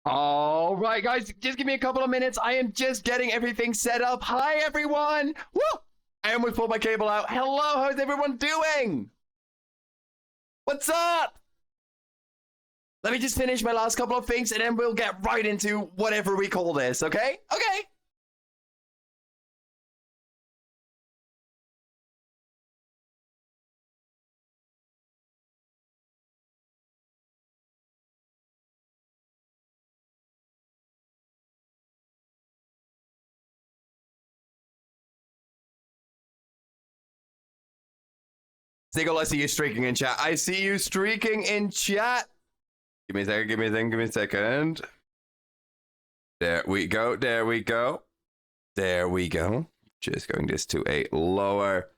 All right, guys, just give me a couple of minutes. I am just getting everything set up. Hi, everyone. Woo! I almost pulled my cable out. Hello, how's everyone doing? What's up? Let me just finish my last couple of things, and then we'll get right into whatever we call this, okay? Okay. Sigel, I see you streaking in chat. I see you streaking in chat. Give me a second, give me a second, give me a second. There we go, there we go. There we go. Just going this to a lower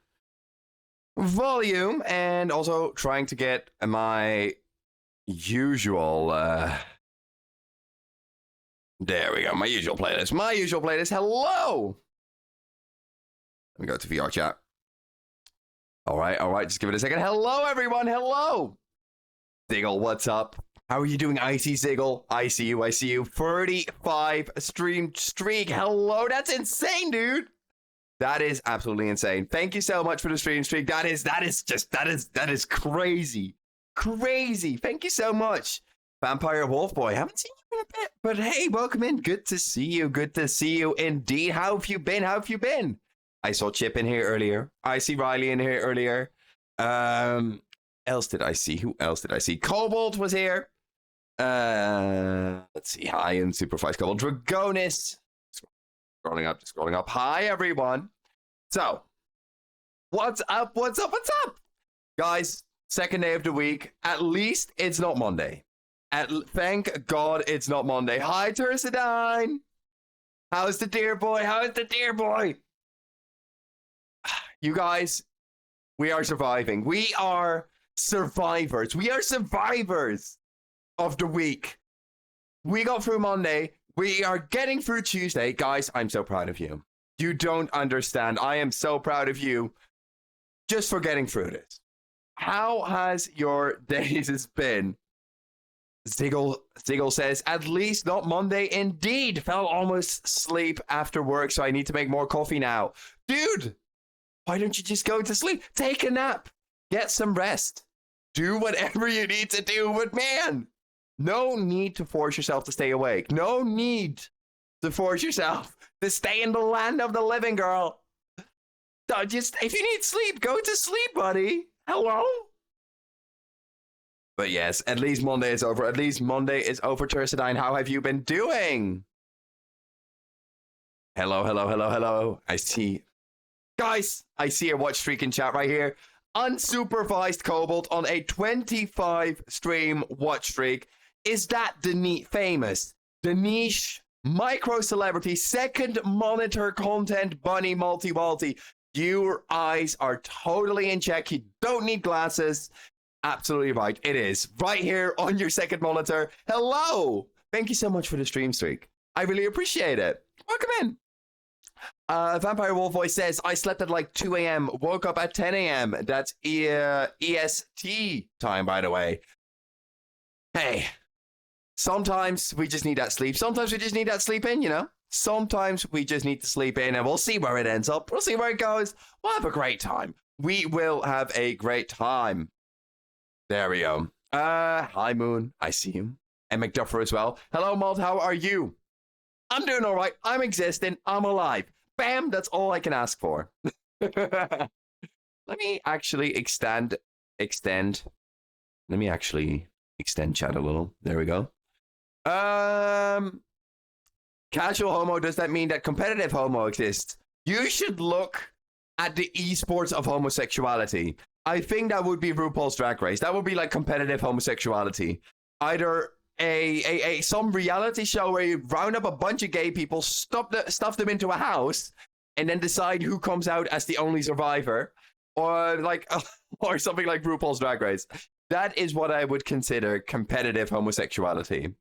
volume and also trying to get my usual there we go, my usual playlist. My usual playlist. Hello! Let me go to VR chat. Alright, just give it a second. Hello everyone, hello! Ziggle, what's up? How are you doing, Icy Ziggle? I see you. 35 stream streak. Hello, that's insane, dude. That is absolutely insane. Thank you so much for the stream streak. That is crazy. Crazy. Thank you so much. Vampire Wolf Boy. Haven't seen you in a bit, but hey, welcome in. Good to see you. Good to see you indeed. How have you been? How have you been? I saw Chip in here earlier. I see Riley in here earlier. Else did I see? Who else did I see? Cobalt was here. Let's see. Hi, and Superfly Cobalt. Dragonis. Scrolling up. Hi, everyone. So, what's up? Guys, second day of the week. At least it's not Monday. Thank God it's not Monday. Hi, Tursidine. How's the dear boy? You guys, we are surviving. We are survivors. We are survivors of the week. We got through Monday. We are getting through Tuesday. Guys, I'm so proud of you. You don't understand. I am so proud of you just for getting through this. How has your days been? Ziggle says, at least not Monday. Indeed. Fell almost asleep after work, so I need to make more coffee now. Dude, why don't you just go to sleep? Take a nap. Get some rest. Do whatever you need to do. But man, no need to force yourself to stay awake. No need to force yourself to stay in the land of the living, girl. Just, if you need sleep, go to sleep, buddy. Hello? But yes, at least Monday is over. Tursidine. How have you been doing? Hello. I see. Guys, I see a watch streak in chat right here. Unsupervised Cobalt on a 25 stream watch streak. Is that the famous, the niche, micro celebrity, second monitor content bunny multi-walty? Your eyes are totally in check. You don't need glasses. Absolutely right. It is right here on your second monitor. Hello. Thank you so much for the stream streak. I really appreciate it. Welcome in. Vampire Wolf Voice says, I slept at like 2 a.m., woke up at 10 a.m. That's EST time, by the way. Hey, sometimes we just need that sleep. Sometimes we just need that sleep in, you know? Sometimes we just need to sleep in, and we'll see where it ends up. We'll see where it goes. We'll have a great time. We will have a great time. There we go. Hi, Moon. I see you. And McDuffer as well. Hello, Malt. How are you? I'm doing all right. I'm existing. I'm alive. Bam, that's all I can ask for. Let me actually extend. Let me actually extend chat a little. There we go. Casual homo, does that mean that competitive homo exists? You should look at the esports of homosexuality. I think that would be RuPaul's Drag Race. That would be like competitive homosexuality. Either some reality show where you round up a bunch of gay people, stuff them into a house, and then decide who comes out as the only survivor, or like or something like RuPaul's Drag Race. That is what I would consider competitive homosexuality.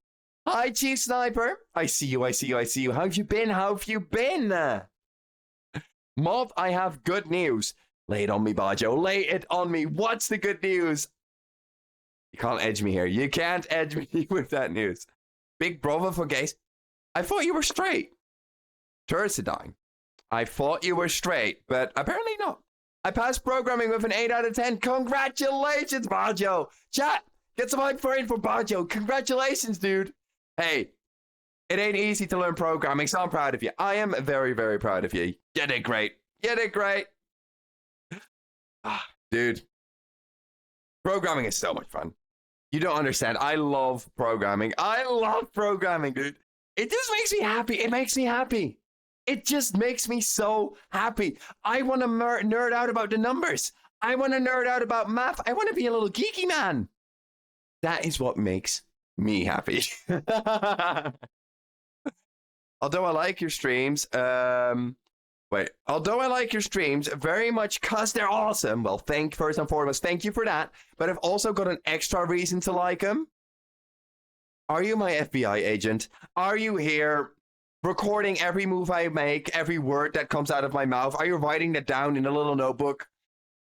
Hi, Chief Sniper. I see you. How have you been? Mob, I have good news. Lay it on me, Bajo. Lay it on me. What's the good news? You can't edge me here. You can't edge me with that news. Big brother for gays. I thought you were straight. Turcidine. I thought you were straight, but apparently not. I passed programming with an 8 out of 10. Congratulations, Bajo. Chat, get some hype for Bajo. Congratulations, dude. Hey, it ain't easy to learn programming, so I'm proud of you. I am very, very proud of you. You did great. You did great. Dude, programming is so much fun. You don't understand. I love programming. I love programming, dude. It just makes me happy. It makes me happy. It just makes me so happy. I want to nerd out about the numbers. I want to nerd out about math. I want to be a little geeky man. That is what makes me happy. Although I like your streams, although I like your streams very much because they're awesome. Well, first and foremost, thank you for that. But I've also got an extra reason to like them. Are you my FBI agent? Are you here recording every move I make, every word that comes out of my mouth? Are you writing that down in a little notebook?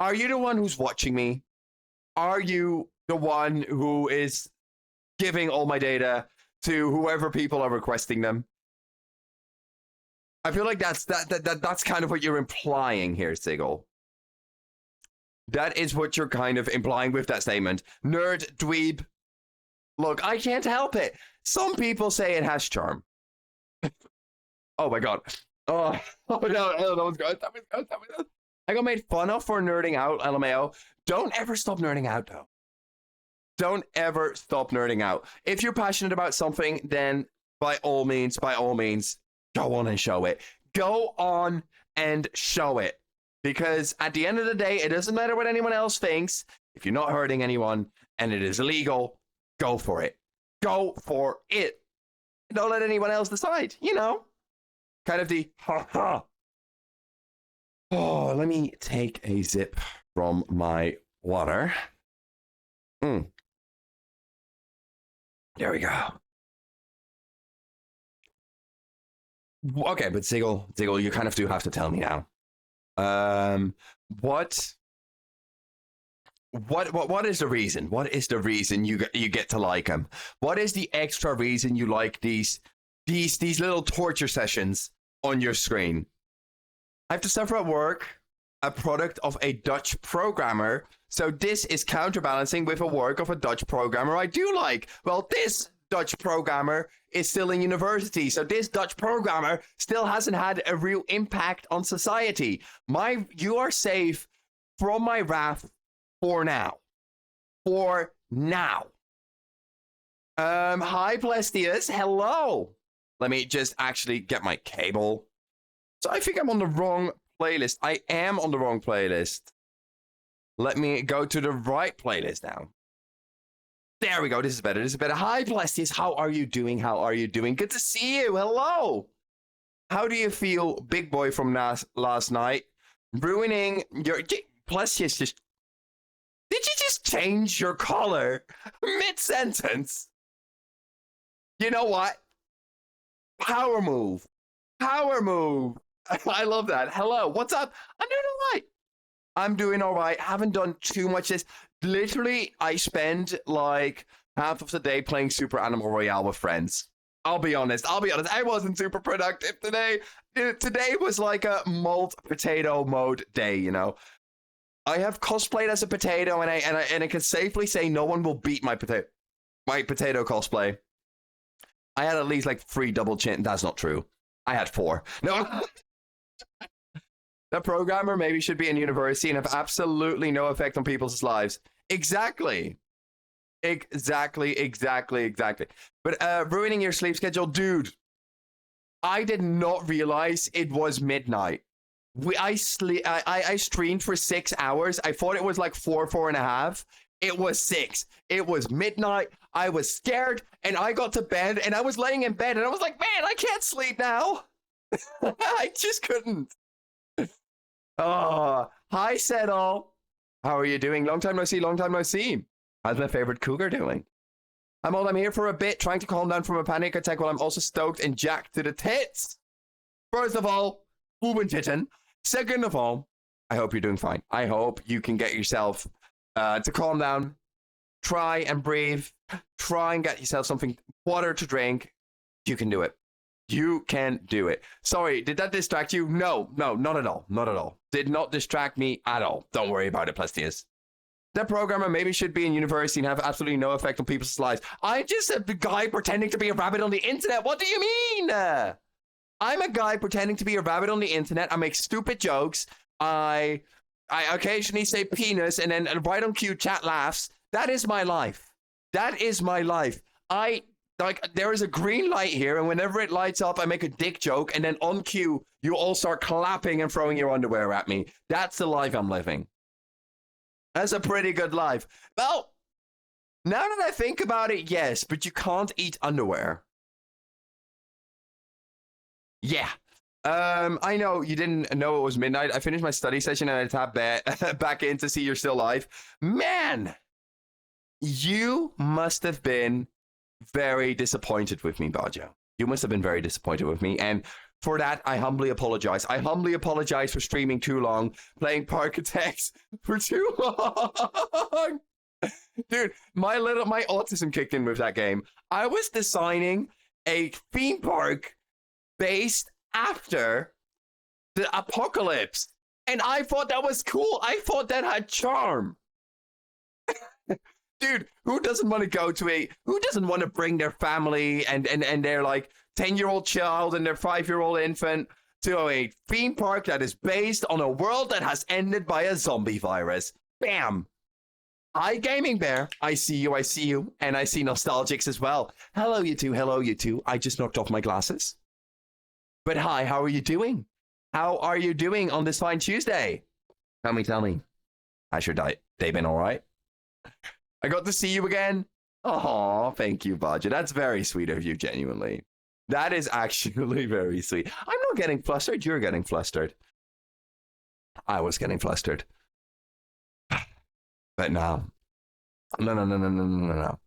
Are you the one who's watching me? Are you the one who is giving all my data to whoever people are requesting them? I feel like that's kind of what you're implying here, Sigil. That is what you're kind of implying with that statement. Nerd, dweeb. Look, I can't help it. Some people say it has charm. Oh my god. Oh no, I don't know what's going on. I got made fun of for nerding out, LMAO. Don't ever stop nerding out, though. Don't ever stop nerding out. If you're passionate about something, then by all means, go on and show it. Go on and show it. Because at the end of the day, it doesn't matter what anyone else thinks. If you're not hurting anyone and it is illegal, go for it. Go for it. Don't let anyone else decide, you know? Kind of the ha-ha. Oh, let me take a sip from my water. There we go. Okay, but Sigil, you kind of do have to tell me now. What is the reason? What is the reason you get to like him? What is the extra reason you like these little torture sessions on your screen? I have to suffer at work, a product of a Dutch programmer. So this is counterbalancing with a work of a Dutch programmer I do like. Well, this Dutch programmer is still in university, so this Dutch programmer still hasn't had a real impact on society. You are safe from my wrath for now. For now. Hi, Plestius. Hello. Let me just actually get my cable. So I think I'm on the wrong playlist. I am on the wrong playlist. Let me go to the right playlist now. There we go. This is better. Hi, Plestius. How are you doing? Good to see you. Hello. How do you feel, big boy from last night? Ruining your... Plestius just... Did you just change your color mid-sentence? You know what? Power move. I love that. Hello. What's up? I'm doing all right. Haven't done too much this. Literally, I spend like half of the day playing Super Animal Royale with friends. I'll be honest. I wasn't super productive today. Today was like a mold potato mode day, you know. I have cosplayed as a potato, and I can safely say no one will beat my potato cosplay. I had at least like 3 double chin. That's not true. I had 4. No. The programmer maybe should be in university and have absolutely no effect on people's lives. Exactly. But ruining your sleep schedule, dude. I did not realize it was midnight. I streamed for 6 hours. I thought it was like 4.5. It was 6. It was midnight. I was scared, and I got to bed, and I was laying in bed, and I was like, man, I can't sleep now. I just couldn't. Oh, hi, Settle. How are you doing? Long time no see. How's my favorite cougar doing? I'm here for a bit, trying to calm down from a panic attack while I'm also stoked and jacked to the tits. First of all, boob and titten. Second of all, I hope you're doing fine. I hope you can get yourself to calm down, try and breathe. Try and get yourself something, water to drink. You can do it. You can do it. Sorry, did that distract you? No, not at all. Not at all. Did not distract me at all. Don't worry about it, Plastius. That programmer maybe should be in university and have absolutely no effect on people's lives. I'm just a guy pretending to be a rabbit on the internet. What do you mean? I'm a guy pretending to be a rabbit on the internet. I make stupid jokes. I occasionally say penis and then right on cue chat laughs. That is my life. That is my life. There is a green light here, and whenever it lights up, I make a dick joke, and then on cue, you all start clapping and throwing your underwear at me. That's the life I'm living. That's a pretty good life. Well, now that I think about it, yes, but you can't eat underwear. Yeah. I know you didn't know it was midnight. I finished my study session and I tapped back in to see you're still alive. Man, you must have been very disappointed with me, Bajo. You must have been very disappointed with me, and for that, I humbly apologize. I humbly apologize for streaming too long, playing Parkitects for too long. Dude, my autism kicked in with that game. I was designing a theme park based after the apocalypse, and I thought that was cool. I thought that had charm. Dude, who doesn't want to bring their family and their like 10-year-old child and their 5-year-old infant to a theme park that is based on a world that has ended by a zombie virus? Bam. Hi, Gaming Bear. I see you. And I see Nostalgics as well. Hello, you two. I just knocked off my glasses. But hi, how are you doing? How are you doing on this fine Tuesday? Tell me. How's your day been all right? I got to see you again. Oh, thank you, Baja. That's very sweet of you, genuinely. That is actually very sweet. I'm not getting flustered. You're getting flustered. I was getting flustered. But no. No. Why are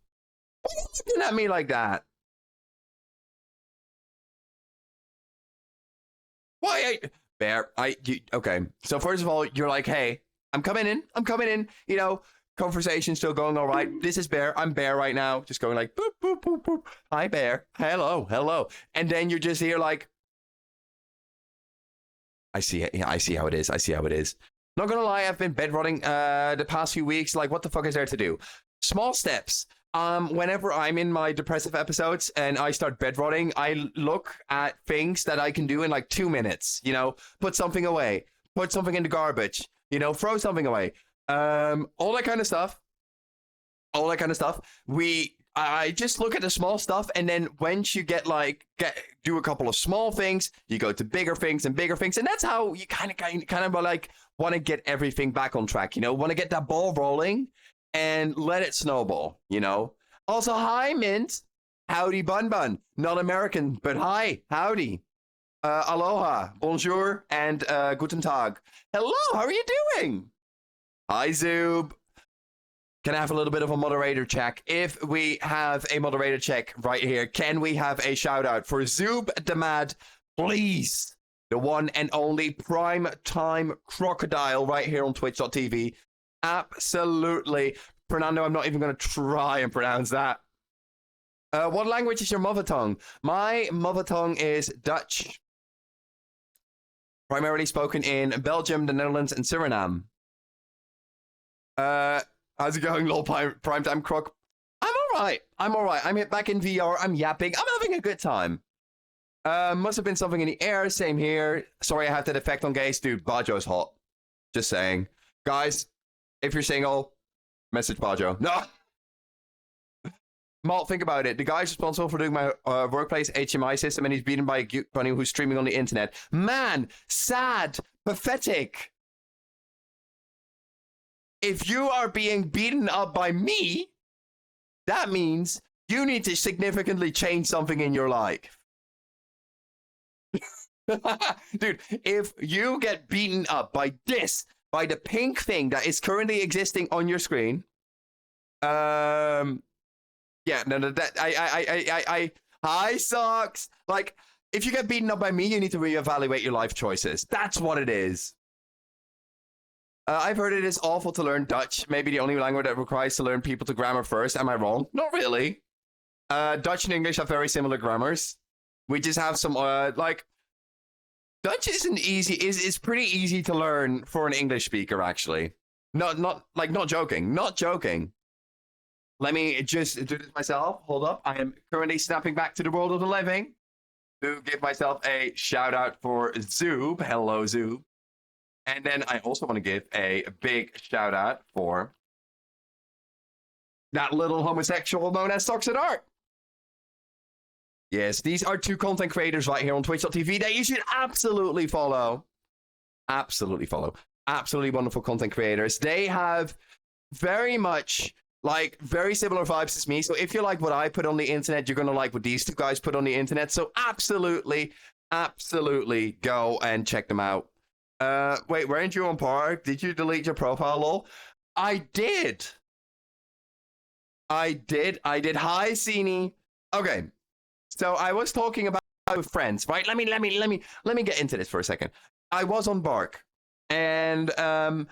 you looking at me like that? Why? Bear, okay. So first of all, you're like, hey, I'm coming in. You know, conversation still going all right. This is Bear. I'm Bear right now. Just going like, boop, boop, boop, boop. Hi, Bear. Hello. And then you're just here like, I see it. Yeah, I see how it is. Not gonna lie, I've been bedrotting the past few weeks. Like, what the fuck is there to do? Small steps. Whenever I'm in my depressive episodes and I start bedrotting, I look at things that I can do in like 2 minutes. You know, put something away, put something in the garbage. You know, throw something away. All that kind of stuff. I just look at the small stuff, and then once you do a couple of small things, you go to bigger things, and that's how you kind of like want to get everything back on track. You know, want to get that ball rolling and let it snowball. You know. Also, hi Mint, howdy bun, not American, but hi, howdy, aloha, bonjour, and guten tag. Hello, how are you doing? Hi Zoob. Can I have a little bit of a moderator check? If we have a moderator check right here, can we have a shout out for Zoob the Mad, please? The one and only prime time crocodile right here on twitch.tv. Absolutely. Fernando, I'm not even going to try and pronounce that. What language is your mother tongue? My mother tongue is Dutch. Primarily spoken in Belgium, the Netherlands, and Suriname. How's it going, lol, primetime croc? I'm all right. I'm back in VR. I'm yapping. I'm having a good time. Must have been something in the air. Same here. Sorry I have that effect on gays. Dude, Bajo's hot. Just saying. Guys, if you're single, message Bajo. No! Malt, think about it. The guy's responsible for doing my workplace HMI system, and he's beaten by a cute bunny who's streaming on the internet. Man, sad, pathetic. If you are being beaten up by me, that means you need to significantly change something in your life. Dude, if you get beaten up by the pink thing that is currently existing on your screen, yeah, no, that hi socks. Like, if you get beaten up by me, you need to reevaluate your life choices. That's what it is. I've heard it is awful to learn Dutch. Maybe the only language that requires to learn people to grammar first. Am I wrong? Not really. Dutch and English have very similar grammars. We just have some like Dutch isn't easy. Is pretty easy to learn for an English speaker actually. Not joking. Not joking. Let me just do this myself. Hold up. I am currently snapping back to the world of the living to give myself a shout out for Zoob. Hello, Zoob. And then I also want to give a big shout out for that little homosexual known as Toxic Art. Yes, these are two content creators right here on twitch.tv that you should absolutely follow. Absolutely follow. Absolutely wonderful content creators. They have very much like very similar vibes as me. So if you like what I put on the internet, you're going to like what these two guys put on the internet. So absolutely go and check them out. Wait, weren't you on Park? Did you delete your profile, lol? I did. Hi, Cini. Okay. So I was talking about with friends, right? Let me get into this for a second. I was on Bark, and I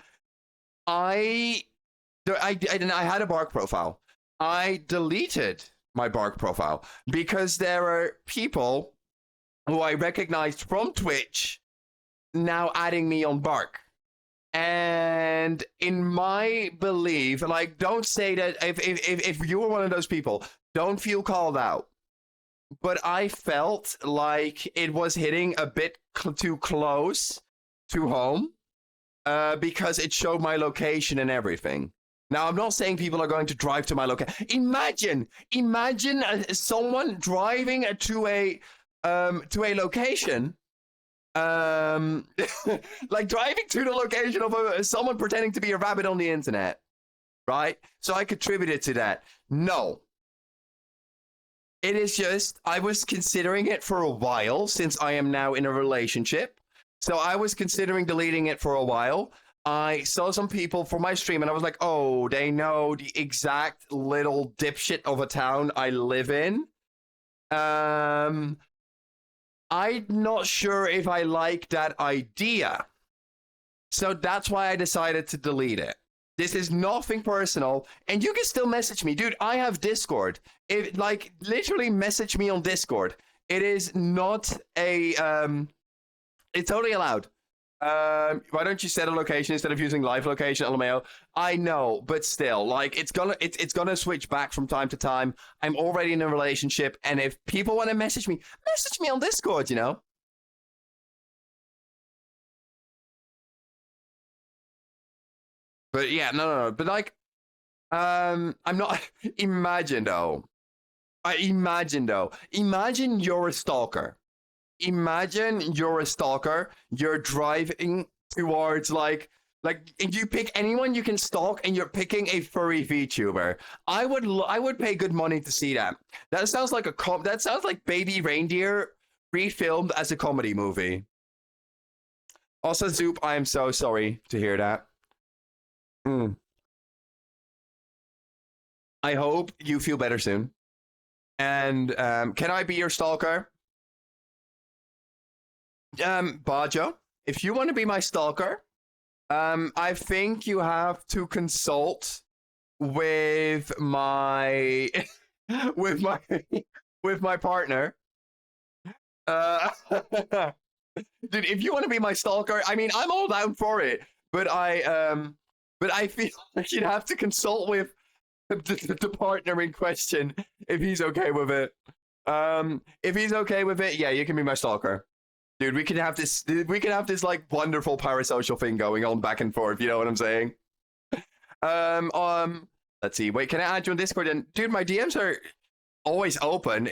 had a Bark profile. I deleted my Bark profile because there are people who I recognized from Twitch now adding me on Bark. And in my belief, like, don't say that if you were one of those people, don't feel called out. But I felt like it was hitting a bit too close to home because it showed my location and everything. Now, I'm not saying people are going to drive to my location. Imagine someone driving to a location, like driving to the location of someone pretending to be a rabbit on the internet, right? So I contributed to that. No. It is just, I was considering it for a while since I am now in a relationship. So I was considering deleting it for a while. I saw some people for my stream and I was like, oh, they know the exact little dipshit of a town I live in. I'm not sure if I like that idea. So that's why I decided to delete it. This is nothing personal, and you can still message me. Dude, I have Discord. Like, literally message me on Discord. It is not a, it's totally allowed. Why don't you set a location instead of using live location, LMAO? I know, but still, like, it's gonna switch back from time to time. I'm already in a relationship, and if people want to message me on Discord, you know? But yeah, no. But like, I'm not. Imagine though. Imagine you're a stalker. Imagine you're a stalker. You're driving towards like you pick anyone you can stalk, and you're picking a furry VTuber. I would pay good money to see that. That sounds like that sounds like Baby Reindeer refilmed as a comedy movie. Also, Zoop, I am so sorry to hear that. Mm. I hope you feel better soon. And can I be your stalker? Bajo, if you want to be my stalker, I think you have to consult with my with my with my partner. Dude, if you want to be my stalker, I mean, I'm all down for it. But I feel like you'd have to consult with the partner in question if he's okay with it. If he's okay with it, yeah, you can be my stalker. Dude, we can have this like wonderful parasocial thing going on back and forth, you know what I'm saying? Let's see. Wait, can I add you on Discord? And dude, my DMs are always open.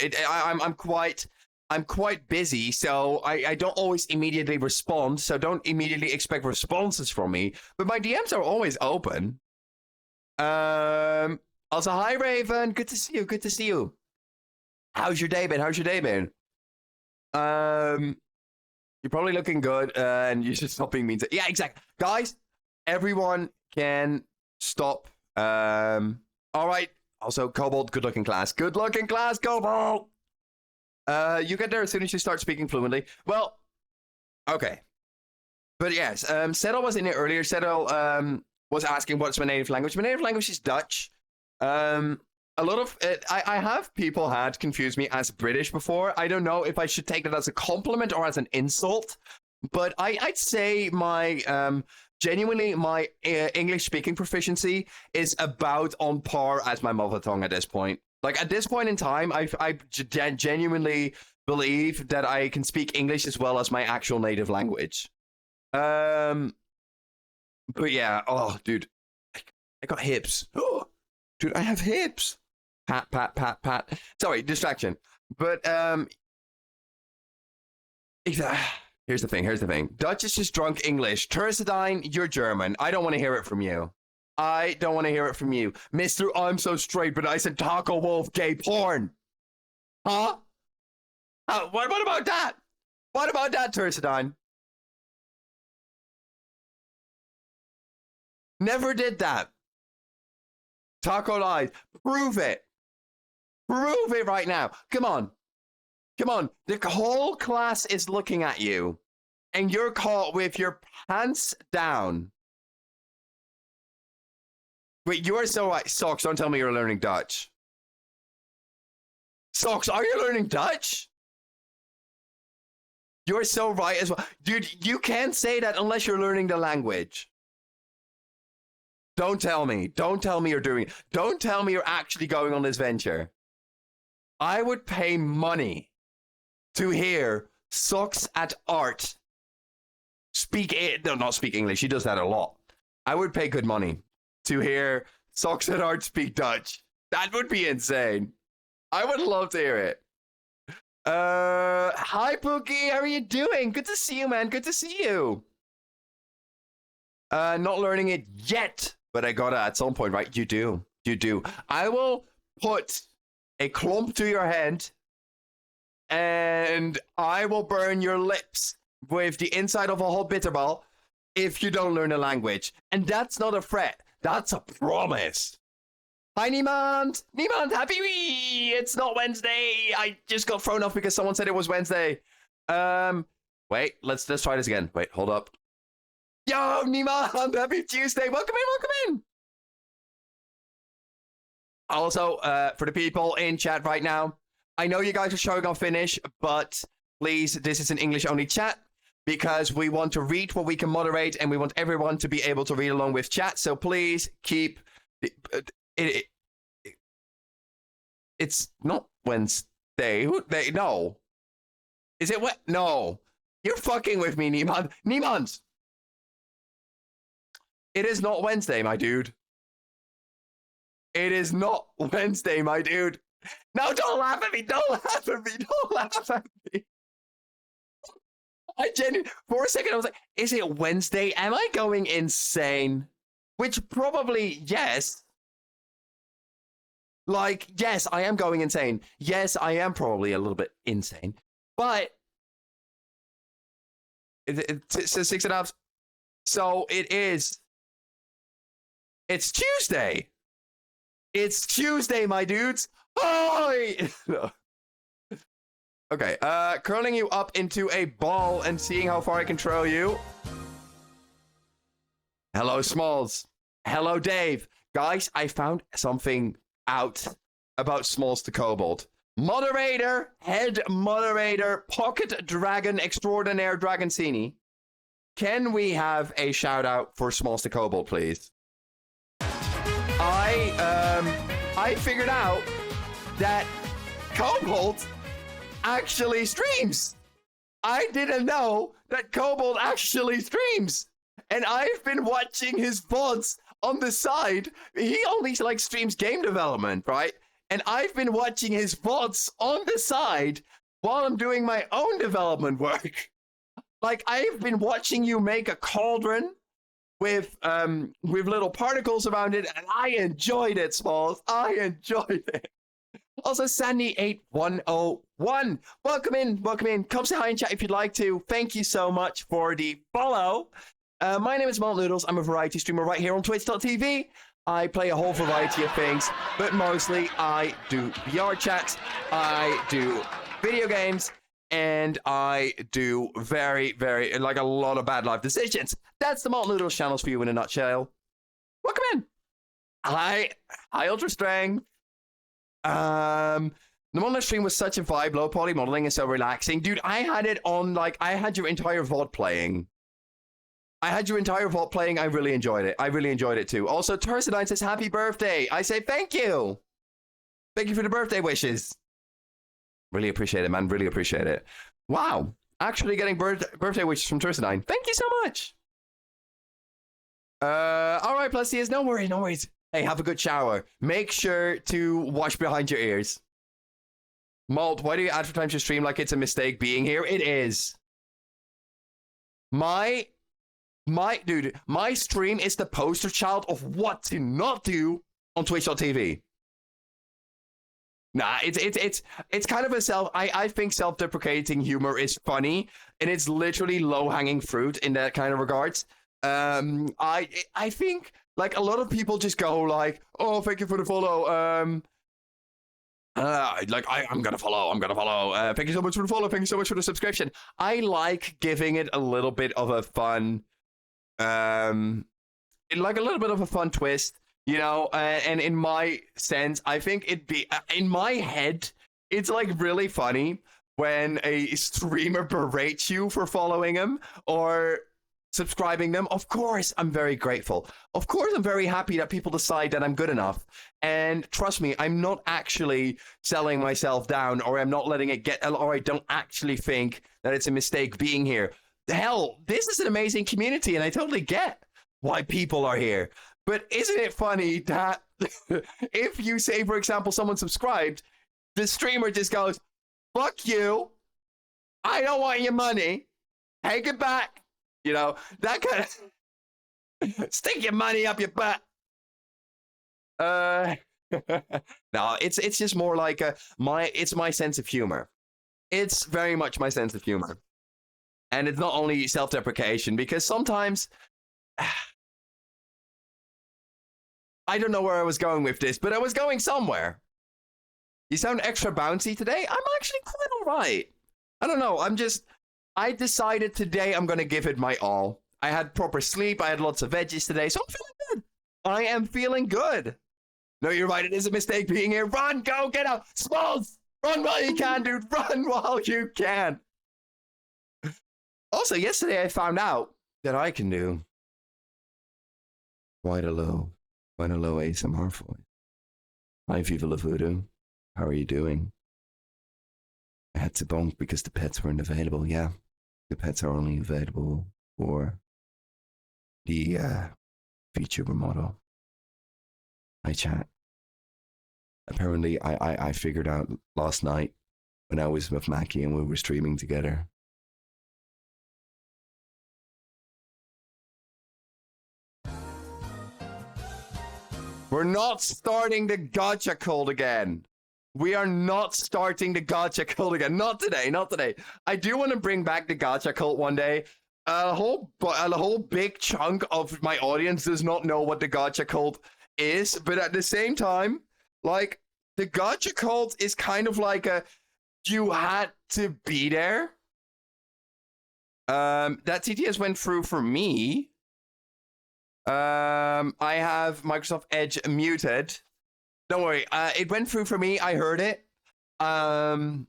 I'm quite busy, so I don't always immediately respond, so don't immediately expect responses from me. But my DMs are always open. Also, hi Raven, good to see you. How's your day been? You're probably looking good, and you should stop being mean to. Yeah, exactly. Guys, everyone can stop. All right. Also, Cobalt, good looking class, Cobalt. You get there as soon as you start speaking fluently. Well, okay. But yes, Settle was in it earlier. Settle was asking what's my native language. My native language is Dutch. A lot of it, I have people had confused me as British before. I don't know if I should take that as a compliment or as an insult, but I'd say my genuinely my English speaking proficiency is about on par as my mother tongue at this point. Like at this point in time, I genuinely believe that I can speak English as well as my actual native language. But yeah, oh dude, I got hips. Oh, dude, I have hips. Pat, pat, pat, pat. Sorry, distraction. But here's the thing. Dutch is just drunk English. Tursadine, you're German. I don't want to hear it from you. I don't want to hear it from you. Mr. I'm so straight, but I said Taco Wolf gay porn. Huh? What about that? What about that, Tursadine? Never did that. Taco lies. Prove it. Prove it right now. Come on. Come on. The whole class is looking at you. And you're caught with your pants down. Wait, you are so right. Socks, don't tell me you're learning Dutch. Socks, are you learning Dutch? You're so right as well. Dude, you can't say that unless you're learning the language. Don't tell me. Don't tell me you're doing it. Don't tell me you're actually going on this venture. I would pay money to hear Socks at Art not speak English. She does that a lot. I would pay good money to hear Socks at Art speak Dutch. That would be insane. I would love to hear it. Hi Pookie, how are you doing? Good to see you, man. Good to see you. Not learning it yet, but I gotta at some point, right? You do. I will put a clump to your head and I will burn your lips with the inside of a whole bitterball if you don't learn a language. And that's not a threat. That's a promise. Hi, Niemand. Niemand, happy wee. It's not Wednesday. I just got thrown off because someone said it was Wednesday. Wait, let's try this again. Wait, hold up. Yo, Niemand, happy Tuesday. Welcome in. Also, for the people in chat right now, I know you guys are showing on Finnish, but please, this is an English-only chat because we want to read what we can moderate and we want everyone to be able to read along with chat. So please keep... It's not Wednesday. No. Is it what? No. You're fucking with me, Niemand. Niemand! It is not Wednesday, my dude. It is not Wednesday, my dude. No, don't laugh at me. Don't laugh at me. Don't laugh at me. For a second, I was like, is it Wednesday? Am I going insane? Which probably, yes. Like, yes, I am going insane. Yes, I am probably a little bit insane. But it's 6.5. So it is. It's Tuesday. It's Tuesday, my dudes. Hi! Okay, curling you up into a ball and seeing how far I can throw you. Hello, Smalls. Hello, Dave. Guys, I found something out about Smalls to Kobold. Moderator, head moderator, pocket dragon extraordinaire Dragoncini. Can we have a shout out for Smalls to Kobold, please? I figured out that Kobold actually streams. I didn't know that Kobold actually streams. And I've been watching his VODs on the side. He only like streams game development, right? And I've been watching his VODs on the side while I'm doing my own development work. Like, I've been watching you make a cauldron with little particles around it, and I enjoyed it, Smalls. I enjoyed it. Also, Sandy8101, welcome in. Come say hi in chat if you'd like to. Thank you so much for the follow. My name is Malt Noodles. I'm a variety streamer right here on Twitch.tv. I play a whole variety of things, but mostly I do VR chats, I do video games, and I do very, very, like a lot of bad life decisions. That's the Molten Noodles channels for you in a nutshell. Welcome in. Hi, Ultra Strength. The modeling stream was such a vibe. Low poly modeling is so relaxing. Dude, I had it on, like, I had your entire VOD playing. I really enjoyed it. I really enjoyed it too. Also, Tursidine says, happy birthday. I say, thank you. Thank you for the birthday wishes. Really appreciate it, man. Really appreciate it. Wow. Actually getting birthday wishes from Tursidine. Thank you so much. All right, Plusies. No worries, no worries. Hey, have a good shower. Make sure to wash behind your ears. Malt, why do you advertise your stream like it's a mistake being here? It is. My stream is the poster child of what to not do on Twitch.tv. Nah, it's kind of a I think self-deprecating humor is funny, and it's literally low-hanging fruit in that kind of regards. I think like a lot of people just go like, oh, thank you for the follow. I'm gonna follow. Thank you so much for the follow. Thank you so much for the subscription. I like giving it a little bit of a fun, like a little bit of a fun twist, you know. And in my sense, I think it'd be in my head, it's like really funny when a streamer berates you for following him or subscribing them. Of course, I'm very grateful. Of course, I'm very happy that people decide that I'm good enough. And trust me, I'm not actually selling myself down, or I'm not letting it get, or I don't actually think that it's a mistake being here. Hell, this is an amazing community, and I totally get why people are here. But isn't it funny that if you say, for example, someone subscribed, the streamer just goes, fuck you, I don't want your money, take it back. You know, that kind of stick your money up your butt. No, it's just more like it's my sense of humor. It's very much my sense of humor. And it's not only self-deprecation, because sometimes I don't know where I was going with this, but I was going somewhere. You sound extra bouncy today. I'm actually quite all right. I don't know. I decided today I'm going to give it my all. I had proper sleep. I had lots of veggies today, so I'm feeling good. I am feeling good. No, you're right. It is a mistake being here. Run, go, get out. Smalls, run while you can, dude. Run while you can. Also, yesterday I found out that I can do quite a low ASMR voice. Hi, Viva La Voodoo. How are you doing? I had to bonk because the pets weren't available. Yeah. The pets are only available for the VTuber model. Hi, chat. Apparently, I figured out last night when I was with Mackie and we were streaming together. We're not starting the gacha cult again. We are not starting the gacha cult again. Not today, not today. I do want to bring back the gacha cult one day. A whole big chunk of my audience does not know what the gacha cult is, but at the same time, like, the gacha cult is kind of like you had to be there. That TTS went through for me. I have Microsoft Edge muted. Don't worry, it went through for me. I heard it. I am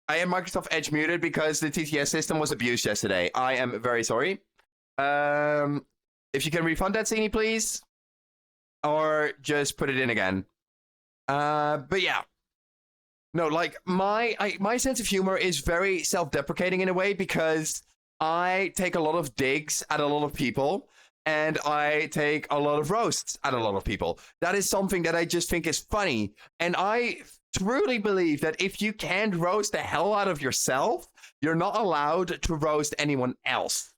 Microsoft Edge muted because the TTS system was abused yesterday. I am very sorry. If you can refund that, Zini, please. Or just put it in again. But yeah. No, like, my sense of humor is very self-deprecating in a way because I take a lot of digs at a lot of people. And I take a lot of roasts at a lot of people. That is something that I just think is funny. And I truly believe that if you can't roast the hell out of yourself, you're not allowed to roast anyone else.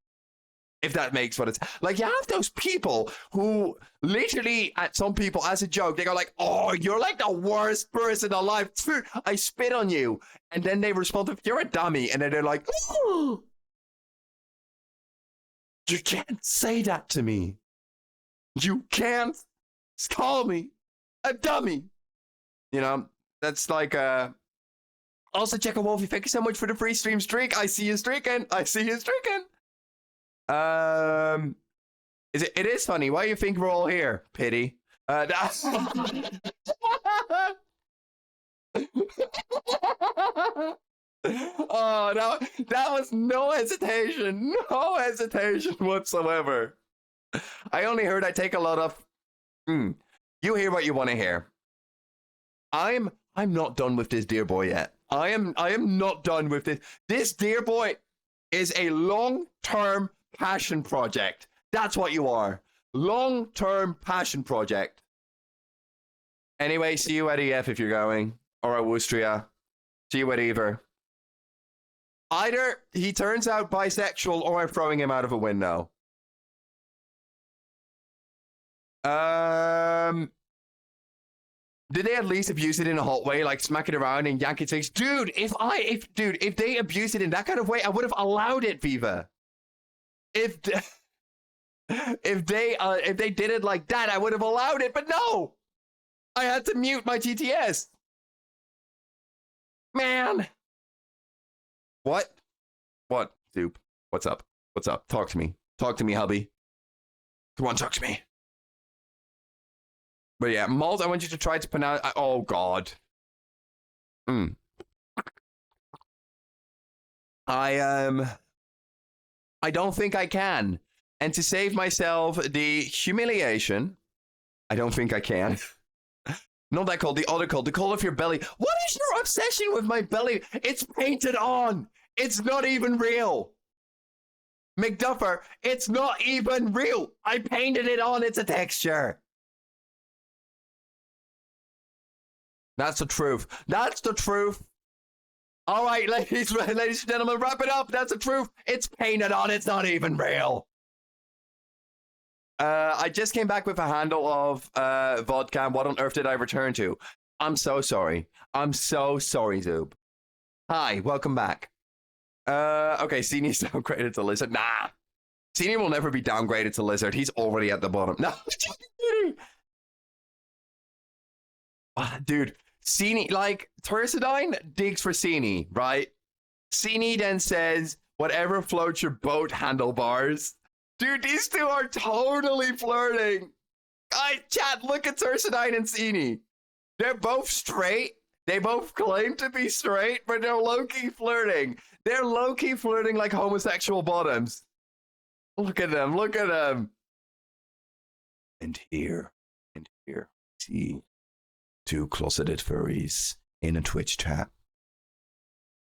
If that makes what it's like. You have those people who literally, at some people as a joke, they go like, oh, you're like the worst person alive. I spit on you. And then they respond, you're a dummy. And then they're like, oh. You can't say that to me. You can't call me a dummy. You know, that's like Also, check out Wolfie. Thank you so much for the free stream streak. I see you streaking. I see you streaking. It is funny. Why do you think we're all here? Pity. Oh, that was no hesitation. No hesitation whatsoever. I only heard I take a lot of. You hear what you want to hear. I'm not done with this dear boy yet. I am not done with this. This dear boy is a long-term passion project. That's what you are. Long-term passion project. Anyway, see you at EF if you're going. Or at Wustria. See you at either. Either he turns out bisexual or I'm throwing him out of a window. Did they at least abuse it in a hot way, like smack it around and yank its face? Dude, if they abused it in that kind of way, I would have allowed it, Viva. If they did it like that, I would have allowed it, but no! I had to mute my GTS. Man. What? What, Soup? What's up? What's up? Talk to me. Talk to me, hubby. Come on, talk to me. But yeah, Mold, I want you to try to pronounce. Oh God. I don't think I can. And to save myself the humiliation, I don't think I can. Not that cold, the other cold, the cold of your belly. What is your obsession with my belly? It's painted on. It's not even real. McDuffer, it's not even real. I painted it on. It's a texture. That's the truth. That's the truth. All right, ladies and gentlemen, wrap it up. That's the truth. It's painted on. It's not even real. I just came back with a handle of vodka. What on earth did I return to? I'm so sorry. I'm so sorry, Zoob. Hi, welcome back. Okay, Senior's downgraded to lizard. Nah. Senior will never be downgraded to lizard. He's already at the bottom. No. Dude. Sini, like, Tursidine digs for Sini, right? Sini then says, whatever floats your boat, handlebars. Dude, these two are totally flirting. Chat, look at Tursidine and Sini. They're both straight. They both claim to be straight, but they're low-key flirting. They're low-key flirting like homosexual bottoms. Look at them, look at them. And here, see two closeted furries in a Twitch chat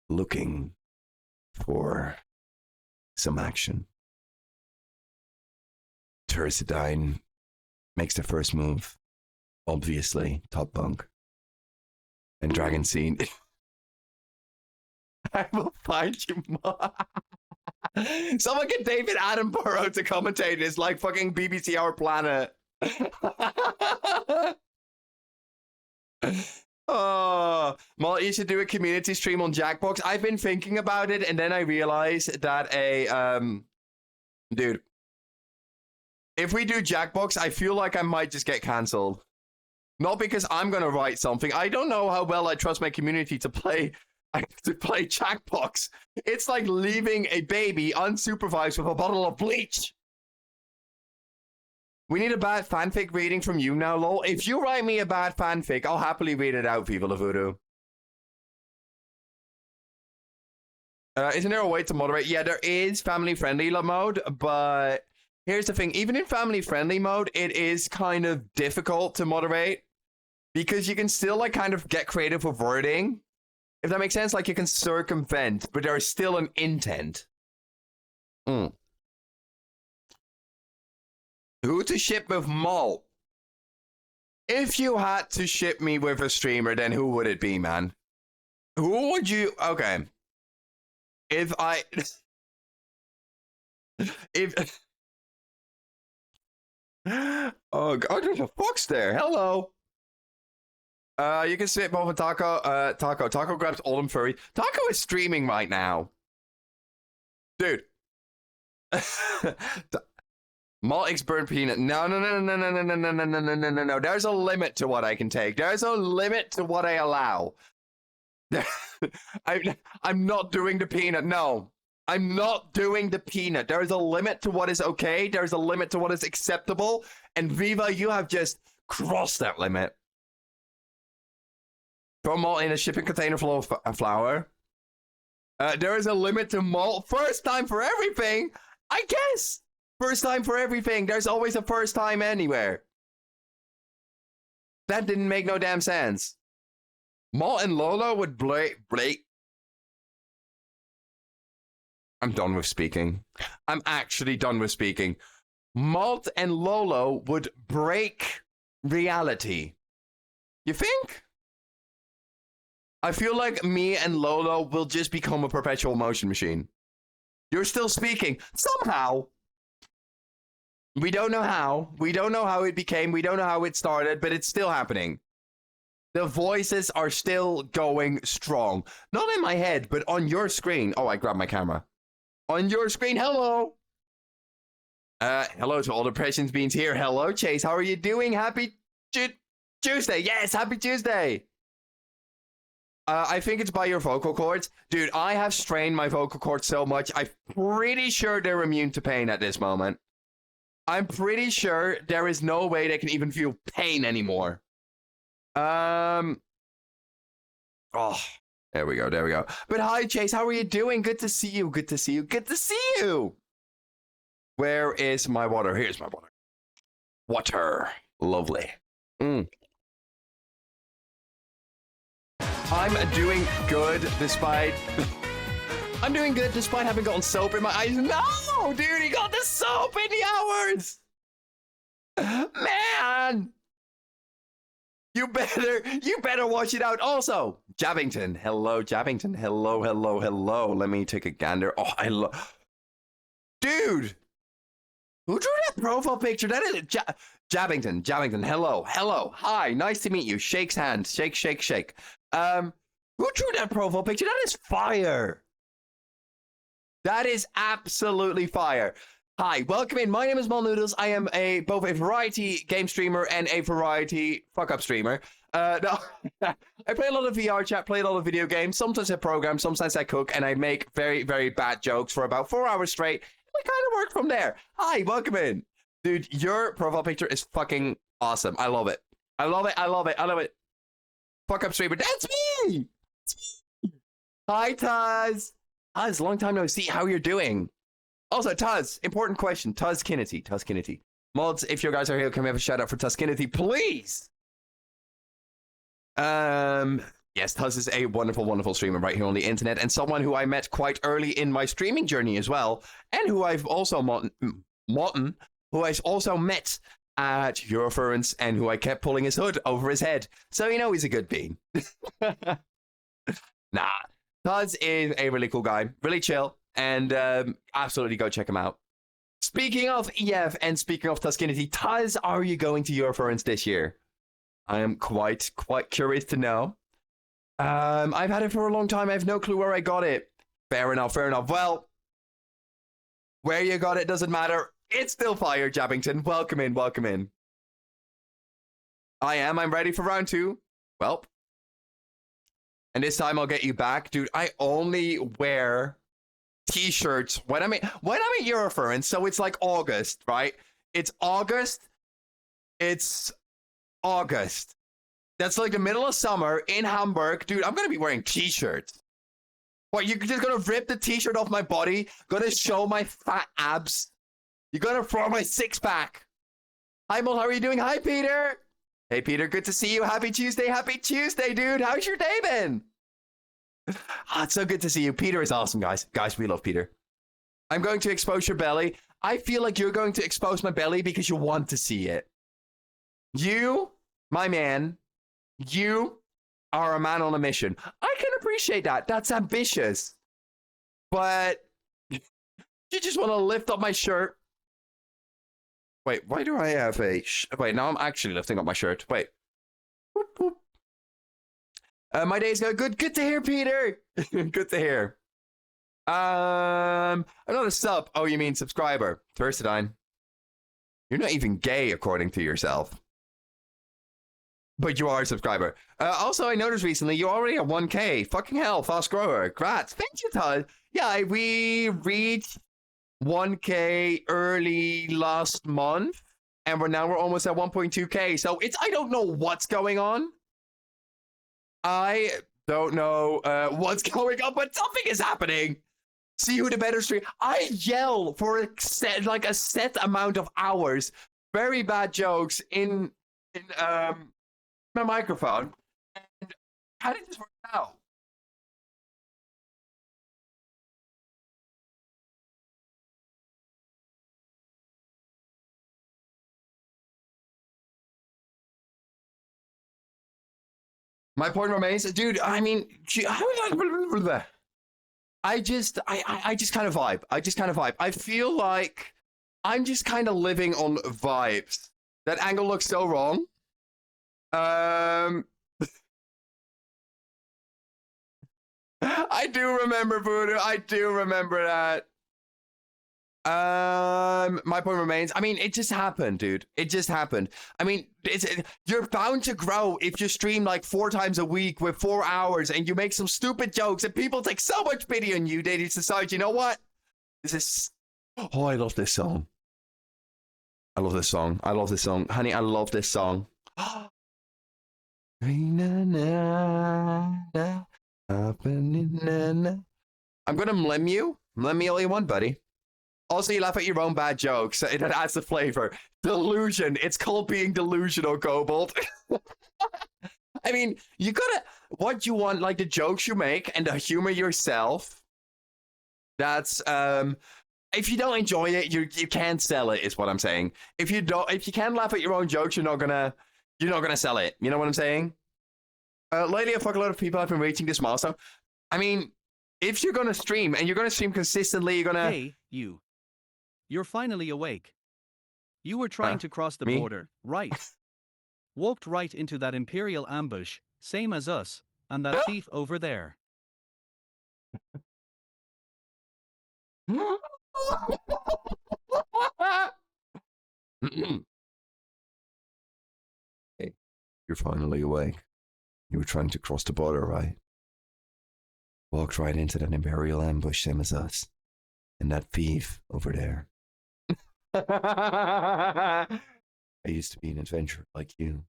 looking for some action. Tursidine makes the first move, obviously, top bunk. And Dragon Scene. I will find you more. Someone get David Attenborough to commentate. It's like fucking BBC Our Planet. Oh, well, you should do a community stream on Jackbox. I've been thinking about it, and then I realized that dude, if we do Jackbox, I feel like I might just get cancelled. Not because I'm gonna write something. I don't know how well I trust my community to play Jackbox. It's like leaving a baby unsupervised with a bottle of bleach. We need a bad fanfic reading from you now, lol. If you write me a bad fanfic, I'll happily read it out, Viva la Voodoo. Isn't there a way to moderate? Yeah, there is family-friendly mode, but here's the thing. Even in family-friendly mode, it is kind of difficult to moderate because you can still, like, kind of get creative with wording. If that makes sense, like, you can circumvent, but there is still an intent. Who to ship with Malt? If you had to ship me with a streamer, then who would it be, man? Who would you... Okay. If I... if... Oh, God, there's a fox there. Hello. You can sit both with Taco. Taco grabs Oldham Furry. Taco is streaming right now. Dude. Maltix burnt peanut. No. There's a limit to what I can take. There's a limit to what I allow. I'm not doing the peanut. No, I'm not doing the peanut. There is a limit to what is okay. There's a limit to what is acceptable. And Viva, you have just crossed that limit. Throw malt in a shipping container full of flour. There is a limit to malt. First time for everything, I guess. First time for everything. There's always a first time anywhere. That didn't make no damn sense. Malt and Lola would break. I'm done with speaking. I'm actually done with speaking. Malt and Lolo would break reality. You think? I feel like me and Lolo will just become a perpetual motion machine. You're still speaking. Somehow. We don't know how. We don't know how it became. We don't know how it started, but it's still happening. The voices are still going strong. Not in my head, but on your screen. Oh, I grabbed my camera. On your screen, hello. Hello to all the Pressions Beans here. Hello, Chase. How are you doing? Happy Tuesday. Yes, happy Tuesday. I think it's by your vocal cords. Dude, I have strained my vocal cords so much, I'm pretty sure they're immune to pain at this moment. I'm pretty sure there is no way they can even feel pain anymore. Oh, there we go, there we go. But hi, Chase, how are you doing? Good to see you, good to see you, good to see you! Where is my water? Here's my water. Water. Lovely. I'm doing good despite... I'm doing good despite having gotten soap in my eyes. No, dude, he got the soap in the hours! Man! You better watch it out. Also, Jabbington. Hello, Jabbington. Hello, hello, hello. Let me take a gander. Oh, I love... Dude! Who drew that profile picture? That is Jabbington. Jabbington. Hello. Hello. Hi. Nice to meet you. Shakes hand. Shake, shake, shake. Who drew that profile picture? That is fire. That is absolutely fire. Hi, welcome in. My name is Noodles. I am both a variety game streamer and a variety fuck-up streamer. No, I play a lot of VR chat, play a lot of video games. Sometimes I program, sometimes I cook, and I make very, very bad jokes for about 4 hours straight. I kind of work from there. Hi, welcome in. Dude, your profile picture is fucking awesome. I love it. I love it. I love it. I love it. Fuck-up streamer. That's me! Hi, Taz. Taz, long time no see. How you're doing? Also, Taz, important question. Taz Kinnity. Mods, if you guys are here, can we have a shout out for Taz Kinnity, please? Yes, Tuz is a wonderful, wonderful streamer right here on the internet, and someone who I met quite early in my streaming journey as well, and who I've also met at Eurofurence, and who I kept pulling his hood over his head. So you know he's a good bean. Nah, Tuz is a really cool guy, really chill, and absolutely go check him out. Speaking of EF and speaking of Tuskinity, Tuz, are you going to Eurofurence this year? I am quite curious to know. I've had it for a long time. I have no clue where I got it. Fair enough. Well, where you got it doesn't matter. It's still fire, Jabbington. Welcome in. I'm ready for round 2. Well, and this time I'll get you back. Dude, I only wear t-shirts when I'm at Eurofurence, so it's like August, right? It's August. That's like the middle of summer in Hamburg. Dude, I'm gonna be wearing t-shirts. What, you're just gonna rip the t-shirt off my body? Gonna show my fat abs? You're gonna throw my six-pack? Hi, Mol, how are you doing? Hi, Peter! Hey, Peter, good to see you. Happy Tuesday, dude. How's your day been? Oh, it's so good to see you. Peter is awesome, guys. Guys, we love Peter. I'm going to expose your belly. I feel like you're going to expose my belly because you want to see it. You, my man, you are a man on a mission. I can appreciate that. That's ambitious. But you just want to lift up my shirt. Wait, why do I have a... Wait, now I'm actually lifting up my shirt. Wait. Whoop, whoop. My day's going good. Good to hear, Peter. Good to hear. I'm not a sub. Oh, you mean subscriber. Tercidine. You're not even gay, according to yourself. But you are a subscriber. Also, I noticed recently you already have 1K. Fucking hell, fast grower. Congrats. Thank you, Todd. Yeah, we reached 1K early last month, and we're almost at 1.2K. So I don't know what's going on. I don't know what's going on, but something is happening. See who the better stream. I yell for a set amount of hours. Very bad jokes in my microphone. And how did this work out? My point remains, dude. I mean, I just kind of vibe. I feel like I'm just kind of living on vibes. That angle looks so wrong. I do remember Voodoo. I do remember that. My point remains. I mean, it just happened, dude. It just happened. I mean, you're bound to grow if you stream like 4 times a week with 4 hours and you make some stupid jokes and people take so much pity on you. They just decide, you know what? This is. Oh, I love this song. I love this song. I love this song, honey. I love this song. I'm gonna mlem all you want, buddy. Also, you laugh at your own bad jokes. It adds the flavor. Delusion. It's called being delusional, Kobold. I mean, you gotta what you want, like the jokes you make and the humor yourself. That's if you don't enjoy it, you can't sell it. Is what I'm saying. If you can't laugh at your own jokes, you're not gonna sell it. You know what I'm saying? Lately, a fuck a lot of people have been reaching this milestone. I mean, if you're gonna stream and you're gonna stream consistently, you're gonna. Hey, you. You're finally awake. You were trying to cross the border, right? Walked right into that Imperial ambush, same as us, and that thief over there. Hey, you're finally awake. You were trying to cross the border, right? Walked right into that Imperial ambush, same as us, and that thief over there. I used to be an adventurer like you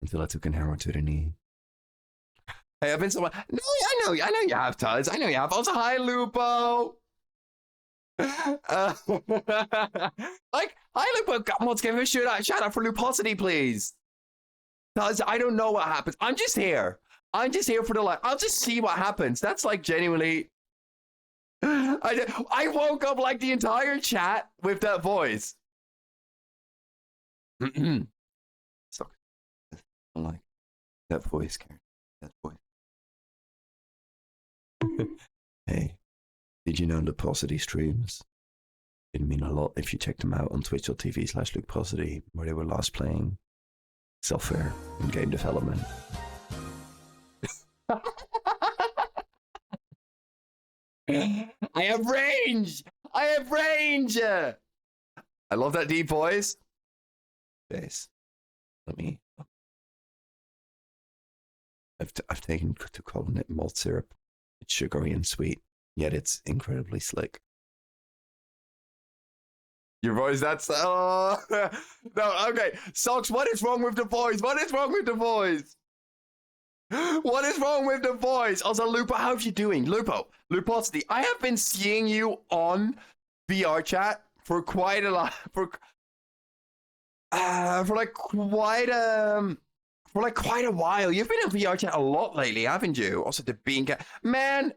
until I took an arrow to the knee. Hey, I've been someone. No, I know you have, Tuz. I know you have. Also, hi, Lupo. Hi, Lupo. Let's give him a shout out for Luposity, please. Tuz, I don't know what happens. I'm just here for the life. I'll just see what happens. That's like genuinely. I woke up like the entire chat with that voice. So, I like that voice, Karen. That voice. Hey, did you know Luposity streams? It'd mean a lot if you checked them out on twitch.tv/Luposity, where they were last playing software and game development. I have range! I love that deep voice. Face. Let me. I've taken to calling it malt syrup. It's sugary and sweet, yet it's incredibly slick. Your voice, that's no, okay. Socks, what is wrong with the voice? What is wrong with the voice? Also, Lupo, how are you doing? Luposity, I have been seeing you on VR chat for quite a lot, for quite a while. You've been in VR chat a lot lately, haven't you? Also, the bean cat, man.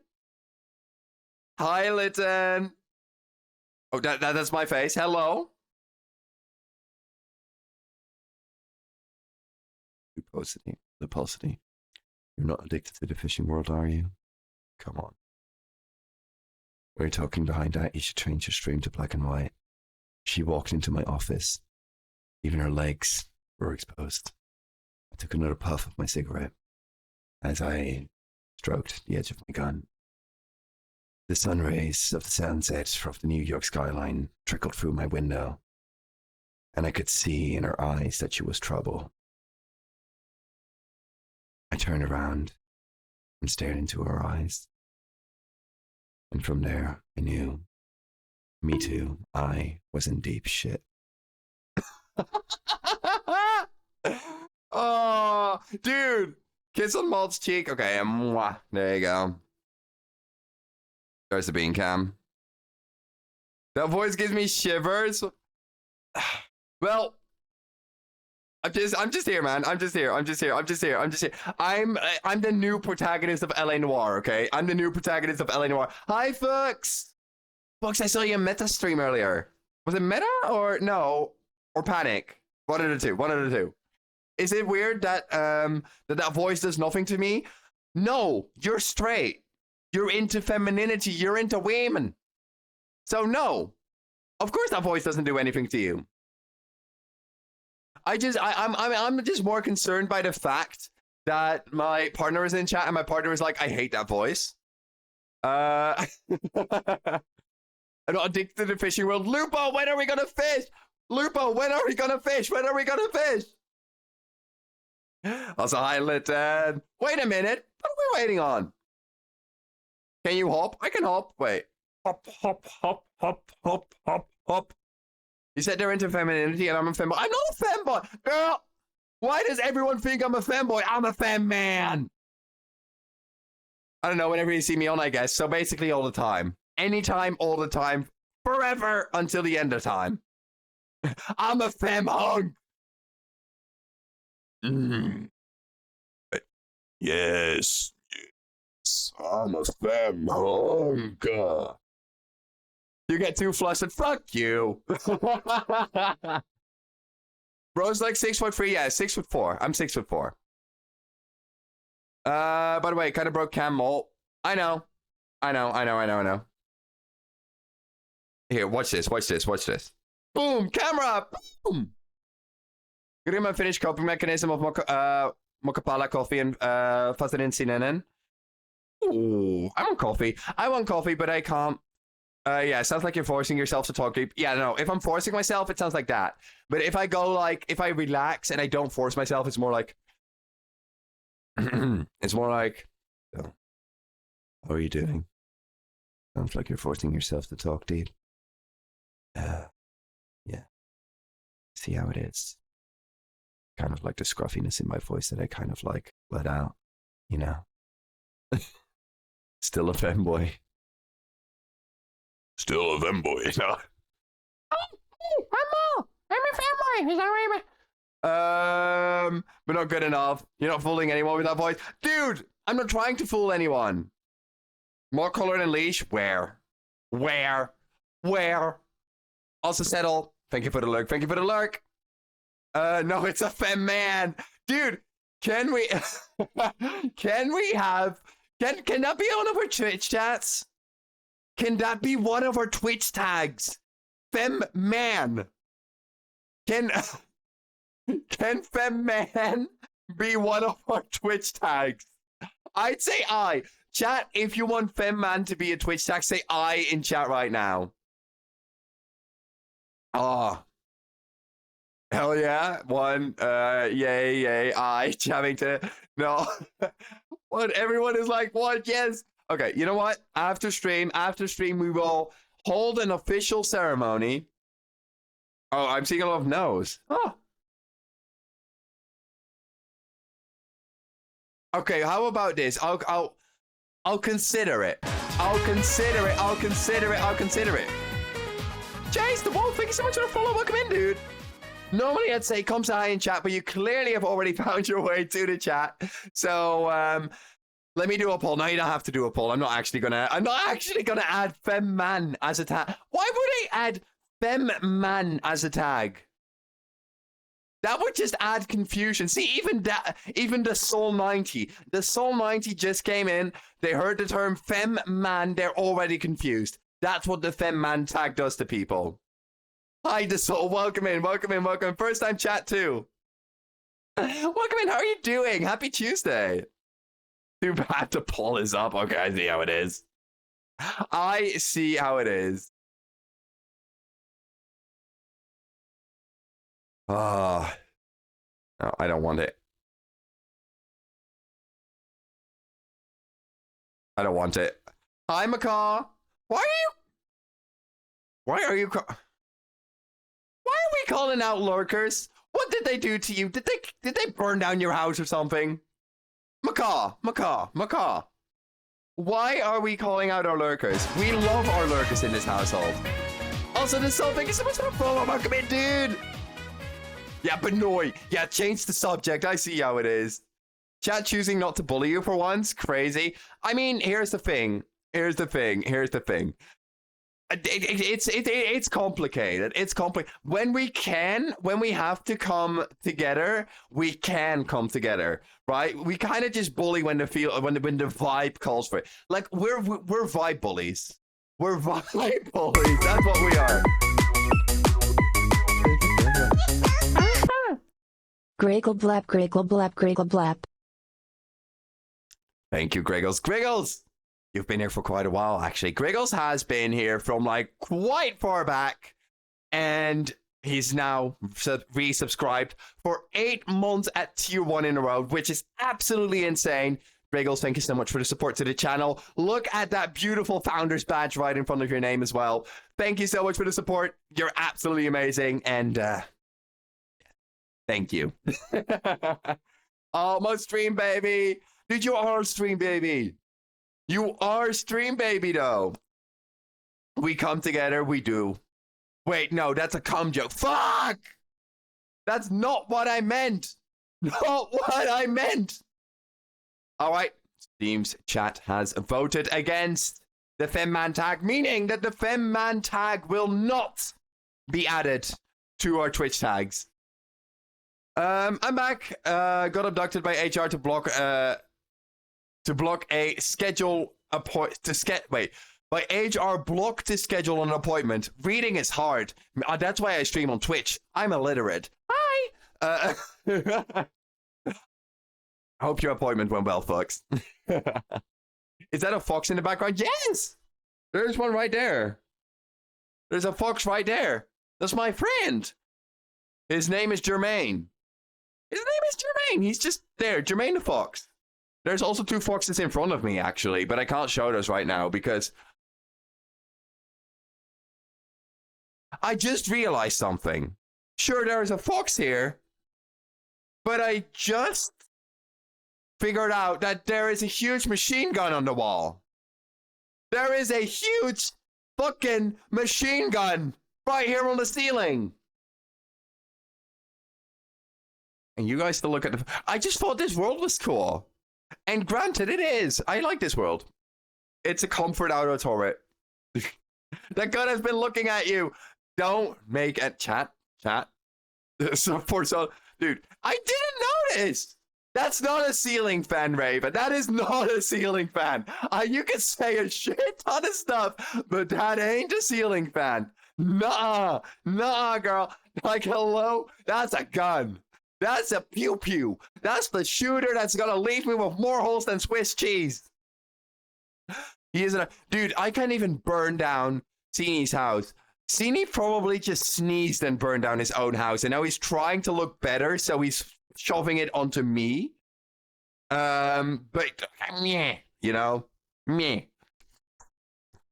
Hi, Lytton. Oh, that's my face. Hello. Luposity. You're not addicted to the fishing world, are you? Come on. We're talking behind that. You should change your stream to black and white. She walked into my office. Even her legs were exposed. I took another puff of my cigarette as I stroked the edge of my gun. The sun rays of the sunset from the New York skyline trickled through my window, and I could see in her eyes that she was trouble. turned around and stared into her eyes. And from there, I knew, me too, I was in deep shit. Oh, dude. Kiss on Malt's cheek. Okay, mwah. There you go. There's the bean cam. That voice gives me shivers. Well, I'm just here, man. I'm just here. I'm the new protagonist of LA Noire, okay? I'm the new protagonist of LA Noire. Hi, Fox. Fox, I saw you in Meta stream earlier. Was it Meta or no? Or Panic? One of the two. Is it weird that that voice does nothing to me? No, you're straight. You're into femininity. You're into women. So no, of course that voice doesn't do anything to you. I'm just more concerned by the fact that my partner is in chat and my partner is like, I hate that voice. I'm not addicted to the fishing world. Lupo, when are we gonna fish? Lupo, when are we gonna fish? When are we gonna fish? Also, hi, Litton. Wait a minute. What are we waiting on? Can you hop? I can hop. Wait. Hop, hop, hop, hop, hop, hop, hop. You said they're into femininity and I'm a femboy. I'm not a femboy. Girl, why does everyone think I'm a femboy? I'm a fem man. I don't know, whenever you see me on, I guess. So basically all the time. Anytime, all the time. Forever until the end of time. I'm a fem hunk. Yes. I'm a fem hunk. You get too flustered. Fuck you. Bro's like 6'3". Yeah, 6'4". I'm 6'4". By the way, kind of broke Cam Mole. I know. Here, watch this. Boom, camera. Boom. Gonna my finished coping mechanism of Mokapala coffee and Fasarin Sinenen. Ooh, I want coffee, but I can't. Yeah, it sounds like you're forcing yourself to talk deep. Yeah, no, if I'm forcing myself, it sounds like that. But if I go like, if I relax and I don't force myself, it's more like, it's more like, oh, how are you doing? Sounds like you're forcing yourself to talk deep. Yeah. See how it is. Kind of like the scruffiness in my voice that I kind of like let out, you know? Still a femboy. Still a femboy, you know? Oh, I'm a femboy. Is that right? But not good enough. You're not fooling anyone with that voice. Dude, I'm not trying to fool anyone. More color than leash? Where? Also settle. Thank you for the lurk. No, it's a fem man. Dude, can we can that be one of our Twitch chats? Can that be one of our Twitch tags? Fem man. Can fem man be one of our Twitch tags? I'd say I. Chat, if you want fem man to be a Twitch tag, say I in chat right now. Oh. Hell yeah. One, yay, I jamming to no. What everyone is like, what? Yes. Okay, you know what? After stream, we will hold an official ceremony. Oh, I'm seeing a lot of no's. Oh. Okay, how about this? I'll consider it. I'll consider it. Chase the Wolf, thank you so much for the follow. Welcome in, dude. Normally I'd say come say hi in chat, but you clearly have already found your way to the chat. So let me do a poll. No, you don't have to do a poll. I'm not actually gonna add fem man as a tag. Why would I add fem man as a tag? That would just add confusion. See, even the Soul 90. The Soul 90 just came in. They heard the term fem man. They're already confused. That's what the fem man tag does to people. Hi, the Soul. Welcome in. First time chat too. Welcome in. How are you doing? Happy Tuesday. Too bad the poll is up. Okay, I see how it is. Oh, no, I don't want it. I don't want it. Hi, Macaw. Why are you? Why are we calling out lurkers? What did they do to you? Did they burn down your house or something? Macaw. Why are we calling out our lurkers? We love our lurkers in this household. Also, there's something. Thank you so much for the follow. Welcome in, dude. Yeah, Benoit. Yeah, change the subject. I see how it is. Chat choosing not to bully you for once. Crazy. I mean, here's the thing. It's complicated. It's complicated. When we have to come together, we can come together, right? We kind of just bully when the vibe calls for it. Like we're vibe bullies. We're vibe bullies. That's what we are. Griggle blap, griggle blap, griggle blap. Thank you, Griggles. Griggles! You've been here for quite a while, actually. Griggles has been here from like quite far back, and he's now resubscribed for 8 months at tier 1 in a row, which is absolutely insane. Griggles, thank you so much for the support to the channel. Look at that beautiful founder's badge right in front of your name as well. Thank you so much for the support. You're absolutely amazing, and thank you. Almost stream, baby. Dude, you are stream, baby. You are stream, baby, though. We come together, we do. Wait, no, that's a cum joke. Fuck! That's not what I meant. Not what I meant. All right. Steam's chat has voted against the Femman tag, meaning that the Femman tag will not be added to our Twitch tags. I'm back. Got abducted by HR to block a schedule by HR blocked to schedule an appointment. Reading is hard. That's why I stream on Twitch. I'm illiterate. Hi. I hope your appointment went well, Fox. Is that a fox in the background? Yes. There's one right there. There's a fox right there. That's my friend. His name is Jermaine. He's just there. Jermaine the fox. There's also 2 foxes in front of me, actually, but I can't show those right now because I just realized something. Sure, there's a fox here, but I just figured out that there is a huge machine gun on the wall. There is a huge fucking machine gun right here on the ceiling. And you guys still look at the... I just thought this world was cool. And granted, it is. I like this world. It's a comfort auto turret. That gun has been looking at you. Don't make a chat. Dude, I didn't notice. That's not a ceiling fan, Raven. That is not a ceiling fan. You can say a shit ton of stuff, but that ain't a ceiling fan. Nah, girl. Like, hello? That's a gun. That's a pew-pew. That's the shooter that's gonna leave me with more holes than Swiss cheese. He isn't a... Dude, I can't even burn down Sini's house. Sini probably just sneezed and burned down his own house, and now he's trying to look better, so he's shoving it onto me. But, meh, you know? Meh.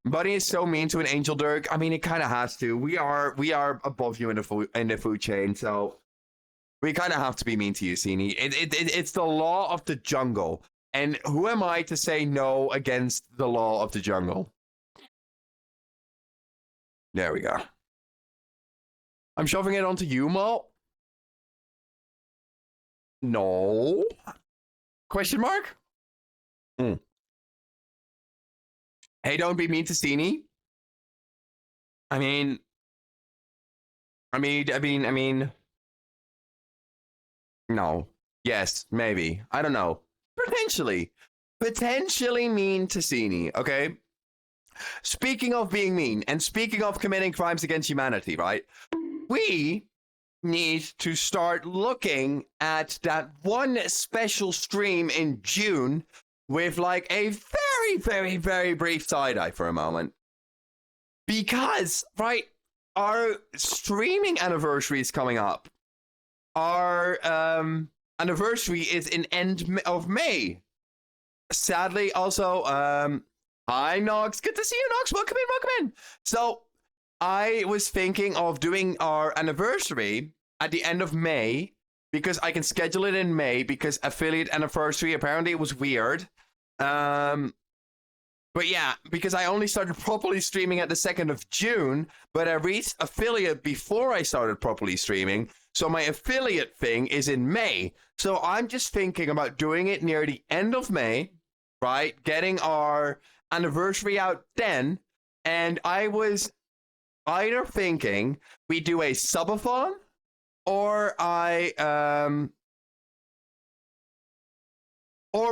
Buddy is so mean to an Angel Dirk. I mean, it kind of has to. We are above you in the food chain, so... We kind of have to be mean to you, Sini. It's the law of the jungle. And who am I to say no against the law of the jungle? There we go. I'm shoving it onto you, Mo? No. Question mark? Hey, don't be mean to Sini. I mean... No. Yes, maybe. I don't know. Potentially. Potentially mean to Sini, okay? Speaking of being mean, and speaking of committing crimes against humanity, right? We need to start looking at that one special stream in June with like a very, very, very brief side-eye for a moment. Because, right, our streaming anniversary is coming up. Our anniversary is in end of May. sadly, also, hi, Nox. Good to see you, Nox. Welcome in, welcome in. So, I was thinking of doing our anniversary at the end of May because I can schedule it in May because affiliate anniversary apparently it was weird. Um, but yeah, because I only started properly streaming at the 2nd of June, but I reached affiliate before I started properly streaming. So my affiliate thing is in May. So I'm just thinking about doing it near the end of May, right? Getting our anniversary out then. And I was either thinking we do a subathon or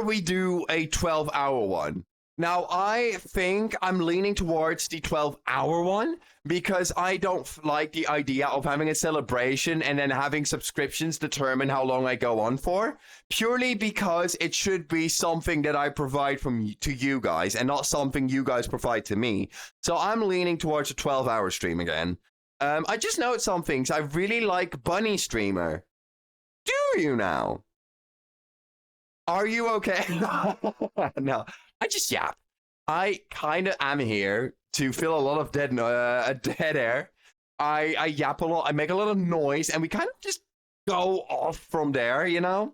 we do a 12-hour one. Now, I think I'm leaning towards the 12-hour one because I don't like the idea of having a celebration and then having subscriptions determine how long I go on for, purely because it should be something that I provide to you guys and not something you guys provide to me. So I'm leaning towards a 12-hour stream again. I just note some things. I really like Bunny Streamer. Do you now? Are you okay? No, I just yap. I kind of am here to fill a lot of dead air. I yap a lot. I make a lot of noise, and we kind of just go off from there, you know.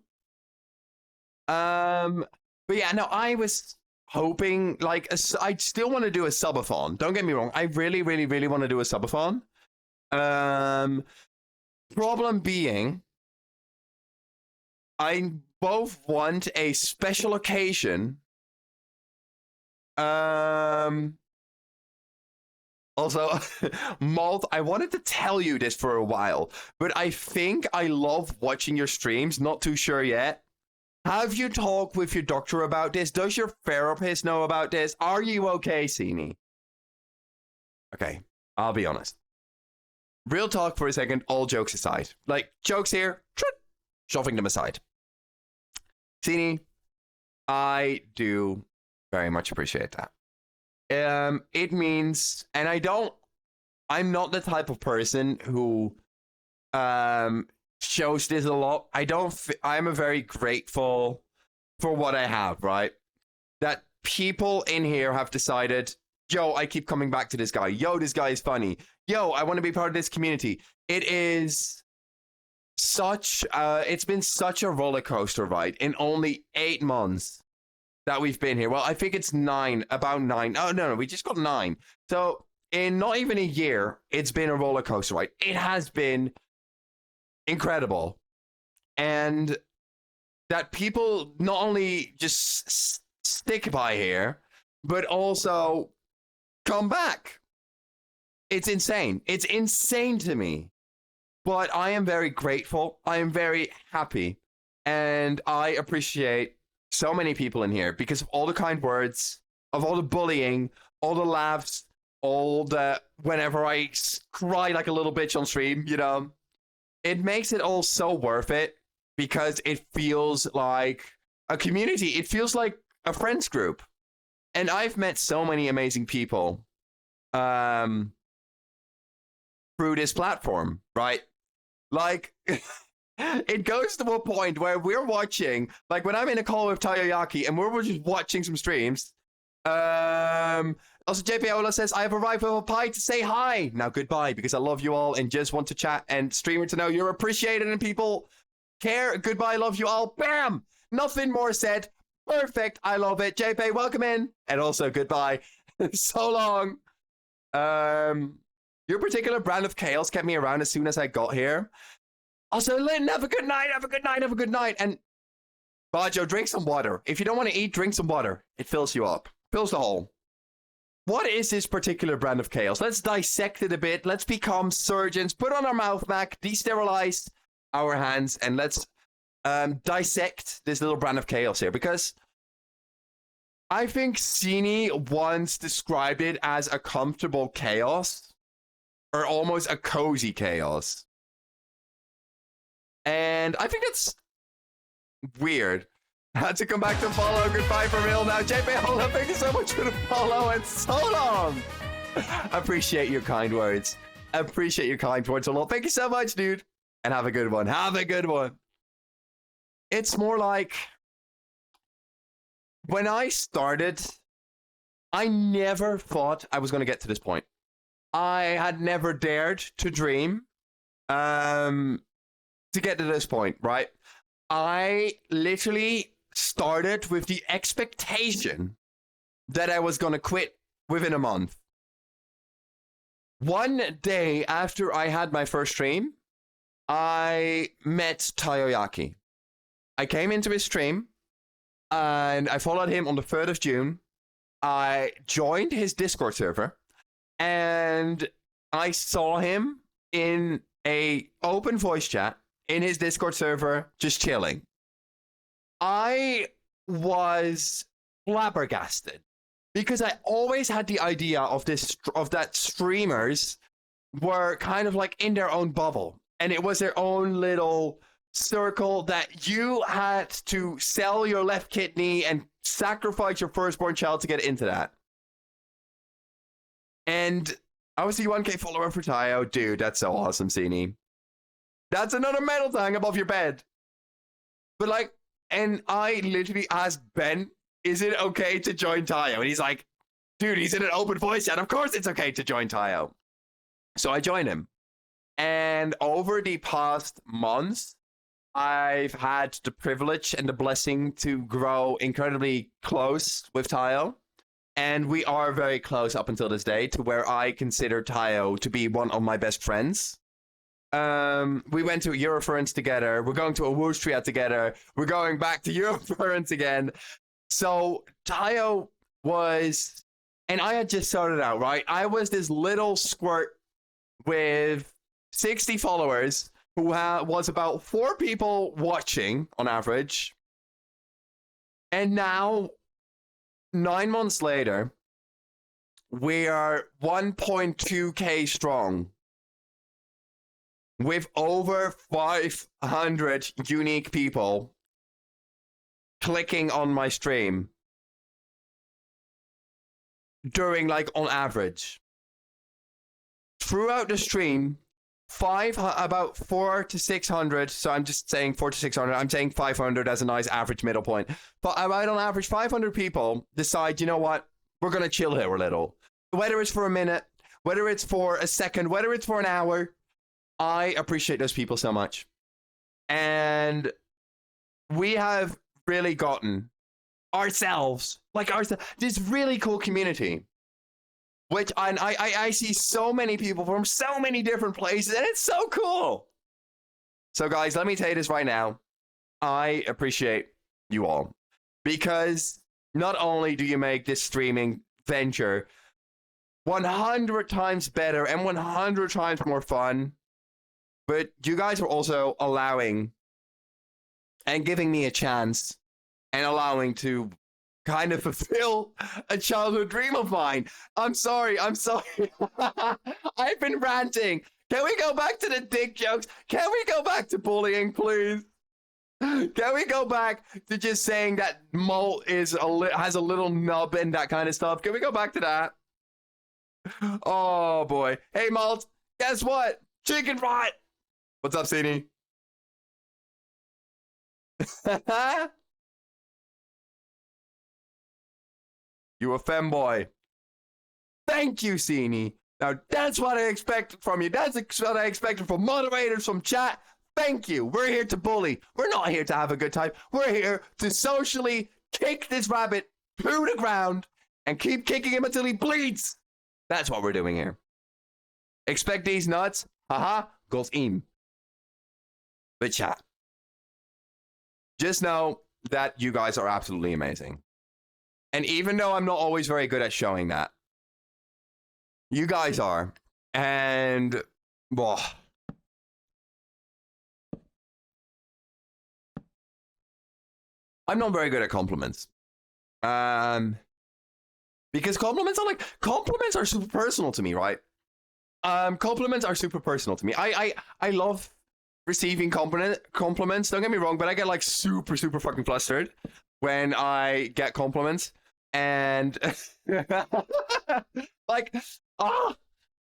But yeah, no, I was hoping like I still want to do a subathon. Don't get me wrong. I really, really, really want to do a subathon. Problem being, I both want a special occasion. Also, Malt, I wanted to tell you this for a while, but I think I love watching your streams. Not too sure yet. Have you talked with your doctor about this? Does your therapist know about this? Are you okay, Sini? Okay, I'll be honest. Real talk for a second, all jokes aside. Like, jokes here, shoving them aside. Sini, I do very much appreciate that. It means, and I'm not the type of person who shows this a lot. I'm a very grateful for what I have, right? That people in here have decided, yo, I keep coming back to this guy. Yo, this guy is funny. Yo, I want to be part of this community. It is it's been such a roller coaster ride in only 8 months that we've been here. Well, I think it's about 9. Oh, no, we just got 9. So in not even a year, it's been a roller coaster ride. It has been incredible. And that people not only just stick by here, but also come back. It's insane. It's insane to me. But I am very grateful. I am very happy. And I appreciate so many people in here because of all the kind words, of all the bullying, all the laughs, all the whenever I cry like a little bitch on stream, you know. It makes it all so worth it because it feels like a community. It feels like a friends group. And I've met so many amazing people through this platform, right? Like, it goes to a point where we're watching, like when I'm in a call with Tayoyaki and we're just watching some streams. Also, JP Ola says, I have arrived with a pie to say hi. Now, goodbye, because I love you all and just want to chat and streamer to know you're appreciated and people care. Goodbye, love you all. Bam! Nothing more said. Perfect. I love it. JP, welcome in. And also, goodbye. So long. Your particular brand of chaos kept me around as soon as I got here. Also, Lynn, have a good night, have a good night, have a good night. And Bajo, drink some water. If you don't want to eat, drink some water. It fills you up. Fills the hole. What is this particular brand of chaos? Let's dissect it a bit. Let's become surgeons. Put on our mouth mask, desterilize our hands, and let's dissect this little brand of chaos here. Because I think Sini once described it as a comfortable chaos. Or almost a cozy chaos. And I think that's weird. Had to come back to follow. Goodbye for real now. JP Hola, thank you so much for the follow and so long. Appreciate your kind words. Appreciate your kind words a lot. Thank you so much, dude. And have a good one. Have a good one. It's more like when I started, I never thought I was going to get to this point. I had never dared to dream to get to this point, right? I literally started with the expectation that I was going to quit within a month. One day after I had my first stream, I met Tayoyaki. I came into his stream and I followed him on the 3rd of June. I joined his Discord server and I saw him in a open voice chat in his Discord server, just chilling. I was flabbergasted because I always had the idea of that streamers were kind of like in their own bubble, and it was their own little circle that you had to sell your left kidney and sacrifice your firstborn child to get into that. And I was the 1K follower for Tayo. Dude, that's so awesome, Sini. That's another metal thing above your bed. But like, and I literally asked Ben, is it okay to join Tayo? And he's like, dude, he's in an open voice chat. Of course it's okay to join Tayo. So I joined him. And over the past months, I've had the privilege and the blessing to grow incredibly close with Tayo. And we are very close up until this day, to where I consider Tayo to be one of my best friends. We went to Eurofurence together. We're going to a Woosh Triad together. We're going back to Eurofurence again. So Tayo was, and I had just started out, right? I was this little squirt with 60 followers who was about 4 people watching on average. And now, 9 months later, we are 1.2k strong with over 500 unique people clicking on my stream during, like, on average. Throughout the stream, about 400 to 600, so I'm just saying 400 to 600, I'm saying 500 as a nice average middle point. But about on average, 500 people decide, you know what, we're going to chill here a little. Whether it's for a minute, whether it's for a second, whether it's for an hour, I appreciate those people so much. And we have really gotten ourselves, this really cool community. Which I see so many people from so many different places, and it's so cool. So guys, let me tell you this right now. I appreciate you all. Because not only do you make this streaming venture 100 times better and 100 times more fun, but you guys are also allowing and giving me a chance and allowing to kind of fulfill a childhood dream of mine. I'm sorry. I've been ranting. Can we go back to the dick jokes? Can we go back to bullying, please? Can we go back to just saying that Molt has a little nub and that kind of stuff? Can we go back to that? Oh boy. Hey Molt, guess what? Chicken pot. What's up, Sini? You a femboy. Thank you, Sini. Now, that's what I expected from you. That's what I expected from moderators, from chat. Thank you. We're here to bully. We're not here to have a good time. We're here to socially kick this rabbit to the ground and keep kicking him until he bleeds. That's what we're doing here. Expect these nuts. Haha. Goes in. But chat. Just know that you guys are absolutely amazing. And even though I'm not always very good at showing that, you guys are. And, well, I'm not very good at compliments. Because compliments are super personal to me, right? Compliments are super personal to me. I love receiving compliments. Don't get me wrong, but I get like super fucking flustered when I get compliments. And like,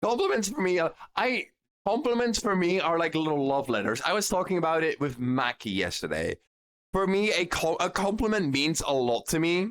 compliments for me, compliments for me are like little love letters. I was talking about it with Mackie yesterday. For me, a compliment means a lot to me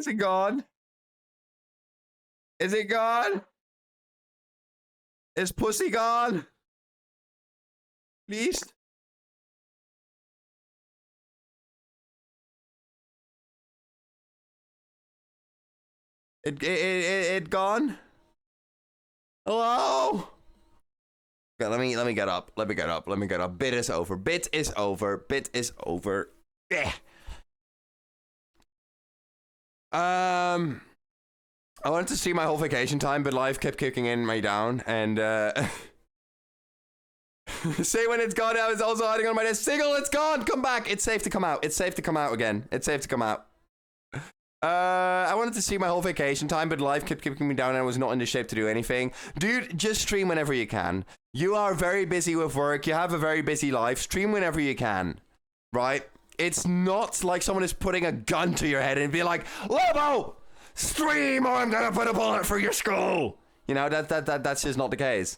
Is it gone? Is it gone? Is pussy gone? Please? It gone? Hello? Okay, let me get up. Let me get up. Let me get up. Bit is over. Bit is over. Bit is over. Yeah. I wanted to see my whole vacation time, but life kept kicking in me down, and say when it's gone. I was also hiding on my desk. Sigil, it's gone. Come back. It's safe to come out. It's safe to come out again. It's safe to come out. I wanted to see my whole vacation time, but life kept kicking me down, and I was not in the shape to do anything. Dude, just stream whenever you can. You are very busy with work. You have a very busy life. Stream whenever you can, right? It's not like someone is putting a gun to your head and be like, Lobo, stream or I'm gonna put a bullet through your skull. You know, that's just not the case.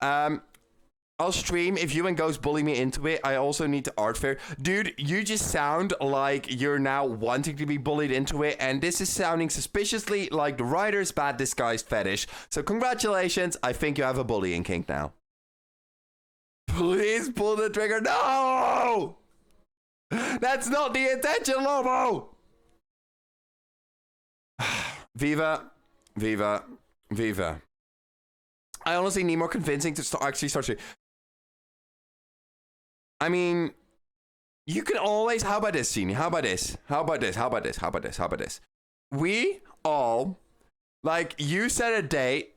I'll stream if you and Ghost bully me into it. I also need to art fair. Dude, you just sound like you're now wanting to be bullied into it, and this is sounding suspiciously like the writer's bad disguised fetish. So congratulations, I think you have a bullying kink now. Please pull the trigger. No! That's not the intention, Lobo! Viva. Viva. Viva. I honestly need more convincing to actually start streaming. I mean, you can always. How about this, Sini? How about this? How about this? How about this? How about this? How about this? We all, like, you set a date,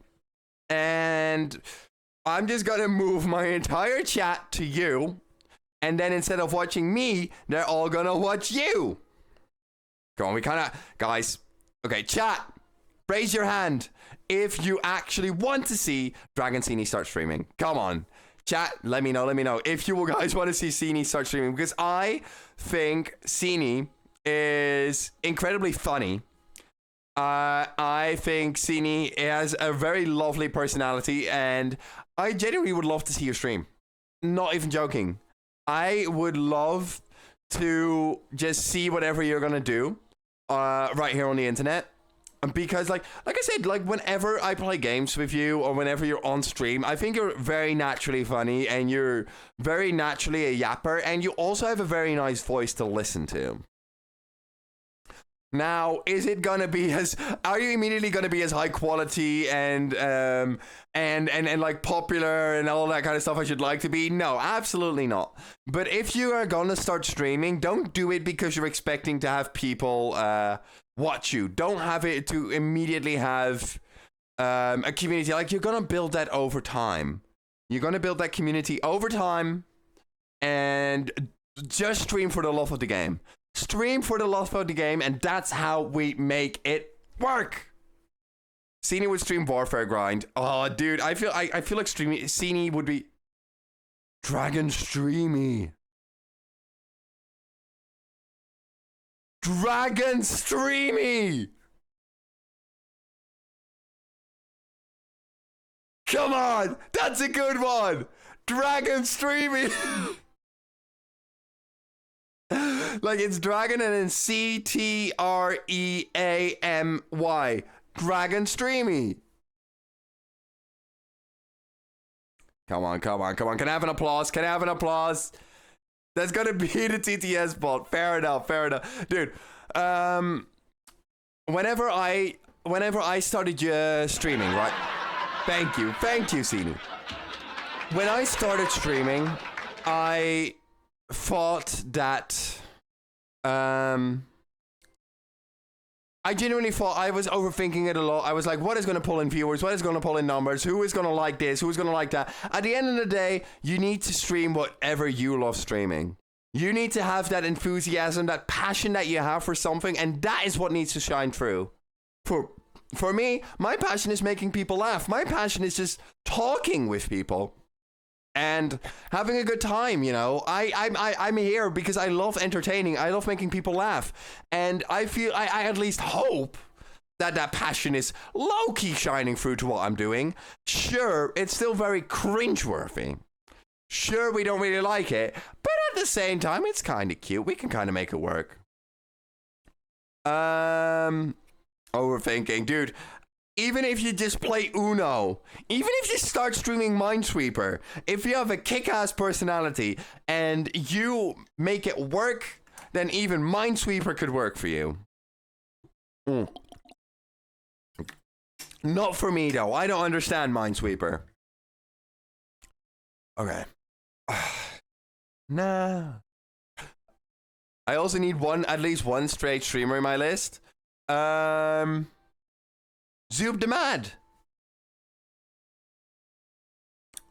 and I'm just gonna move my entire chat to you, and then instead of watching me, they're all gonna watch you. Go on, we kind of, guys. Okay, chat. Raise your hand if you actually want to see Dragon Sini start streaming. Come on. Chat, let me know if you guys want to see Sini start streaming, because I think Sini is incredibly funny. I think Sini has a very lovely personality, and I genuinely would love to see your stream. Not even joking. I would love to just see whatever you're gonna do right here on the internet. Because like I said, like whenever I play games with you or whenever you're on stream, I think you're very naturally funny and you're very naturally a yapper, and you also have a very nice voice to listen to. Now, is it gonna be are you immediately gonna be as high quality and like popular and all that kind of stuff I should like to be? No, absolutely not. But if you are gonna start streaming, don't do it because you're expecting to have people watch you. Don't have it to immediately have a community. Like, you're gonna build that over time. You're gonna build that community over time, and just stream for the love of the game. Stream for the love of the game, and that's how we make it work. Sini would stream Warfare Grind. Oh, dude, I feel like streaming Sini would be Dragon Streamy. Dragon Streamy! Come on! That's a good one! Dragon Streamy! Like, it's Dragon and then CTREAMY. Dragon Streamy! Come on. Can I have an applause? That's gonna be the TTS bot. Fair enough. Dude, whenever I started streaming, right? Thank you, Sini. When I started streaming, I thought that, I genuinely thought I was overthinking it a lot. I was like, what is going to pull in viewers? What is going to pull in numbers? Who is going to like this? Who is going to like that? At the end of the day, you need to stream whatever you love streaming. You need to have that enthusiasm, that passion that you have for something, and that is what needs to shine through. For me, my passion is making people laugh. My passion is just talking with people and having a good time, you know. I'm here because I love entertaining. I love making people laugh. And I feel, I at least hope that passion is low-key shining through to what I'm doing. Sure, it's still very cringeworthy. Sure, we don't really like it. But at the same time, it's kind of cute. We can kind of make it work. Overthinking, dude. Even if you just play Uno, even if you start streaming Minesweeper, if you have a kick-ass personality and you make it work, then even Minesweeper could work for you. Not for me, though. I don't understand Minesweeper. Okay. Nah. I also need at least one straight streamer in my list. Zoob the Mad.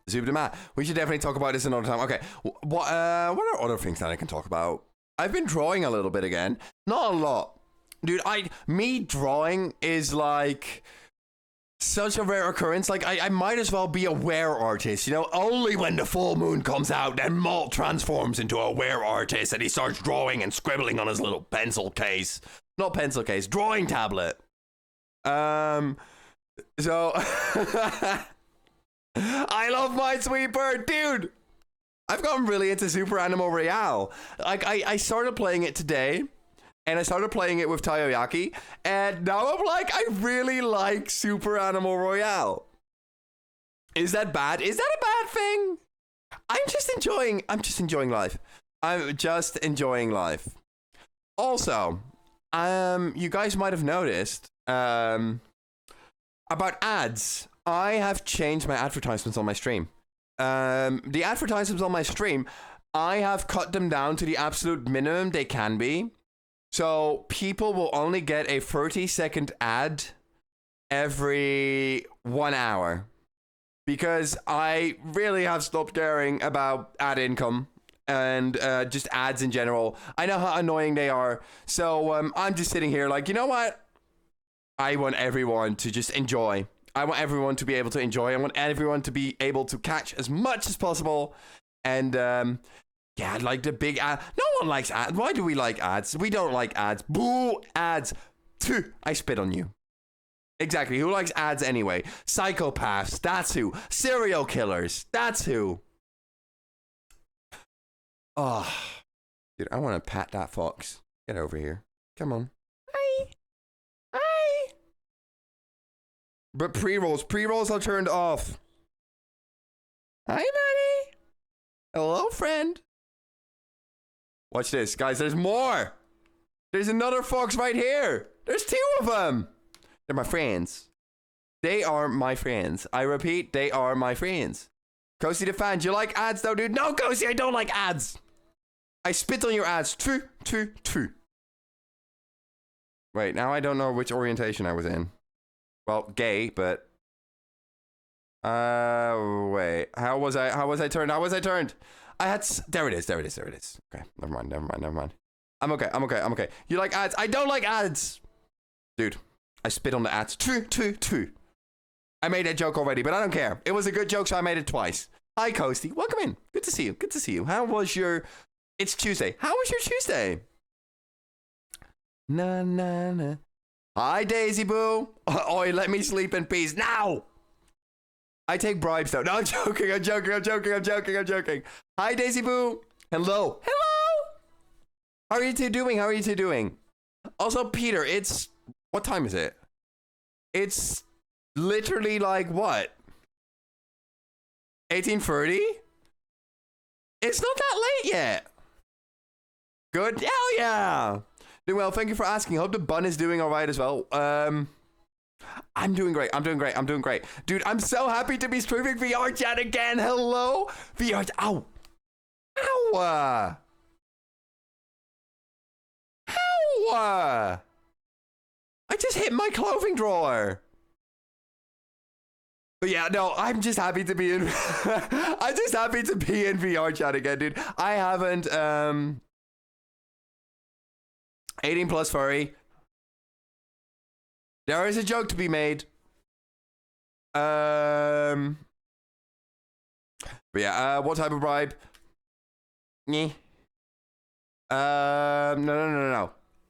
Zoob the Mad. We should definitely talk about this another time. Okay. What are other things that I can talk about? I've been drawing a little bit again. Not a lot. Dude, me drawing is like such a rare occurrence. Like, I might as well be a were artist, you know? Only when the full moon comes out, then Malt transforms into a were artist and he starts drawing and scribbling on his little pencil case. Not pencil case, drawing tablet. So... I love Minesweeper, dude! I've gotten really into Super Animal Royale. Like, I started playing it today. And I started playing it with Taiyaki, and now I'm like, I really like Super Animal Royale. Is that bad? Is that a bad thing? I'm just enjoying life. I'm just enjoying life. Also, you guys might have noticed, about ads. I have changed my advertisements on my stream. The advertisements on my stream, I have cut them down to the absolute minimum they can be. So people will only get a 30-second ad every 1 hour because I really have stopped caring about ad income and just ads in general. I know how annoying they are. So I'm just sitting here like, you know what? I want everyone to just enjoy. I want everyone to be able to enjoy. I want everyone to be able to catch as much as possible. And yeah, like the big ad. No one likes ads. Why do we like ads? We don't like ads. Boo, ads. Phew, I spit on you. Exactly. Who likes ads anyway? Psychopaths. That's who. Serial killers. That's who. Oh, dude, I want to pat that fox. Get over here. Come on. Hi. Hi. But pre-rolls are turned off. Hi, buddy. Hello, friend. Watch this, guys. There's more. There's another fox right here. There's 2 of them. They're my friends. They are my friends. I repeat, they are my friends. Cozy the fan, do you like ads though, dude? No, Cozy, I don't like ads. I spit on your ads. True. Wait, now I don't know which orientation I was in. Well, gay, but... wait. How was I turned? I had... There it is. Okay, never mind. I'm okay. You like ads? I don't like ads! Dude, I spit on the ads. True. I made that joke already, but I don't care. It was a good joke, so I made it twice. Hi, Coasty. Welcome in. Good to see you. How was your... It's Tuesday. How was your Tuesday? Na. Hi, Daisy Boo. Oi, let me sleep in peace now. I take bribes though. No, I'm joking. Hi, Daisy Boo. Hello. How are you two doing? Also, Peter, what time is it? It's literally like what? 18:30? It's not that late yet. Good. Hell yeah. Doing well. Thank you for asking. Hope the bun is doing all right as well. I'm doing great. Dude, I'm so happy to be streaming VR chat again. Hello? VR. Ow. I just hit my clothing drawer. But yeah, no, I'm just happy to be in VR chat again, dude. I haven't 18 plus furry. There is a joke to be made. But yeah, what type of bribe? No.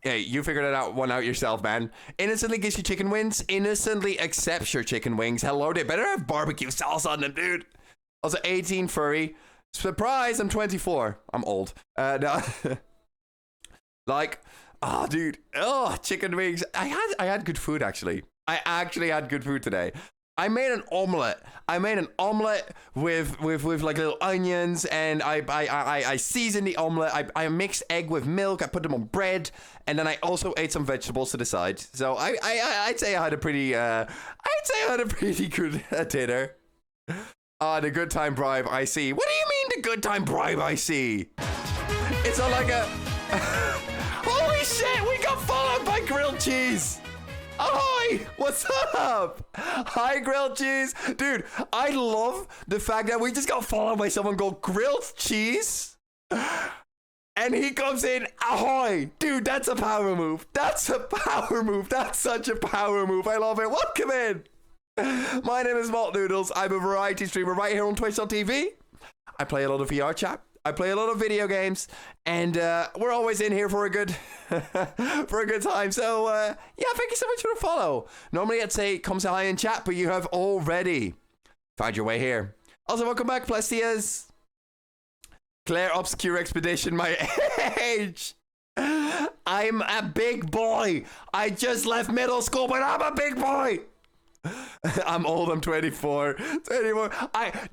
Hey, you figured it out yourself, man. Innocently gives you chicken wings. Innocently accepts your chicken wings. Hello, they better have barbecue sauce on them, dude. Also, 18 furry. Surprise, I'm 24. I'm old. No. Like, Oh, dude. Oh, chicken wings. I had good food, actually. I actually had good food today. I made an omelet. I made an omelet with like little onions, and I seasoned the omelet. I mixed egg with milk. I put them on bread, and then I also ate some vegetables to the side. So I'd say I had a pretty good dinner. The good time bribe I see. What do you mean the good time bribe I see? It's not like a holy shit! We got followed by grilled cheese. Ahoy! What's up? Hi, grilled cheese. Dude, I love the fact that we just got followed by someone called grilled cheese. And he comes in, ahoy! Dude, that's a power move. That's a power move. That's such a power move. I love it. Welcome in. My name is Malt Noodles. I'm a variety streamer right here on Twitch.tv. I play a lot of VR chat. I play a lot of video games, and we're always in here for a good for a good time. So yeah, thank you so much for the follow. Normally I'd say come say hi in chat, but you have already found your way here. Also, welcome back, Plestias. Claire Obscure Expedition, my age. I'm a big boy. I just left middle school, but I'm a big boy. I'm old. I'm 24.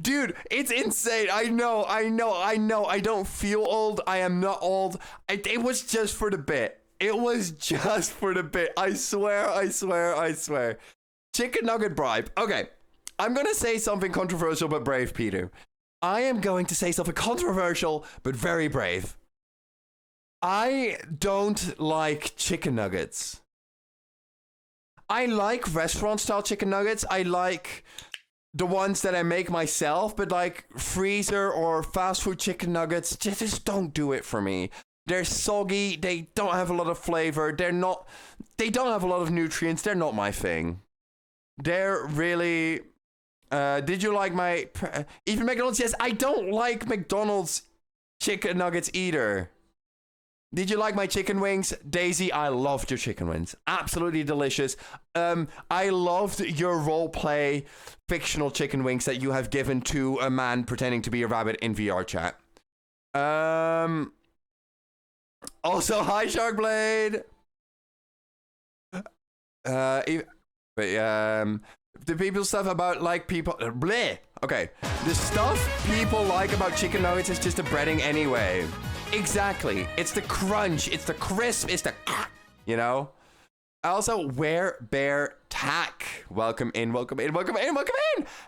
Dude, it's insane. I know. I don't feel old. I am not old. It was just for the bit. It was just for the bit. I swear. Chicken nugget bribe. Okay. I'm going to say something controversial but brave, Peter. I am going to say something controversial but very brave. I don't like chicken nuggets. I like restaurant-style chicken nuggets. I like the ones that I make myself, but like freezer or fast food chicken nuggets just don't do it for me. They're soggy. They don't have a lot of flavor. They don't have a lot of nutrients. They're not my thing. They're really... did you like my... Even McDonald's? Yes, I don't like McDonald's chicken nuggets either. Did you like my chicken wings? Daisy, I loved your chicken wings. Absolutely delicious. I loved your roleplay fictional chicken wings that you have given to a man pretending to be a rabbit in VR chat. Also, hi, Sharkblade. The people stuff about like people... bleh. Okay. The stuff people like about chicken nuggets is just the breading anyway. Exactly. It's the crunch. It's the crisp. It's the... You know? Also, Where Bear Tack. Welcome in.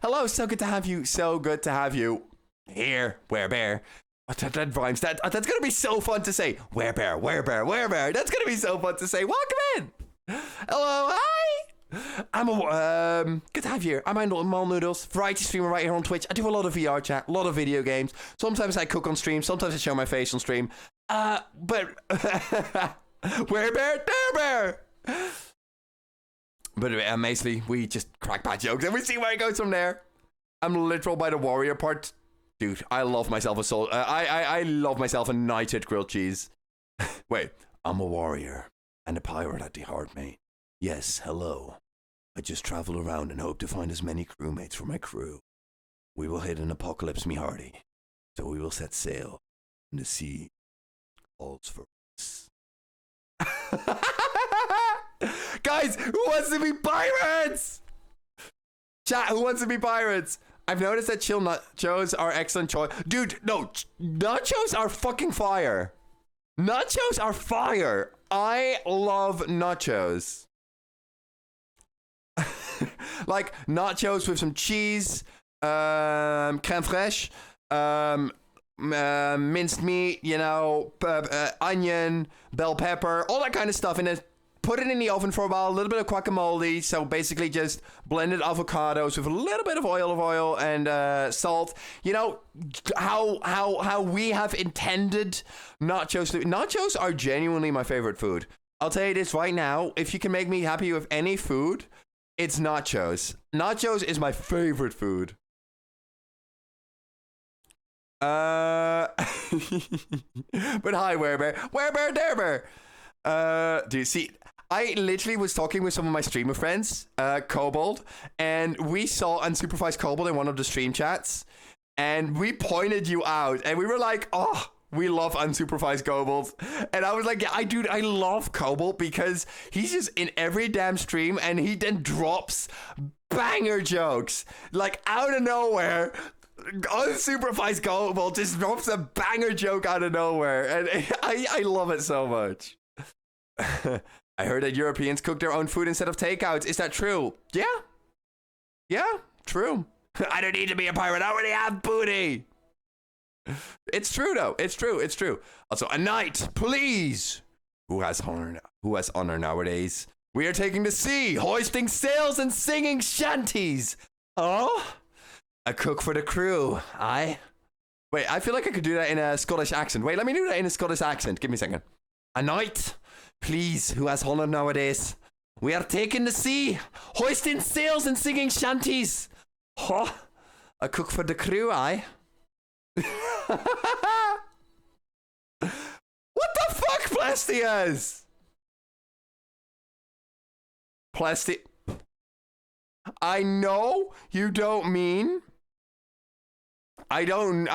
Hello. So good to have you. Here, Where Bear. That rhymes. That's going to be so fun to say. Where Bear. That's going to be so fun to say. Welcome in. Hello. Hi. Good to have you. I'm Mal Noodles, variety streamer right here on Twitch. I do a lot of VR chat, a lot of video games. Sometimes I cook on stream, sometimes I show my face on stream. But Where Bear, There Bear. But mostly we just crack bad jokes and we see where it goes from there. I'm literal by the warrior part, dude. I love myself a soul. I love myself a knighted grilled cheese. Wait, I'm a warrior and a pirate at the heart, mate. Yes, hello. I just travel around and hope to find as many crewmates for my crew. We will hit an apocalypse, me hearty. So we will set sail, and the sea calls for us. Guys, who wants to be pirates? Chat, who wants to be pirates? I've noticed that chill nachos are excellent choice. Dude, no, nachos are fucking fire. Nachos are fire. I love nachos. Like nachos with some cheese, crème fraîche, minced meat, you know, onion, bell pepper, all that kind of stuff, and then put it in the oven for a while. A little bit of guacamole, so basically just blended avocados with a little bit of oil and salt. You know how we have intended nachos. Nachos are genuinely my favorite food. I'll tell you this right now: if you can make me happy with any food, it's nachos. Nachos is my favorite food. But hi, Where Bear, There Bear. Do you see? I literally was talking with some of my streamer friends, Kobold, and we saw Unsupervised Kobold in one of the stream chats, and we pointed you out, and we were like, oh, We love unsupervised Cobalt. And I was like, yeah, I love Cobalt because he's just in every damn stream and he then drops banger jokes. Like out of nowhere. Unsupervised Cobalt just drops a banger joke out of nowhere. And I love it so much. I heard that Europeans cook their own food instead of takeouts. Is that true? Yeah. Yeah, true. I don't need to be a pirate. I already have booty. It's true though. It's true. Also, a knight, please. Who has honor nowadays? We are taking the sea, hoisting sails and singing shanties. Oh, a cook for the crew. Wait, I feel like I could do that in a Scottish accent. Wait, let me do that in a Scottish accent. Give me a second. A knight, please. Who has honor nowadays? We are taking the sea, hoisting sails and singing shanties. Oh, a cook for the crew, aye. What the fuck, Plestias? I know you don't mean. I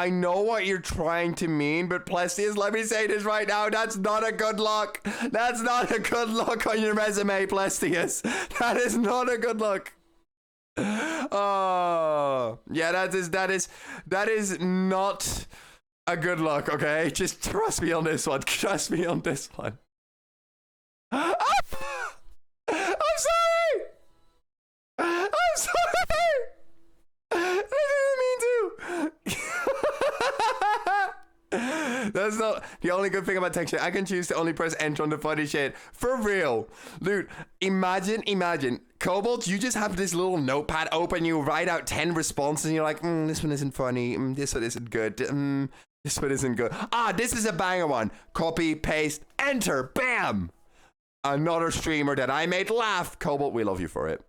know what you're trying to mean, but Plestias, let me say this right now. That's not a good look. That's not a good look on your resume, Plestias. That is not a good look. Oh, yeah, that is not a good look, okay? Just trust me on this one. Trust me on this one. I'm sorry! I'm sorry! I didn't mean to! That's not the only good thing about texture. I can choose to only press enter on the funny shit. For real. Dude, imagine. Cobalt, you just have this little notepad open, you write out 10 responses, and you're like, this one isn't funny, this one isn't good, this one isn't good. This is a banger one. Copy, paste, enter, bam! Another streamer that I made laugh. Cobalt, we love you for it.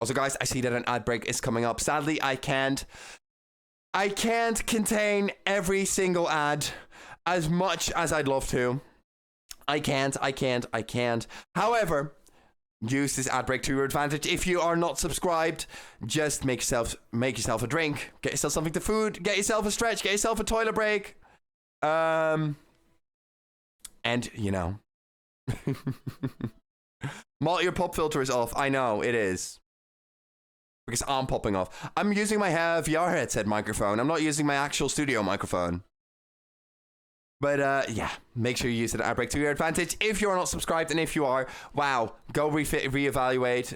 Also, guys, I see that an ad break is coming up. Sadly, I can't contain every single ad as much as I'd love to. I can't. However, use this ad break to your advantage. If you are not subscribed, just make yourself a drink, get yourself something to food, get yourself a stretch, get yourself a toilet break. And you know, Malt, your pop filter is off. I know it is. Because I'm popping off. I'm using my VR headset microphone. I'm not using my actual studio microphone. But yeah, make sure you use it at break to your advantage if you're not subscribed, and if you are, wow, go reevaluate.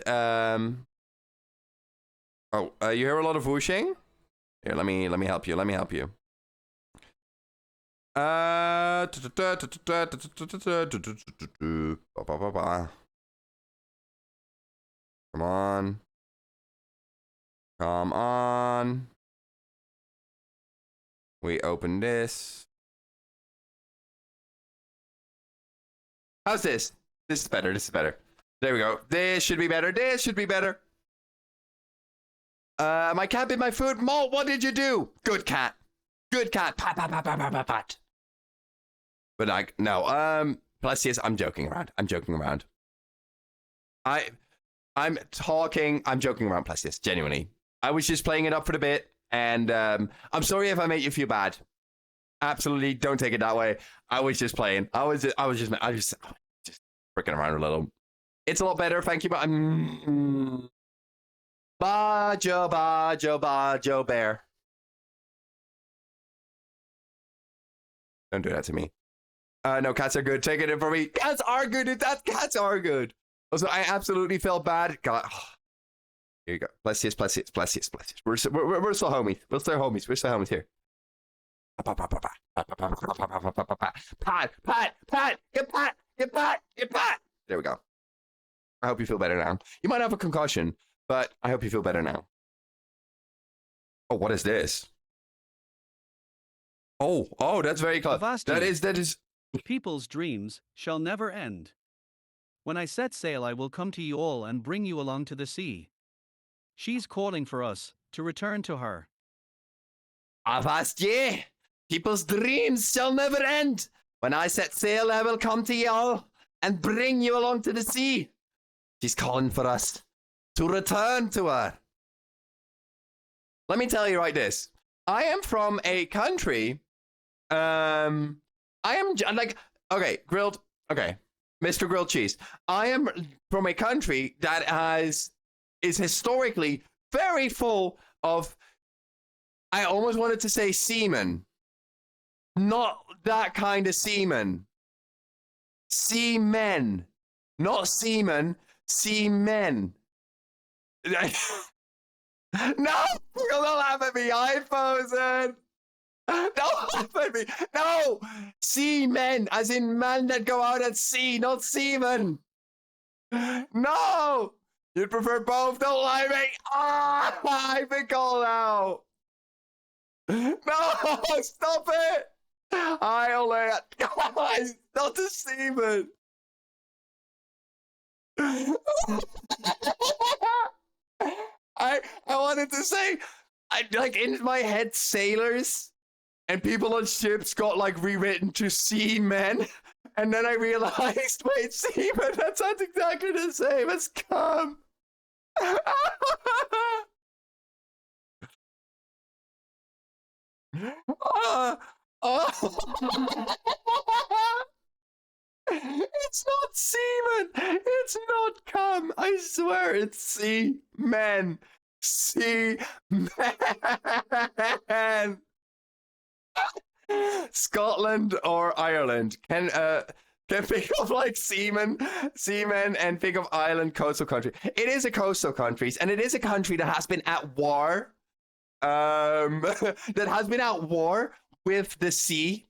You hear a lot of whooshing? Here, let me help you. Come on. We open this. How's this? This is better. There we go. This should be better. My cat bit my food. Malt, what did you do? Good cat. Pat. But like, no. Plestius, I'm joking around. I'm joking around, Plestius. Genuinely. I was just playing it up for the bit, and I'm sorry if I made you feel bad. Absolutely, don't take it that way. I was just playing. I was just freaking around a little. It's a lot better, thank you. But Bajo bear. Don't do that to me. No, cats are good. Take it in for me. Cats are good. Cats are good. Also, I absolutely felt bad. God. Here you go. Plessius. We're still homies. We're still homies here. Pat. There we go. I hope you feel better now. You might have a concussion, but I hope you feel better now. Oh, what is this? Oh, that's very close. That is. People's dreams shall never end. When I set sail, I will come to you all and bring you along to the sea. She's calling for us to return to her. Avast ye! People's dreams shall never end. When I set sail, I will come to you all and bring you along to the sea. She's calling for us to return to her. Let me tell you right this. I am from a country I am like, okay, grilled. Okay, Mr. Grilled Cheese. I am from a country that is historically very full of. I almost wanted to say semen, not that kind of semen. Seamen, not semen. Seamen. No, don't laugh at me, iPhone. Don't laugh at me. No, seamen, as in men that go out at sea, not seamen. No, you'd prefer both. Don't lie to me. Ah, I've been called out. No, stop it. I only, guys, not the seamen. I wanted to say, I like in my head, sailors and people on ships got like rewritten to seamen, and then I realized, wait, seamen, that sounds exactly the same as cum. Oh. It's not semen. It's not cum. I swear it's seamen. Seamen. Scotland or Ireland can think of like seamen, and think of Ireland, coastal country. It is a coastal country, and it is a country that has been at war. That has been at war with the sea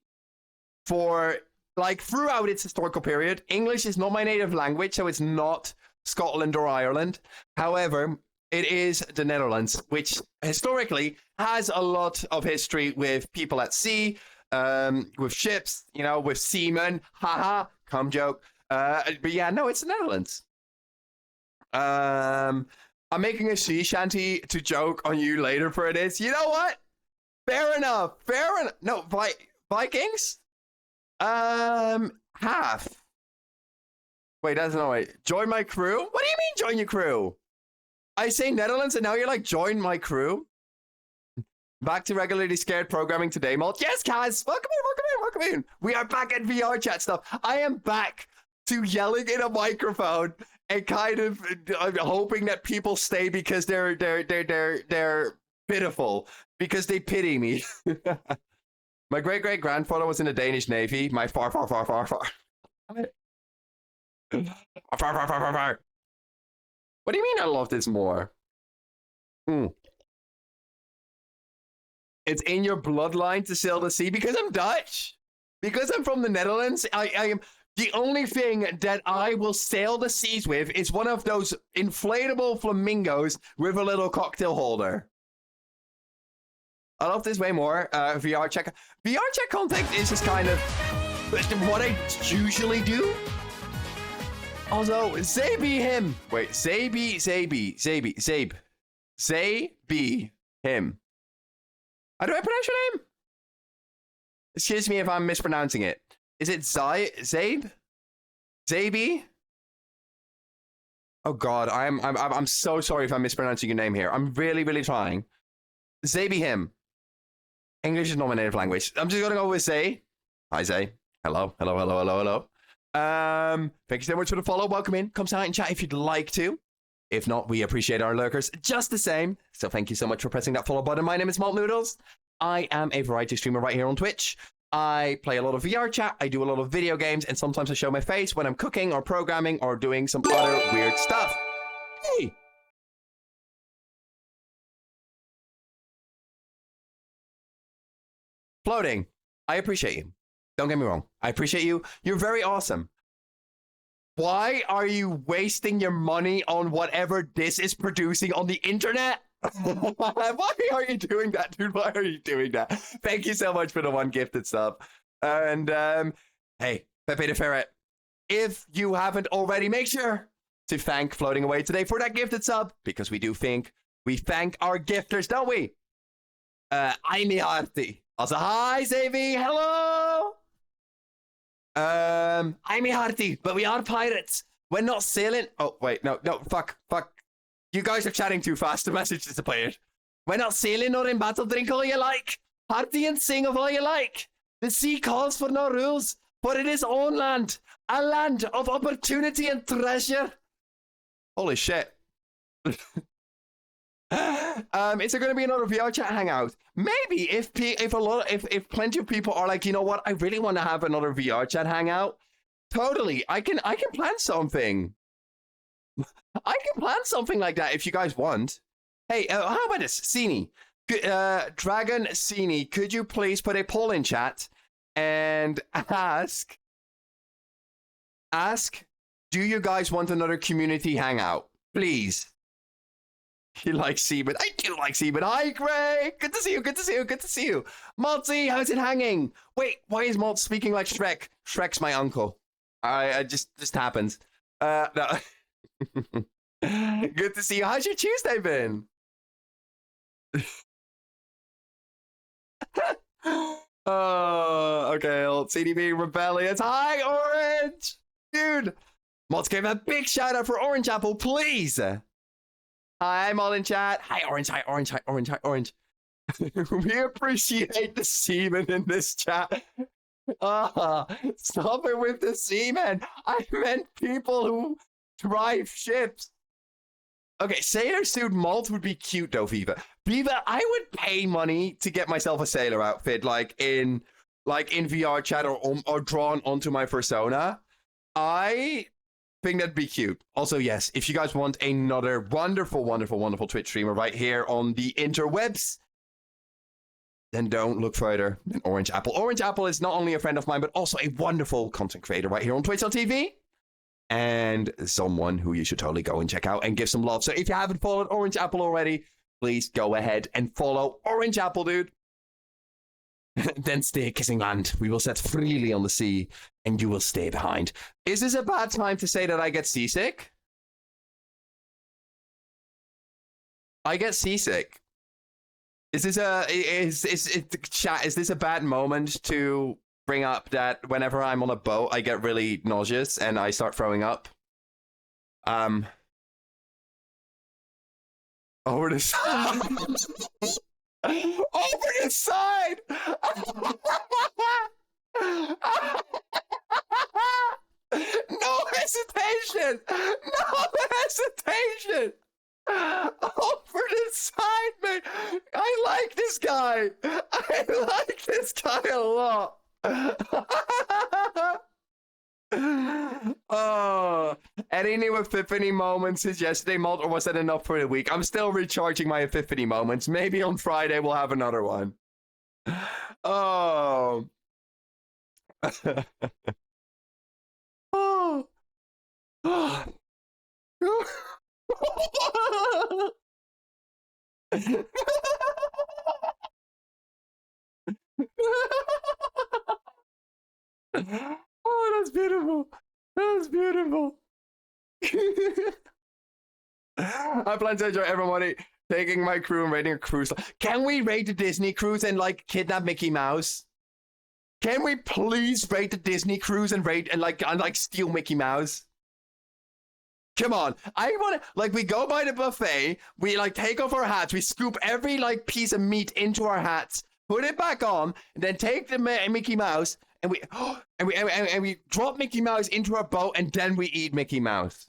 for like throughout its historical period. English is not my native language, so it's not Scotland or Ireland. However, it is the Netherlands, which historically has a lot of history with people at sea, with ships, you know, with seamen. Haha, cum joke. But yeah, no, it's the Netherlands. I'm making a sea shanty to joke on you later for this. You know what? Fair enough. Fair enough. No, Vikings? Half. Wait, that's not right. Join my crew? What do you mean join your crew? I say Netherlands and now you're like, join my crew? Back to regularly scared programming today, Malt. Yes, Kaz! Welcome in. We are back at VR chat stuff. I am back to yelling in a microphone and kind of hoping that people stay because they're pitiful. Because they pity me. My great-great-grandfather was in the Danish Navy. My far. Far. What do you mean I love this more? It's in your bloodline to sail the sea because I'm Dutch. Because I'm from the Netherlands, I am... The only thing that I will sail the seas with is one of those inflatable flamingos with a little cocktail holder. I love this way more. VR check content is just kind of what I usually do. Although, Zabe him. Wait, Zabe him. How do I pronounce your name? Excuse me if I'm mispronouncing it. Is it Zabe? Zabe? Oh God, I'm so sorry if I'm mispronouncing your name here. I'm really trying. Zabe him. English is not my native language. I'm just gonna go with Zay. Hi Zay. Hello. Thank you so much for the follow. Welcome in. Come sign and chat if you'd like to. If not, we appreciate our lurkers just the same. So thank you so much for pressing that follow button. My name is Malt Noodles. I am a variety streamer right here on Twitch. I play a lot of VR chat. I do a lot of video games, and sometimes I show my face when I'm cooking or programming or doing some other weird stuff. Hey. Floating. I appreciate you. Don't get me wrong. I appreciate you. You're very awesome. Why are you wasting your money on whatever this is producing on the internet? Why are you doing that, dude? Why are you doing that? Thank you so much for the one gifted sub. And, hey, Pepe the Ferret, if you haven't already, make sure to thank Floating Away today for that gifted sub, because we thank our gifters, don't we? I'm Arti. Also, hi, Zavi. Hello. I'm Harty, but we are pirates. We're not sailing. Oh, wait, no, fuck. You guys are chatting too fast. The message disappeared. We're not sailing or in battle. Drink all you like. Party and sing of all you like. The sea calls for no rules, for it is own land, a land of opportunity and treasure. Holy shit. Is there going to be another VR chat hangout? Maybe if plenty of people are like, you know what, I really want to have another VR chat hangout. Totally, I can plan something. I can plan something like that if you guys want. Hey, how about this, Sini? Dragon Sini, could you please put a poll in chat and ask, do you guys want another community hangout? Please. He likes semen. I do like semen. Hi, Greg. Good to see you. Good to see you. Good to see you. Maltzy, how's it hanging? Wait, why is Malt speaking like Shrek? Shrek's my uncle. I just happens. No. Good to see you. How's your Tuesday been? Okay, old CDB rebellious. Hi, Orange! Dude! Maltz gave a big shout out for Orange Apple, please! Hi, I'm all in chat. Hi, Orange. Hi, Orange. Hi, Orange. Hi, Orange. We appreciate the semen in this chat. Stop it with the semen. I meant people who drive ships. Okay, Sailor Suit Malt would be cute though, Viva. Viva, I would pay money to get myself a sailor outfit, like in VR chat or drawn onto my persona. I think that'd be cute. Also, yes, if you guys want another wonderful, wonderful, wonderful Twitch streamer right here on the interwebs, then don't look further than Orange Apple. Orange Apple is not only a friend of mine, but also a wonderful content creator right here on Twitch.tv. And someone who you should totally go and check out and give some love. So if you haven't followed Orange Apple already, please go ahead and follow Orange Apple, dude. Then stay kissing land. We will set freely on the sea, and you will stay behind. Is this a bad time to say that I get seasick? I get seasick. Is this chat? Is this a bad moment to bring up that whenever I'm on a boat, I get really nauseous and I start throwing up? Over the side. Over the side. No hesitation. No hesitation. Over the side, man. I like this guy. I like this guy a lot. Oh, any new epiphany moments since yesterday, Malt, or was that enough for the week? I'm still recharging my epiphany moments. Maybe on Friday we'll have another one. Oh. Oh. Oh. Oh, that's beautiful. That's beautiful. I plan to enjoy everybody taking my crew and raiding a cruise. Can we raid the Disney cruise and like kidnap Mickey Mouse? Can we please raid the Disney cruise and raid and like steal Mickey Mouse? Come on, I want to, like, we go by the buffet, we like take off our hats, we scoop every like piece of meat into our hats, put it back on, and then take the Mickey Mouse and we drop Mickey Mouse into our boat, and then we eat Mickey Mouse.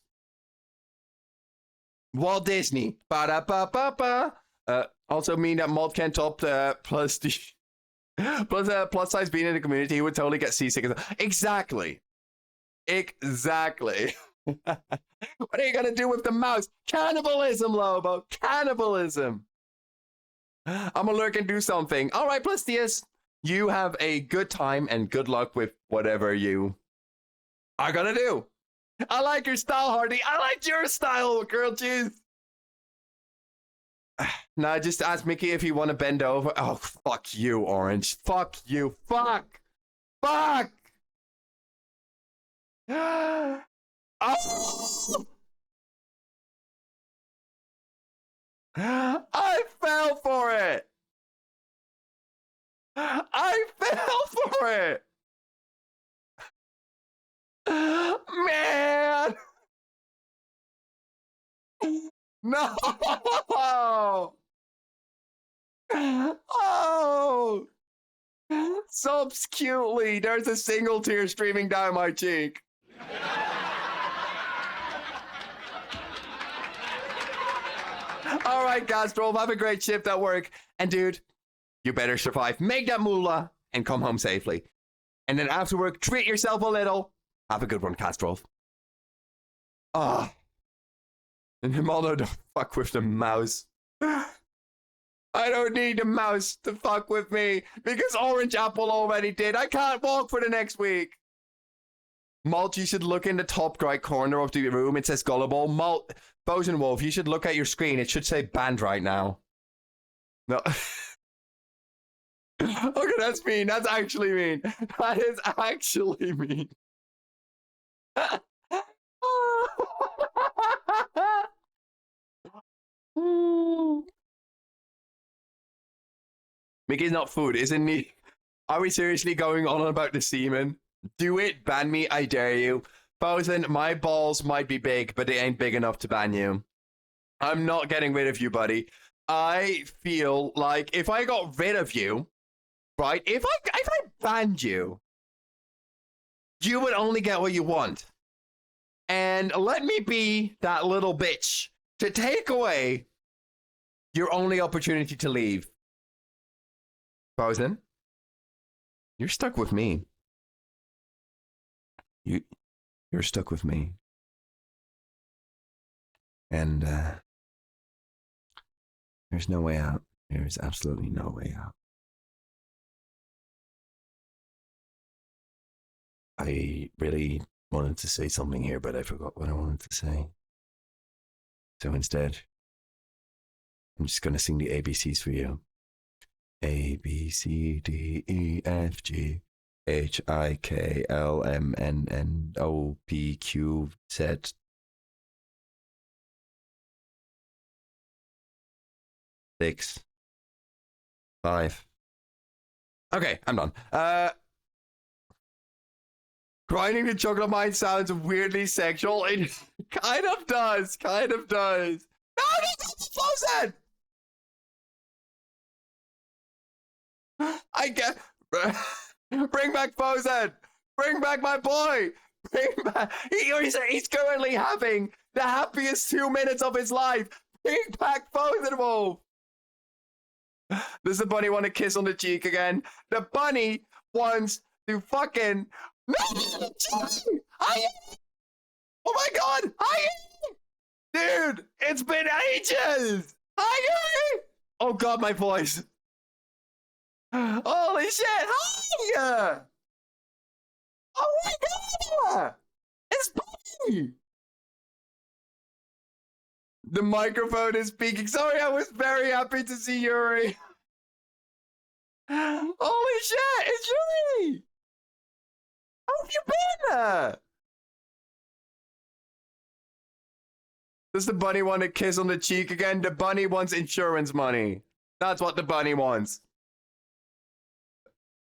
Walt Disney. Ba-da-ba-ba-ba. Also mean that Malt can't top plus size being in the community, he would totally get seasick. Exactly. Exactly. What are you gonna do with the mouse? Cannibalism, Lobo. Cannibalism. I'm gonna lurk and do something. All right, Plistius. You have a good time and good luck with whatever you are gonna do. I like your style, Hardy. I like your style, girl juice. Nah, just ask Mickey if you want to bend over. Oh, fuck you, Orange. Fuck you. Fuck. Fuck. Oh. I fell for it. I fell for it. Man. No. Oh. Subs cutely. There's a single tear streaming down my cheek. All right, Gastrolf, have a great shift at work. And dude, you better survive. Make that moolah and come home safely. And then after work, treat yourself a little. Have a good one, Gastrolf. Ah. And Mono, don't fuck with the mouse. I don't need the mouse to fuck with me because Orange Apple already did. I can't walk for the next week. Malt, you should look in the top right corner of the room. It says Gullible. Malt, Bosun Wolf, you should look at your screen. It should say banned right now. No. Okay, that's mean. That's actually mean. That is actually mean. Mickey's not food, isn't he? Are we seriously going on about the semen? Do it, ban me, I dare you. Bosun, my balls might be big, but they ain't big enough to ban you. I'm not getting rid of you, buddy. I feel like if I got rid of you, right? If I banned you, you would only get what you want. And let me be that little bitch to take away your only opportunity to leave. Bosun, you're stuck with me. You're stuck with me. And there's no way out. There's absolutely no way out. I really wanted to say something here, but I forgot what I wanted to say. So instead, I'm just going to sing the ABCs for you. A, B, C, D, E, F, G, H, I, K, L, M, N, N, O, P, Q, Z. Six. 5. Okay, I'm done. Grinding the chocolate mine sounds weirdly sexual. It kind of does. Kind of does. No, that's Bosun! I get. Bring back Bosun! Bring back my boy! Bring back. He's currently having the happiest 2 minutes of his life. Bring back Bosun Wolf! Does the bunny want a kiss on the cheek again? The bunny wants to fucking. Oh my god! Dude, it's been ages! Oh god, my voice. Holy shit! Hi! Oh my god! It's Bunny! The microphone is speaking. Sorry, I was very happy to see Yuri. Holy shit! It's Yuri! How have you been? Does the bunny want a kiss on the cheek again? The bunny wants insurance money. That's what the bunny wants.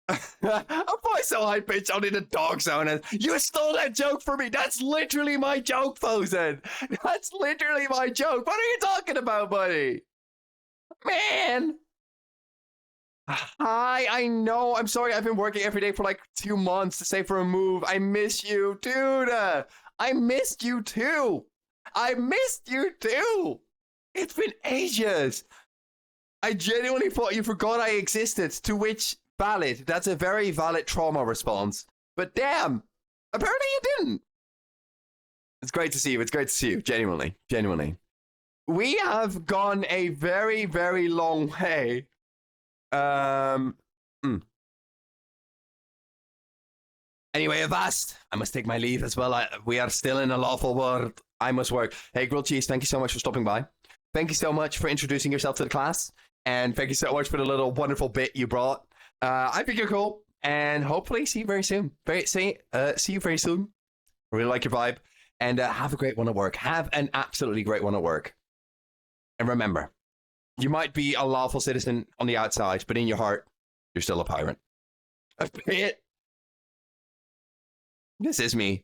A voice so high pitched only the dog sound. You stole that joke from me. That's literally my joke, Bosun. That's literally my joke. What are you talking about, buddy? Man. Hi, I know. I'm sorry. I've been working every day for like 2 months to save for a move. I miss you, dude. I missed you too. I missed you too. It's been ages. I genuinely thought you forgot I existed, to which, valid. That's a very valid trauma response. But damn, apparently you didn't. It's great to see you. It's great to see you. Genuinely. Genuinely. We have gone a very, very long way. Anyway, Avast, I must take my leave as well. We are still in a lawful world. I must work. Hey, Grilled Cheese, thank you so much for stopping by. Thank you so much for introducing yourself to the class. And thank you so much for the little wonderful bit you brought. I think you're cool. And hopefully see you very soon. See you very soon. I really like your vibe. And have a great one at work. Have an absolutely great one at work. And remember, you might be a lawful citizen on the outside, but in your heart, you're still a pirate. A bit. This is me.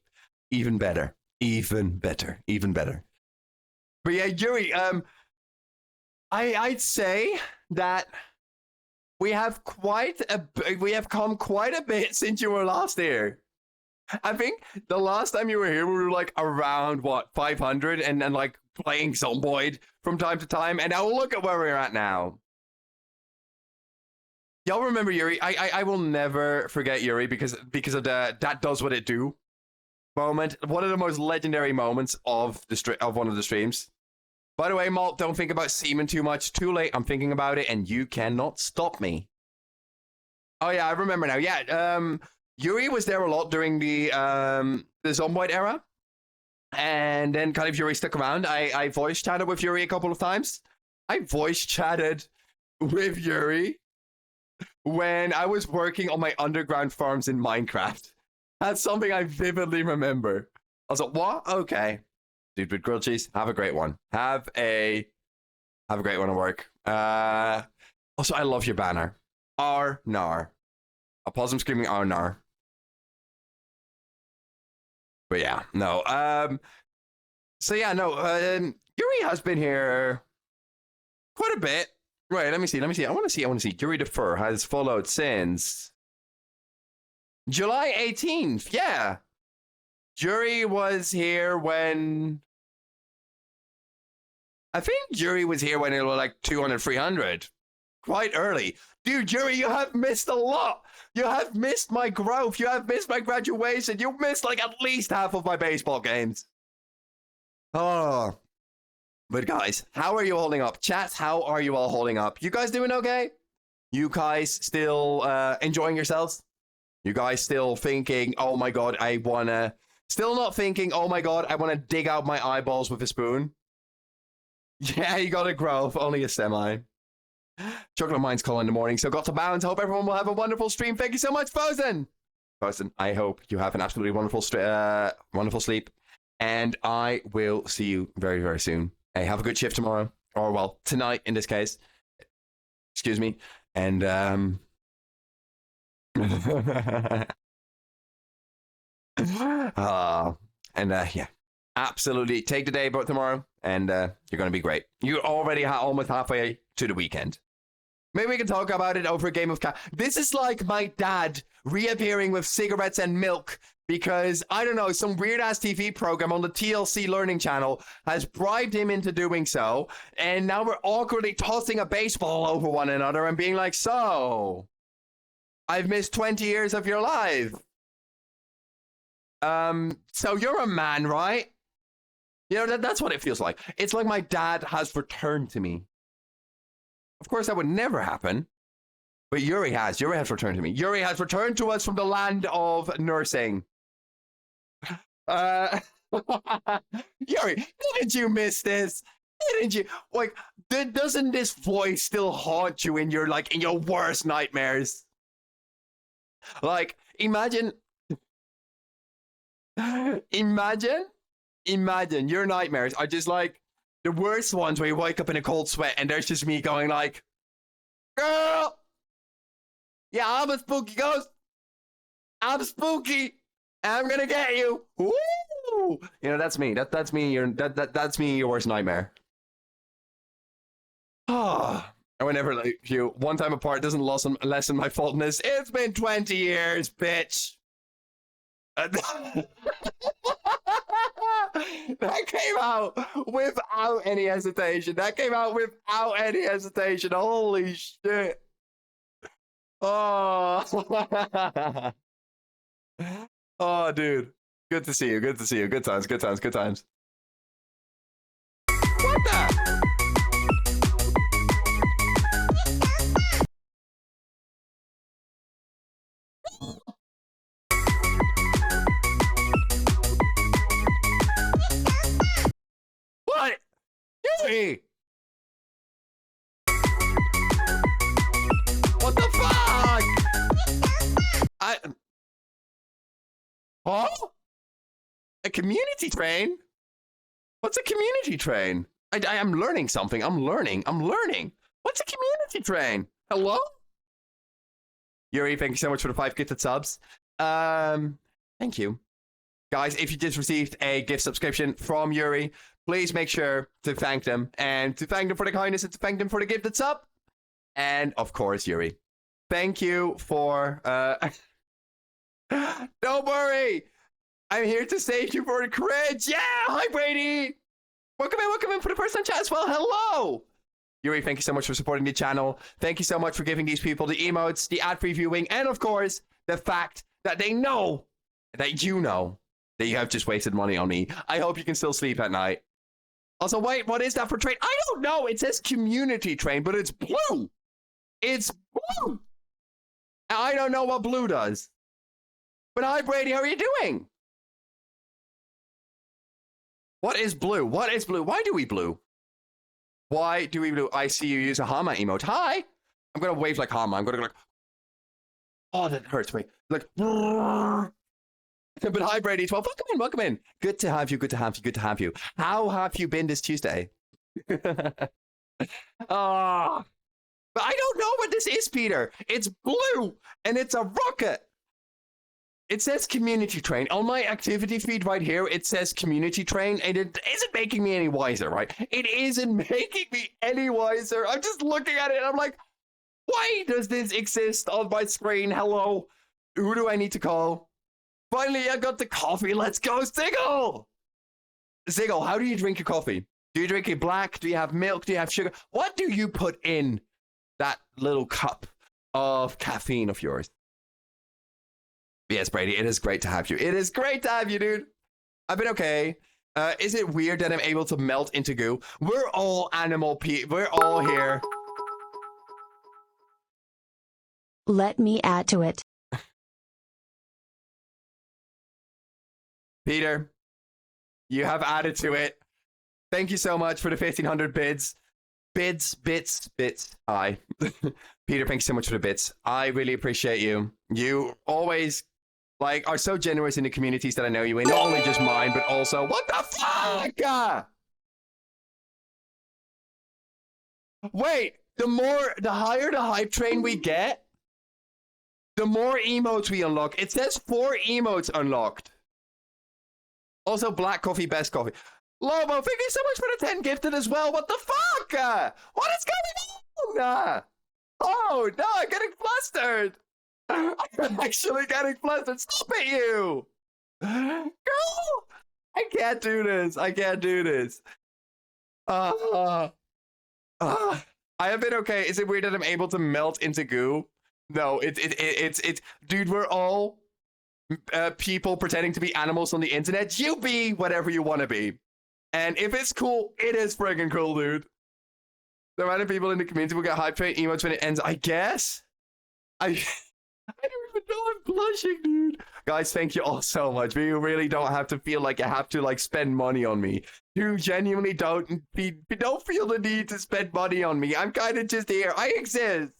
Even better. Even better. Even better. But yeah, Yuri, I'd say that we have come quite a bit since you were last here. I think the last time you were here, we were like around what 500, and like playing Zomboid from time to time. And now look at where we're at now. Y'all remember Yuri? I will never forget Yuri because of the that does what it do moment. One of the most legendary moments of one of the streams. By the way, Malt, don't think about semen too much. Too late. I'm thinking about it, and you cannot stop me. Oh yeah, I remember now. Yeah, Yuri was there a lot during the Zomboid era, and then kind of Yuri stuck around. I voice chatted with Yuri a couple of times. I voice chatted with Yuri when I was working on my underground farms in Minecraft. That's something I vividly remember. I was like, what? Okay. Dude with grilled cheese, have a great one. Have a great one at work. Also, I love your banner. Arnar. A possum screaming Arnar. But yeah, no. So yeah, no. Yuri has been here quite a bit. Right, let me see. I want to see. Yuri the Fur has followed since July 18th. Yeah. Yuri was here when... I think Yuri was here when it was like 200, 300. Quite early. Dude, Yuri, you have missed a lot. You have missed my growth. You have missed my graduation. You missed like at least half of my baseball games. Oh. But guys, how are you holding up? Chat, how are you all holding up? You guys doing okay? You guys still enjoying yourselves? You guys still thinking, oh my god, I wanna... Still not thinking, oh my god, I wanna dig out my eyeballs with a spoon? Yeah, you gotta grow, only a semi. Chocolate Mind's calling in the morning, so got to bounce. Hope everyone will have a wonderful stream. Thank you so much, Fozen! Fozen, I hope you have an absolutely wonderful wonderful sleep. And I will see you very, very soon. Hey, have a good shift tomorrow. Or, well, tonight, in this case. Excuse me. And, yeah. Absolutely. Take the day about tomorrow, and you're going to be great. You're already almost halfway to the weekend. Maybe we can talk about it over a game of This is like my dad reappearing with cigarettes and milk because, I don't know, some weird-ass TV program on the TLC Learning Channel has bribed him into doing so, and now we're awkwardly tossing a baseball over one another and being like, so, I've missed 20 years of your life. So you're a man, right? You know, that's what it feels like. It's like my dad has returned to me. Of course, that would never happen. But Yuri has. Yuri has returned to me. Yuri has returned to us from the land of nursing. Yuri, didn't you miss this? Didn't you? Like, doesn't this voice still haunt you in your, like, in your worst nightmares? Like, imagine your nightmares are just like the worst ones where you wake up in a cold sweat and there's just me going like, girl, yeah, I'm a spooky ghost. I'm spooky. I'm gonna get you. Woo! You know, that's me. That's me. That's me. Your worst nightmare. Ah, I would never like you. One time apart doesn't lessen my faultiness. It's been 20 years, bitch. That came out without any hesitation. Holy shit. Oh. Oh, dude. Good to see you. Good times. What the? What? Yuri! What the fuck? Huh? A community train? What's a community train? I am learning something. I'm learning. What's a community train? Hello? Yuri, thank you so much for the 5 gifted subs. Thank you. Guys, if you just received a gift subscription from Yuri, please make sure to thank them. And to thank them for the kindness and to thank them for the gifted sub. And, of course, Yuri, thank you for don't worry. I'm here to save you for the cringe. Yeah, hi Brady. Welcome in for the first time chat as well. Hello. Yuri, thank you so much for supporting the channel. Thank you so much for giving these people the emotes, the ad-free viewing, and of course, the fact that they know that you know that you have just wasted money on me. I hope you can still sleep at night. Also, wait, what is that for train? I don't know. It says community train, but it's blue. It's blue. I don't know what blue does. But hi, Brady, how are you doing? What is blue? What is blue? Why do we blue? Why do we blue? I see you use a Homo emote. Hi. I'm going to wave like Homo. I'm going to go like, oh, that hurts me. Like, but hi, Brady. 12. Welcome in. Good to have you. Good to have you. How have you been this Tuesday? Ah. But I don't know what this is, Peter. It's blue, and it's a rocket. It says community train. On my activity feed right here, it says community train, and it isn't making me any wiser, right? It isn't making me any wiser. I'm just looking at it, and I'm like, why does this exist on my screen? Hello? Who do I need to call? Finally, I got the coffee. Let's go, Ziggle! Ziggle, how do you drink your coffee? Do you drink it black? Do you have milk? Do you have sugar? What do you put in that little cup of caffeine of yours? Yes, Brady, it is great to have you. It is great to have you, dude. I've been okay. Is it weird that I'm able to melt into goo? We're all animal people. We're all here. Let me add to it. Peter, you have added to it. Thank you so much for the 1,500 bids. Bits. Hi. Peter, thank you so much for the bits. I really appreciate you. You always are so generous in the communities that I know you in. Not only just mine, but also, what the fuck? Wait, the higher the hype train we get, the more emotes we unlock. It says 4 emotes unlocked. Also, black coffee, best coffee. Lobo, thank you so much for the 10 gifted as well. What the fuck? What is going on? Oh, no, I'm getting flustered. I'm actually getting flustered. Stop it, you. Girl, I can't do this. I have been okay. Is it weird that I'm able to melt into goo? No, it's dude, we're all people pretending to be animals on the internet. You be whatever you want to be. And if it's cool, it is friggin' cool, dude. The random people in the community will get hype train emotes when it ends. I guess. I don't even know I'm blushing, dude. Guys, thank you all so much. You really don't have to feel like you have to spend money on me. You genuinely don't feel the need to spend money on me. I'm kind of just here. I exist.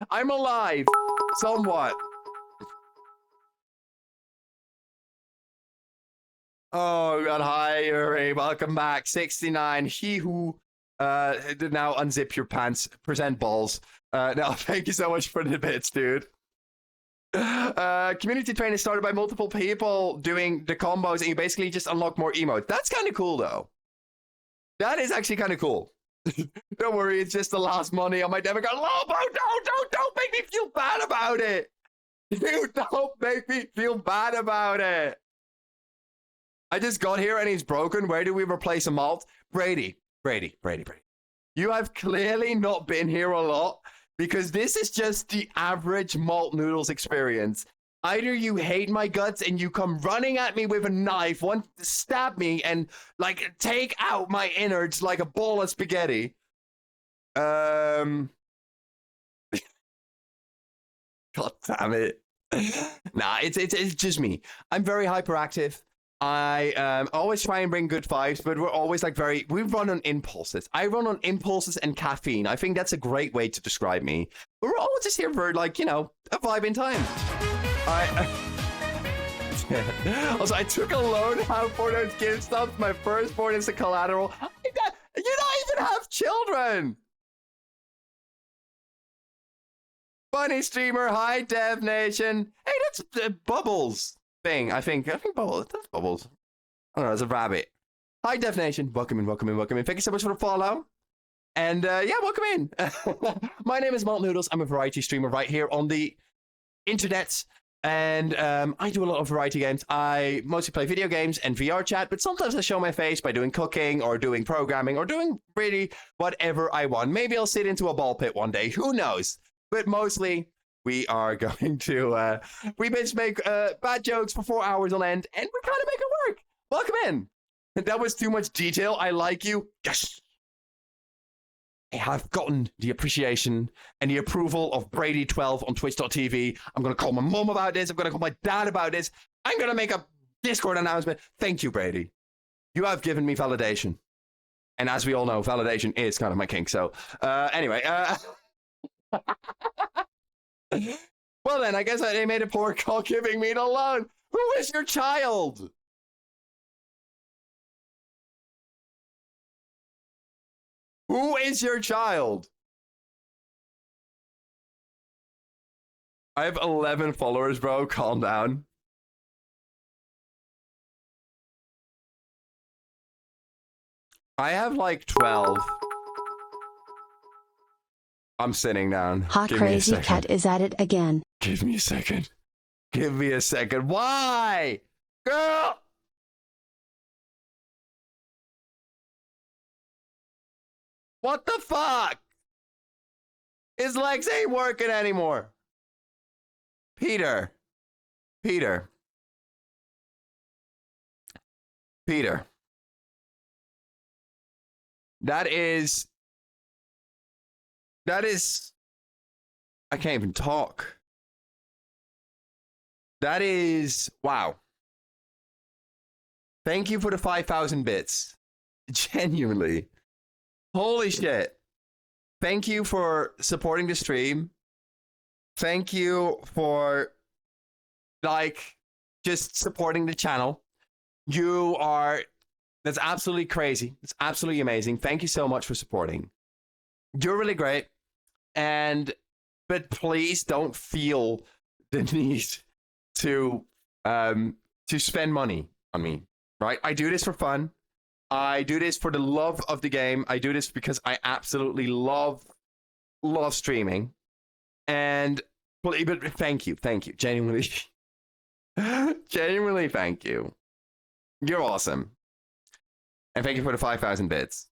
I'm alive. Somewhat. Oh god, hi Yuri, welcome back. 69, he who did now unzip your pants, present balls. No, thank you so much for the bits, dude. Community train is started by multiple people doing the combos, and you basically just unlock more emotes. That's kind of cool, though. That is actually kind of cool. Don't worry, it's just the last money on my debit card. Lobo, don't make me feel bad about it. Dude, don't make me feel bad about it. I just got here and he's broken. Where do we replace a malt? Brady. You have clearly not been here a lot, because this is just the average malt noodles experience. Either you hate my guts and you come running at me with a knife, want to stab me and take out my innards like a ball of spaghetti. God damn it. Nah, it's just me. I'm very hyperactive. I always try and bring good vibes, but we're always we run on impulses. I run on impulses and caffeine. I think that's a great way to describe me. But we're all just here for a vibe in time. Also, I took a loan out for those gift stubs. My firstborn is the collateral. You don't even have children. Funny streamer, hi Dev Nation. Hey, that's Bubbles thing. I think Bubbles. That's Bubbles. I don't know. It's a rabbit. Hi Dev Nation. Welcome in. Thank you so much for the follow. And yeah, welcome in. My name is Malt Noodles. I'm a variety streamer right here on the internet. And I do a lot of variety games. I mostly play video games and VR chat, but sometimes I show my face by doing cooking or doing programming or doing really whatever I want. Maybe I'll sit into a ball pit one day. Who knows? But mostly, we are going to we bitch make bad jokes for 4 hours on end, and we kind of make it work. Welcome in. That was too much detail. I like you. Yes. I have gotten the appreciation and the approval of Brady12 on Twitch.tv. I'm going to call my mom about this. I'm going to call my dad about this. I'm going to make a Discord announcement. Thank you, Brady. You have given me validation. And as we all know, validation is kind of my kink. So, anyway. Well, then, I guess they made a poor call giving me the loan. Who is your child? Who is your child? I have 11 followers, bro. Calm down. I have like 12. I'm sitting down. Ha, crazy cat is at it again. Give me a second. Give me a second. Why? Girl! What the fuck? His legs ain't working anymore. Peter. Peter. Peter. That is... I can't even talk. That is... Wow. Thank you for the 5,000 bits. Genuinely. Holy shit. Thank you for supporting the stream. Thank you for, like, just supporting the channel. You are... That's absolutely crazy. It's absolutely amazing. Thank you so much for supporting. You're really great. But please don't feel the need to spend money on me, right? I do this for fun. I do this for the love of the game. I do this because I absolutely love streaming. But thank you, genuinely, genuinely, thank you. You're awesome, and thank you for the 5,000 bits.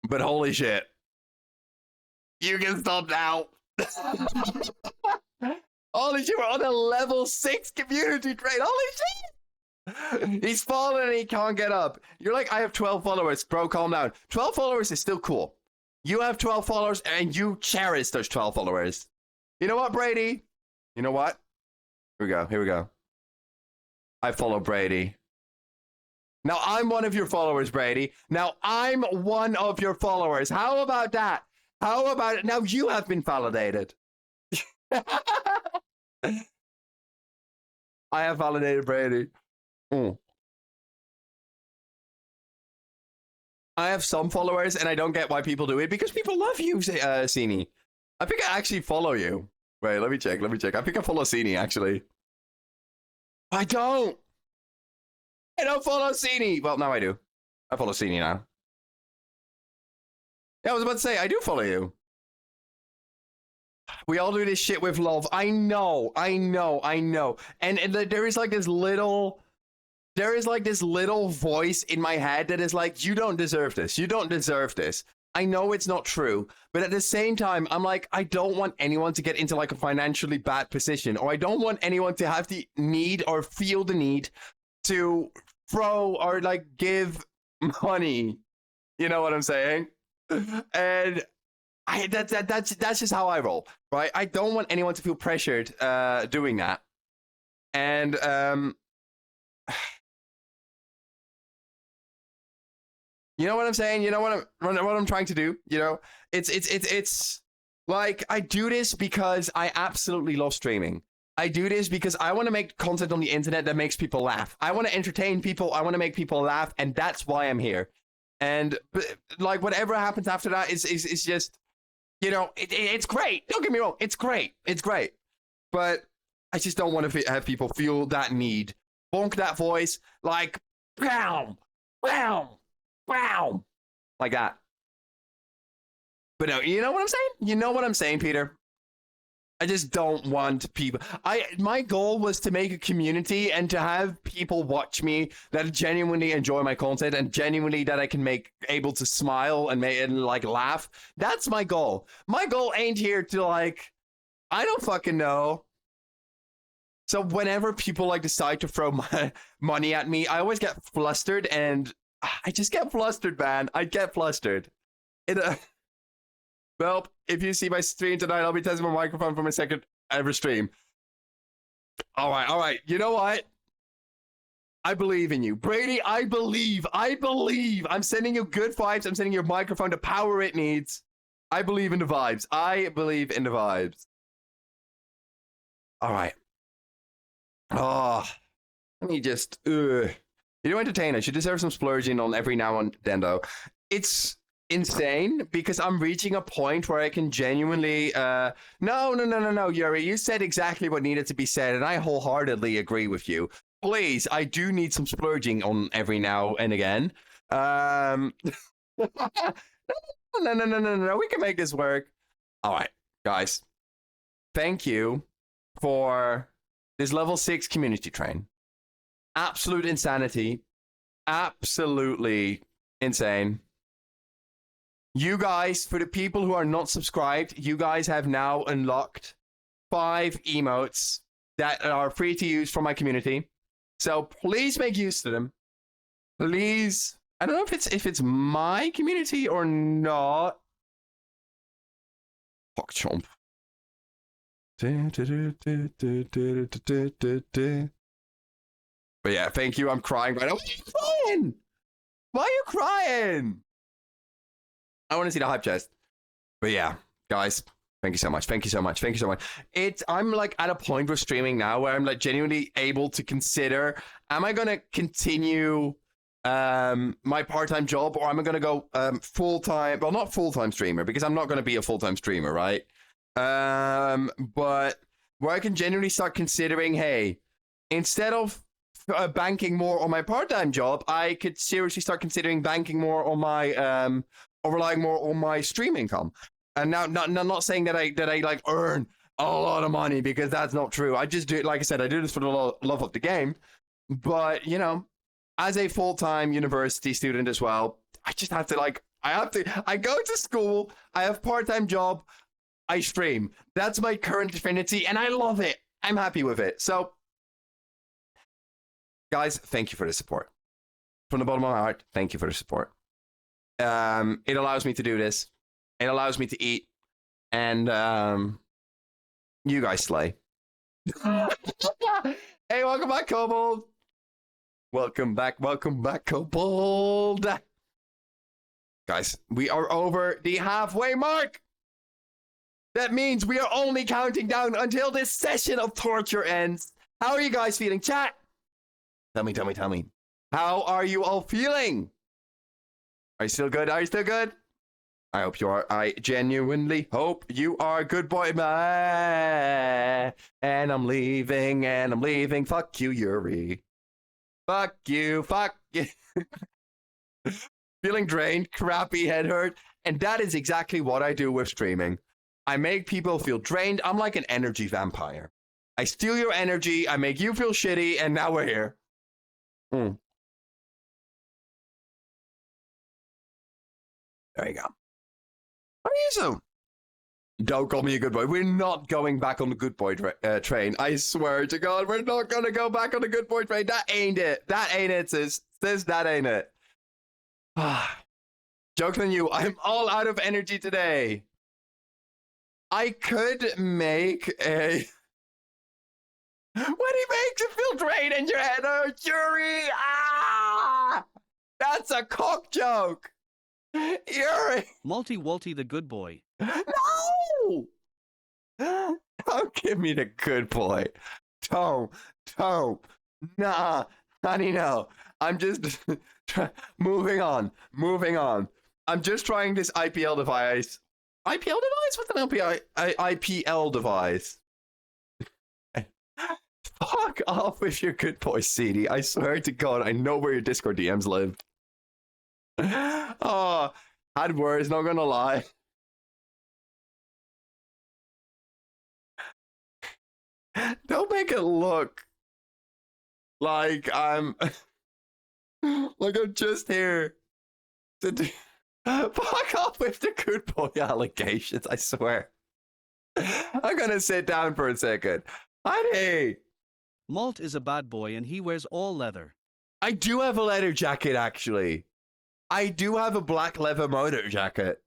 But holy shit, you can stop now. Holy shit, we're on a level 6 community trade. Holy shit. He's fallen and he can't get up. You're like, I have 12 followers. Bro, calm down. 12 followers is still cool. You have 12 followers and you cherish those 12 followers. You know what, Brady? You know what? Here we go. I follow Brady. Now I'm one of your followers, Brady. Now I'm one of your followers. How about that? How about it? Now you have been validated. I have validated Brady. I have some followers, and I don't get why people do it, because people love you, Sini. I think I actually follow you. Wait, let me check. I think I follow Sini, actually. I don't follow Sini. Well, now I do. I follow Sini now. Yeah, I was about to say, I do follow you. We all do this shit with love. I know. And there is like this little voice in my head that is like, you don't deserve this. You don't deserve this. I know it's not true, but at the same time, I'm like, I don't want anyone to get into like a financially bad position, or I don't want anyone to have the need or feel the need to throw or like give money. You know what I'm saying? And that's just how I roll, right? I don't want anyone to feel pressured doing that. And you know what I'm saying? You know what I'm trying to do? You know, it's like, I do this because I absolutely love streaming. I do this because I want to make content on the internet that makes people laugh. I want to entertain people. I want to make people laugh, and that's why I'm here. And like, whatever happens after that is just, you know, it's great. Don't get me wrong. It's great. But I just don't want to have people feel that need. Bonk that voice like, bam, bam, bam, like that. But no, you know what I'm saying? You know what I'm saying, Peter? I just don't want people. My goal was to make a community and to have people watch me that genuinely enjoy my content and genuinely that I can make able to smile and make and like laugh. That's my goal. My goal ain't here to like, I don't fucking know. So whenever people like decide to throw my money at me, I always get flustered, and I just get flustered, man. I get flustered. Well, if you see my stream tonight, I'll be testing my microphone for my second ever stream. All right. You know what? I believe in you. Brady, I believe. I'm sending you good vibes. I'm sending your microphone the power it needs. I believe in the vibes. All right. Oh, let me just... You know, entertainer. She deserves some splurging on every now and then, though. It's insane because I'm reaching a point where I can genuinely no, Yuri, you said exactly what needed to be said, and I wholeheartedly agree with you. Please, I do need some splurging on every now and again. No, we can make this work. All right, guys, thank you for this level 6 community train. Absolute insanity, absolutely insane. You guys, for the people who are not subscribed, you guys have now unlocked 5 emotes that are free to use from my community. So please make use of them. Please. I don't know if it's my community or not. Fuck chomp. But yeah, thank you. I'm crying right now. Why are you crying? Why are you crying? I want to see the hype chest. But yeah, guys, thank you so much. I'm like at a point with streaming now where I'm like genuinely able to consider, am I going to continue my part-time job, or am I going to go full-time? Well, not full-time streamer, because I'm not going to be a full-time streamer, right? But where I can genuinely start considering, hey, instead of banking more on my part-time job, I could seriously start considering banking more on my or relying more on my stream income. And now, not saying that I like earn a lot of money, because that's not true. I just do it, like I said, I do this for the love of the game. But you know, as a full-time university student as well, I just have to I go to school, I have part-time job, I stream. That's my current affinity, and I love it. I'm happy with it. So, guys, thank you for the support. From the bottom of my heart, thank you for the support. It allows me to do this. It allows me to eat. And you guys slay. Hey, welcome back, Kobold. Welcome back, Kobold. Guys, we are over the halfway mark. That means we are only counting down until this session of torture ends. How are you guys feeling, chat? Tell me. How are you all feeling? Are you still good? I hope you are. I genuinely hope you are. Good boy, man. And I'm leaving. Fuck you, Yuri. Fuck you. Feeling drained, crappy, head hurt. And that is exactly what I do with streaming. I make people feel drained. I'm like an energy vampire. I steal your energy, I make you feel shitty, and now we're here. There you go. What are you so? Don't call me a good boy. We're not going back on the good boy train. I swear to God, we're not going to go back on the good boy train. That ain't it. Sis. That ain't it. Joke's on you. I'm all out of energy today. I could make a... When he makes you feel drained in your head, oh, Yuri! Ah! That's a cock joke! Yuri! Walty the good boy. No! Don't give me the good boy. Don't. Nah, honey, no. I'm just moving on. I'm just trying this IPL device. IPL device? What's an IPL device? Fuck off with your good boy, CD. I swear to God, I know where your Discord DMs live. Oh, had words, not gonna lie. make it look like I'm like I'm just here to do. Fuck off with the good boy allegations, I swear. I'm gonna sit down for a second. Honey, Malt is a bad boy and he wears all leather. I do have a leather jacket, actually. I do have a black leather motor jacket.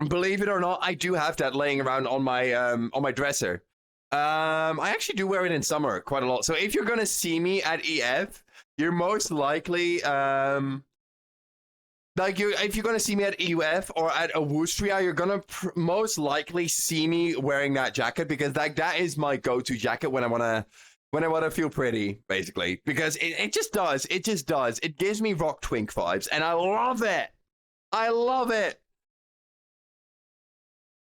Believe it or not, I do have that laying around on my dresser. I actually do wear it in summer quite a lot. So if you're gonna see me at EF, you're most likely if you're gonna see me at EF or at Awustria, you're gonna most likely see me wearing that jacket, because that is my go-to jacket when I wanna feel pretty, basically. Because it just does. It just does. It gives me rock twink vibes, and I love it. I love it.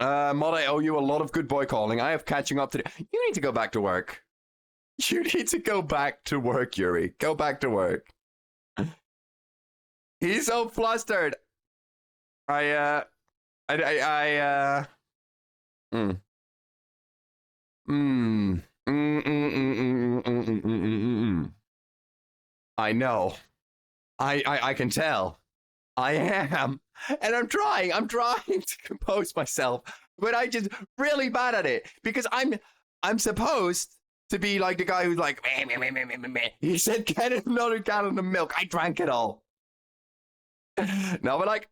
Mod, I owe you a lot of good boy calling. I have catching up to do. You need to go back to work. You need to go back to work, Yuri. Go back to work. He's so flustered. I know. I can tell. I am. And I'm trying to compose myself, but I just really bad at it, because I'm supposed to be like the guy who's like, meh, meh, meh, meh, meh, meh, meh. He said, get another gallon of milk. I drank it all. Now we're like,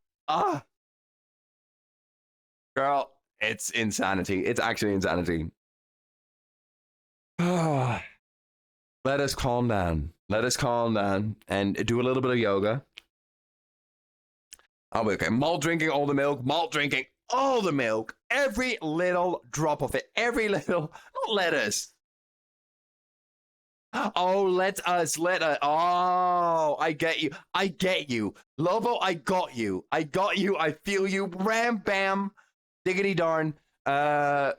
girl, it's insanity. It's actually insanity. Let us calm down. Let us calm down and do a little bit of yoga. Oh, okay. Malt drinking all the milk. Malt drinking all the milk. Every little drop of it. Every little. Not lettuce. Oh, let us. Oh, I get you. I get you. Lobo, I got you. I got you. I feel you. Ram, bam. Diggity darn. Just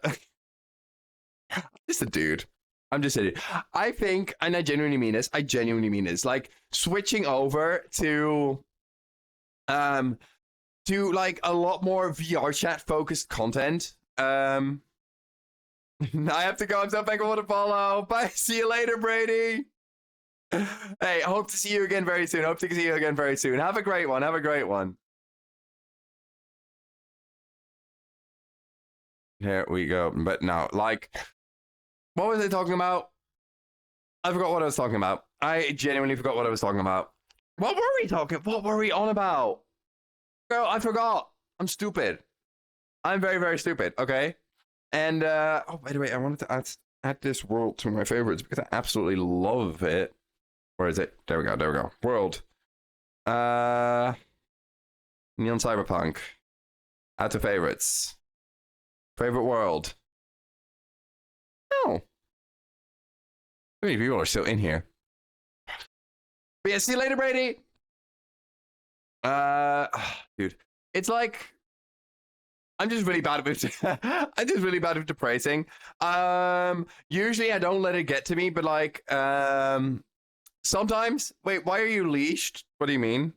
a dude. I'm just a dude. I think, and I genuinely mean this. Like, switching over to like a lot more VR chat focused content. I have to go. I'm so thankful to follow. Bye. See you later, Brady. Hey, hope to see you again very soon. Have a great one. Here we go. But no, like, what was I talking about? I forgot what I was talking about. I genuinely forgot what I was talking about. What were we on about? Girl, I forgot. I'm stupid. I'm very, very stupid, okay? And, oh, by the way, I wanted to add this world to my favorites because I absolutely love it. Where is it? There we go. World. Neon Cyberpunk. Add to favorites. Favorite world. Oh. How many people are still in here? But yeah, see you later, Brady. Dude, it's like I'm just really bad with depressing. Usually I don't let it get to me, but like sometimes. Wait, why are you leashed? What do you mean?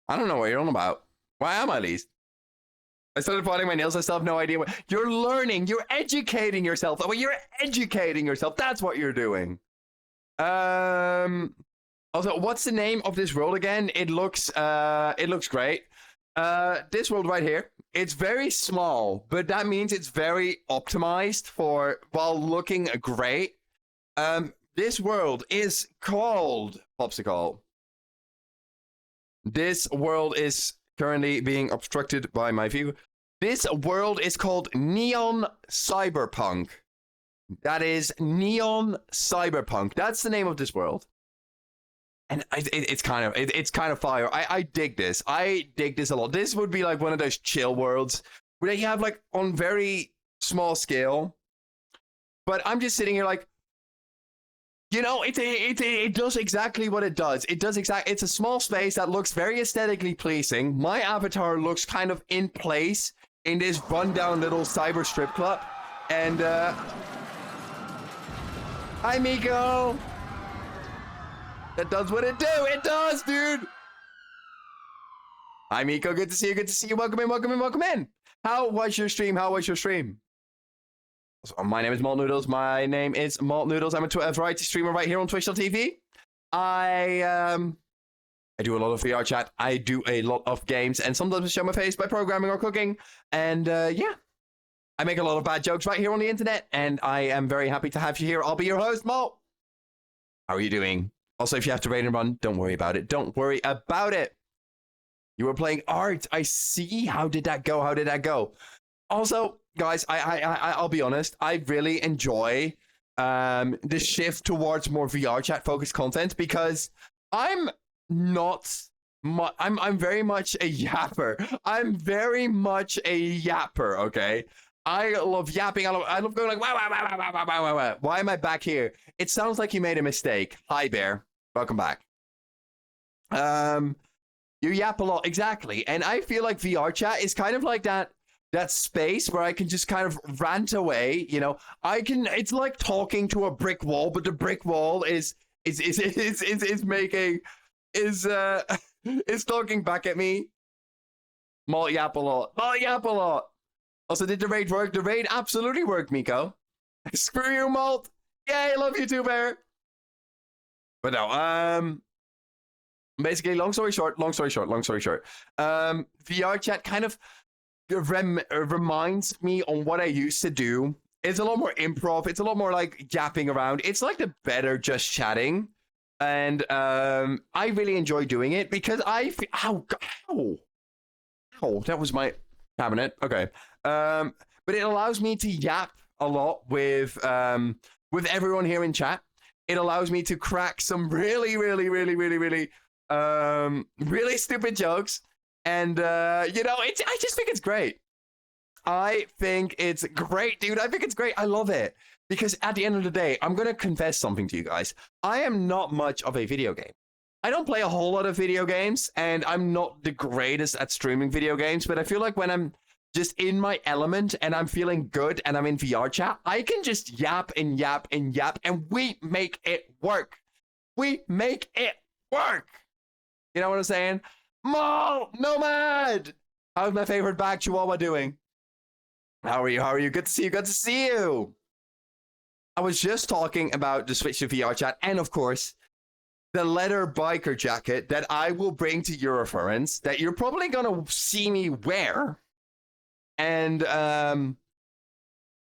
I don't know what you're on about. Why am I leashed? I started filing my nails. I still have no idea what you're learning. You're educating yourself. Well, you're educating yourself. That's what you're doing. Also, what's the name of this world again? It looks great. This world right here, it's very small, but that means it's very optimized for while looking great. This world is called Popsicle. This world is currently being obstructed by my view. This world is called Neon Cyberpunk. That is Neon Cyberpunk. That's the name of this world. And it's kind of fire. I dig this. I dig this a lot. This would be like one of those chill worlds where you have like on very small scale. But I'm just sitting here like, you know, it does exactly what it does. It's a small space that looks very aesthetically pleasing. My avatar looks kind of in place in this rundown little cyber strip club. And hi, Miko. That does what it do. It does, dude. Hi, Miko. Good to see you. Welcome in. How was your stream? So my name is Malt Noodles. My name is Malt Noodles. I'm a variety streamer right here on Twitch.tv. I do a lot of VR chat. I do a lot of games, and sometimes I show my face by programming or cooking. And yeah, I make a lot of bad jokes right here on the internet, and I am very happy to have you here. I'll be your host, Malt. How are you doing? Also, if you have to raid and run, don't worry about it. Don't worry about it. You were playing art. I see. How did that go? How did that go? Also, guys, I'll be honest. I really enjoy the shift towards more VR chat focused content because I'm not. I'm very much a yapper. I'm very much a yapper. Okay. I love yapping. I love going like wow, wow, wow, wow, wow, wow, wow, wow. Why am I back here? It sounds like you made a mistake. Hi, Bear. Welcome back. You yap a lot, exactly. And I feel like VR chat is kind of like that space where I can just kind of rant away. You know, it's like talking to a brick wall, but the brick wall is talking back at me. Malt yap a lot. Malt yap a lot. Also, did the raid work? The raid absolutely worked, Miko. Screw you, Malt. Yay, love you too, Bear. But no, basically, long story short, VR chat kind of reminds me on what I used to do. It's a lot more improv. It's a lot more like yapping around. It's like the better just chatting. And I really enjoy doing it because ow, that was my cabinet. Okay. But it allows me to yap a lot with everyone here in chat. It allows me to crack some really stupid jokes, and I just think it's great. I think it's great, dude. I think it's great. I love it because at the end of the day, I'm gonna confess something to you guys. I am not much of a video game. I don't play a whole lot of video games, and I'm not the greatest at streaming video games. But I feel like when I'm just in my element and I'm feeling good and I'm in VR chat, I can just yap and yap and yap, and we make it work. We make it work. You know what I'm saying? Mo Nomad! How's my favorite bag Chihuahua doing? How are you? Good to see you. Good to see you. I was just talking about the switch to VR chat, and of course, the leather biker jacket that I will bring to Eurofurence that you're probably gonna see me wear. And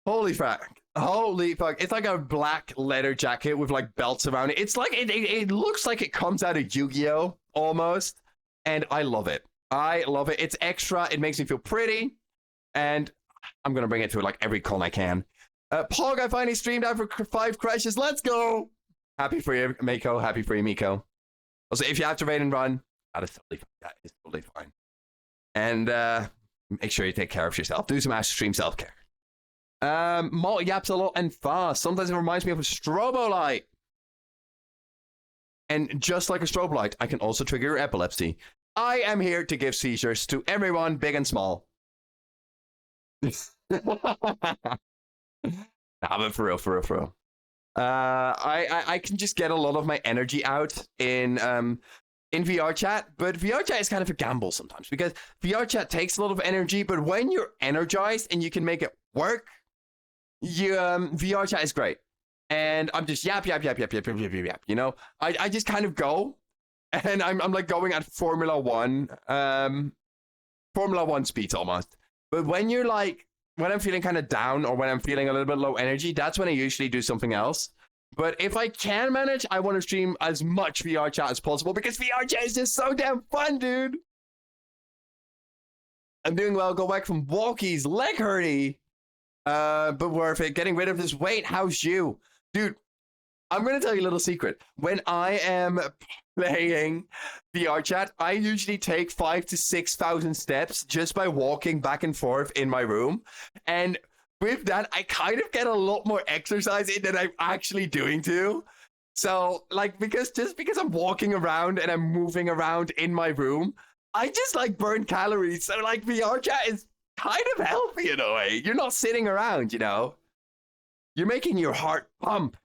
holy fuck, it's like a black leather jacket with like belts around it. It's like it looks like it comes out of Yu-Gi-Oh almost, and I love it. It's extra. It makes me feel pretty, and I'm gonna bring it to like every con I can. Pog, I finally streamed after 5 crashes. Let's go. Happy for you, Miko. Happy for you, Miko. Also, if you have to raid and run, that is totally fine. And make sure you take care of yourself. Do some stream self-care. Malt yaps a lot and fast. Sometimes it reminds me of a strobo light. And just like a strobo light, I can also trigger your epilepsy. I am here to give seizures to everyone, big and small. Nah, but for real. I can just get a lot of my energy out in VR chat, but VR chat is kind of a gamble sometimes because VR chat takes a lot of energy, but when you're energized and you can make it work, VR chat is great. And I'm just yap, you know? I just kind of go, and I'm like going at Formula 1 speeds almost. But when I'm feeling kind of down or when I'm feeling a little bit low energy, that's when I usually do something else. But if I can manage, I want to stream as much VR chat as possible because VR chat is just so damn fun, dude. I'm doing well. Go back from walkies, leg hurty. But worth it. Getting rid of this weight. How's you? Dude, I'm going to tell you a little secret. When I am playing VR chat, I usually take 5,000 to 6,000 steps just by walking back and forth in my room. And with that, I kind of get a lot more exercise in than I'm actually doing too. So, like, because I'm walking around and I'm moving around in my room, I just like burn calories. So, like, VR chat is kind of healthy in a way. You're not sitting around, you know. You're making your heart pump.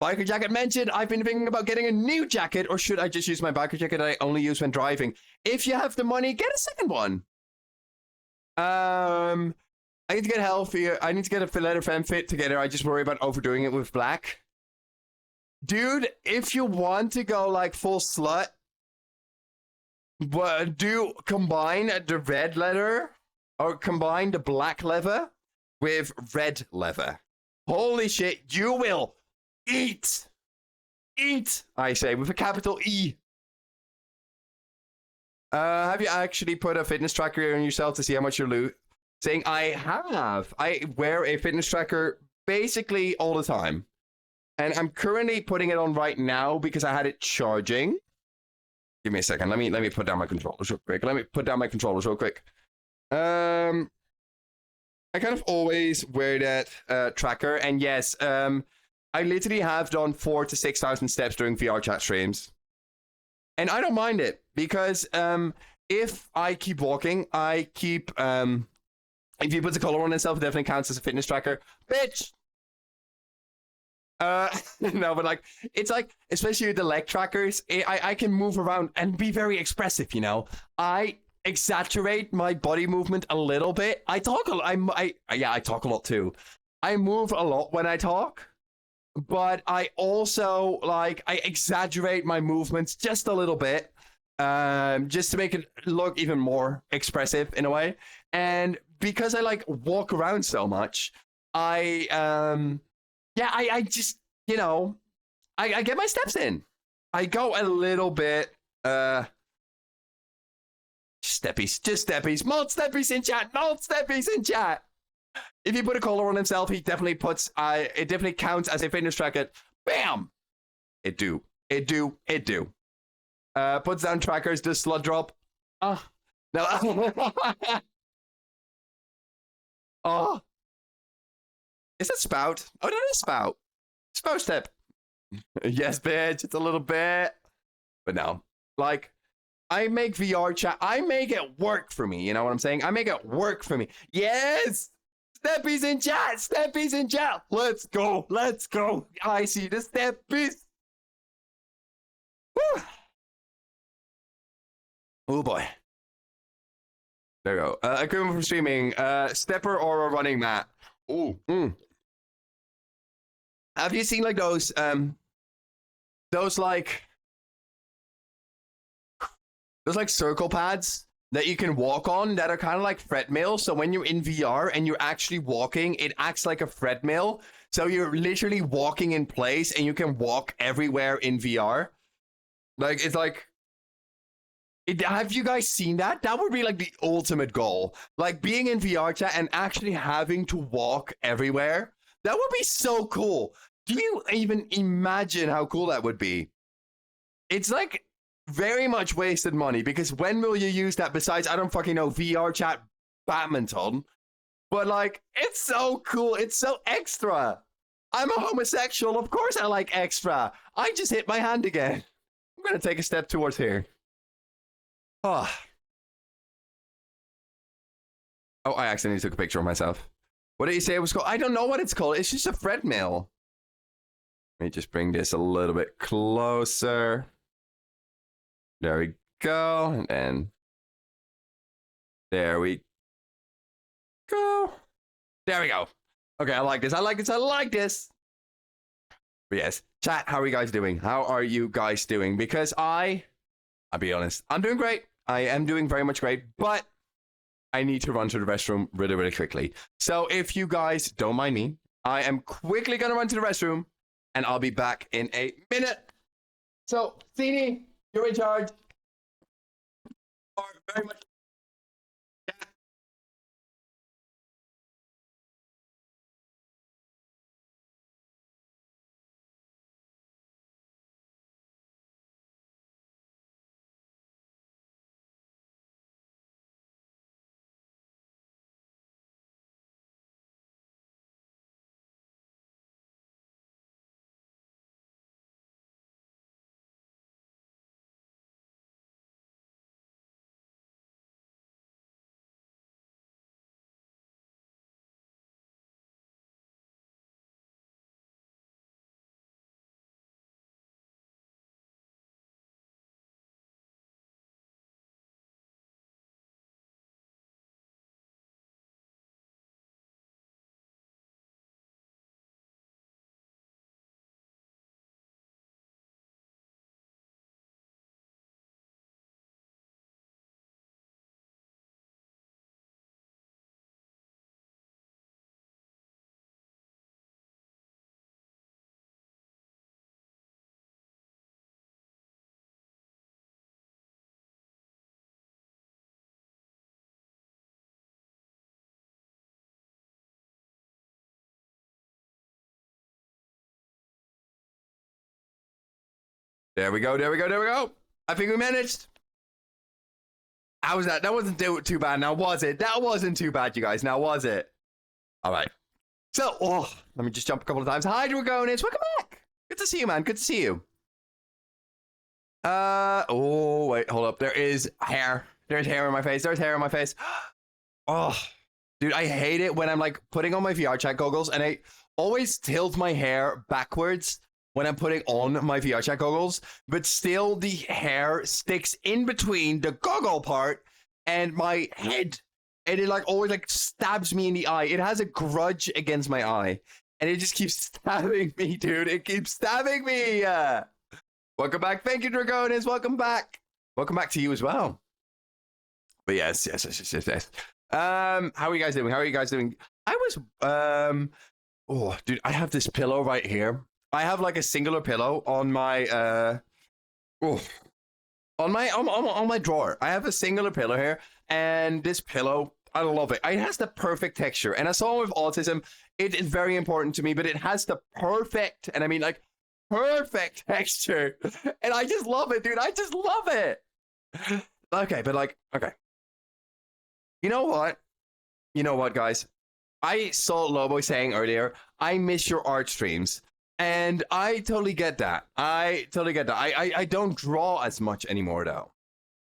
Biker jacket mentioned. I've been thinking about getting a new jacket, or should I just use my biker jacket that I only use when driving? If you have the money, get a second one. I need to get healthier. I need to get a leather femme fit together. I just worry about overdoing it with black. Dude, if you want to go like full slut, but do combine the red leather or combine the black leather with red leather. Holy shit, you will eat. Eat, I say, with a capital E. Have you actually put a fitness tracker on yourself to see how much you're losing? I have. I wear a fitness tracker basically all the time. And I'm currently putting it on right now because I had it charging. Give me a second. Let me put down my controllers real quick. I kind of always wear that tracker, and yes, I literally have done 4,000 to 6,000 steps during VR chat streams, and I don't mind it because if I keep walking, I keep if you put the color on itself, it definitely counts as a fitness tracker, bitch. No, but like, it's like, especially with the leg trackers, I can move around and be very expressive, you know? I exaggerate my body movement a little bit. I talk a lot. I talk a lot too. I move a lot when I talk, but I also, like, I exaggerate my movements just a little bit, just to make it look even more expressive in a way. And because I, like, walk around so much, I just, you know, I get my steps in. I go a little bit, steppies. Malt steppies in chat. If you put a collar on himself, he definitely puts, it definitely counts as a fitness tracker. Bam! It do. Puts down trackers, does slut drop. No. Oh. Is that spout? Oh, that is spout. Spout step. Yes, bitch. It's a little bit. But no. Like, I make VR chat. I make it work for me. You know what I'm saying? I make it work for me. Yes! Steppies in chat. Let's go. I see the steppies. Woo. Oh boy. There we go. Equipment from streaming. Stepper or a running mat. Ooh. Have you seen like those like circle pads that you can walk on that are kind of like treadmill? So when you're in VR and you're actually walking, it acts like a treadmill. So you're literally walking in place and you can walk everywhere in VR. Like, it's like, have you guys seen that? That would be like the ultimate goal. Like being in VR chat and actually having to walk everywhere. That would be so cool. Do you even imagine how cool that would be? It's like very much wasted money because when will you use that besides, I don't fucking know, VR chat badminton? But like, it's so cool. It's so extra. I'm a homosexual. Of course I like extra. I just hit my hand again. I'm going to take a step towards here. Oh, I accidentally took a picture of myself. What did you say it was called? I don't know what it's called. It's just a treadmill. Let me just bring this a little bit closer. There we go. And then there we go. There we go. Okay, I like this. But yes, chat, how are you guys doing? Because I'll be honest, I'm doing great. I am doing very much great, but I need to run to the restroom really, really quickly. So if you guys don't mind me, I am quickly going to run to the restroom, and I'll be back in a minute. So, Sini, you're in charge. Very much There we go. There we go. There we go. I think we managed. How was that? That wasn't too bad now, was it? That wasn't too bad, you guys. Now, was it? All right. So, let me just jump a couple of times. Hi, Dragonis. Welcome back. Good to see you, man. Good to see you. Wait, hold up. There is hair. There's hair in my face. There's hair in my face. Oh, dude, I hate it when I'm like putting on my VR chat goggles and I always tilt my hair backwards when I'm putting on my VR chat goggles, but still the hair sticks in between the goggle part and my head. And it like always like stabs me in the eye. It has a grudge against my eye. And it just keeps stabbing me, dude. It keeps stabbing me. Welcome back. Thank you, Dragonis. Welcome back. Welcome back to you as well. But yes. How are you guys doing? How are you guys doing? I was, dude, I have this pillow right here. I have like a singular pillow on my, on my drawer. I have a singular pillow here, and this pillow, I love it. It has the perfect texture, and as someone with autism, it is very important to me. But it has the perfect, and I mean like perfect texture, and I just love it, dude. I just love it. Okay, but like, okay. You know what? You know what, guys? I saw Lobo saying earlier, I miss your art streams. And I totally get that. I don't draw as much anymore, though.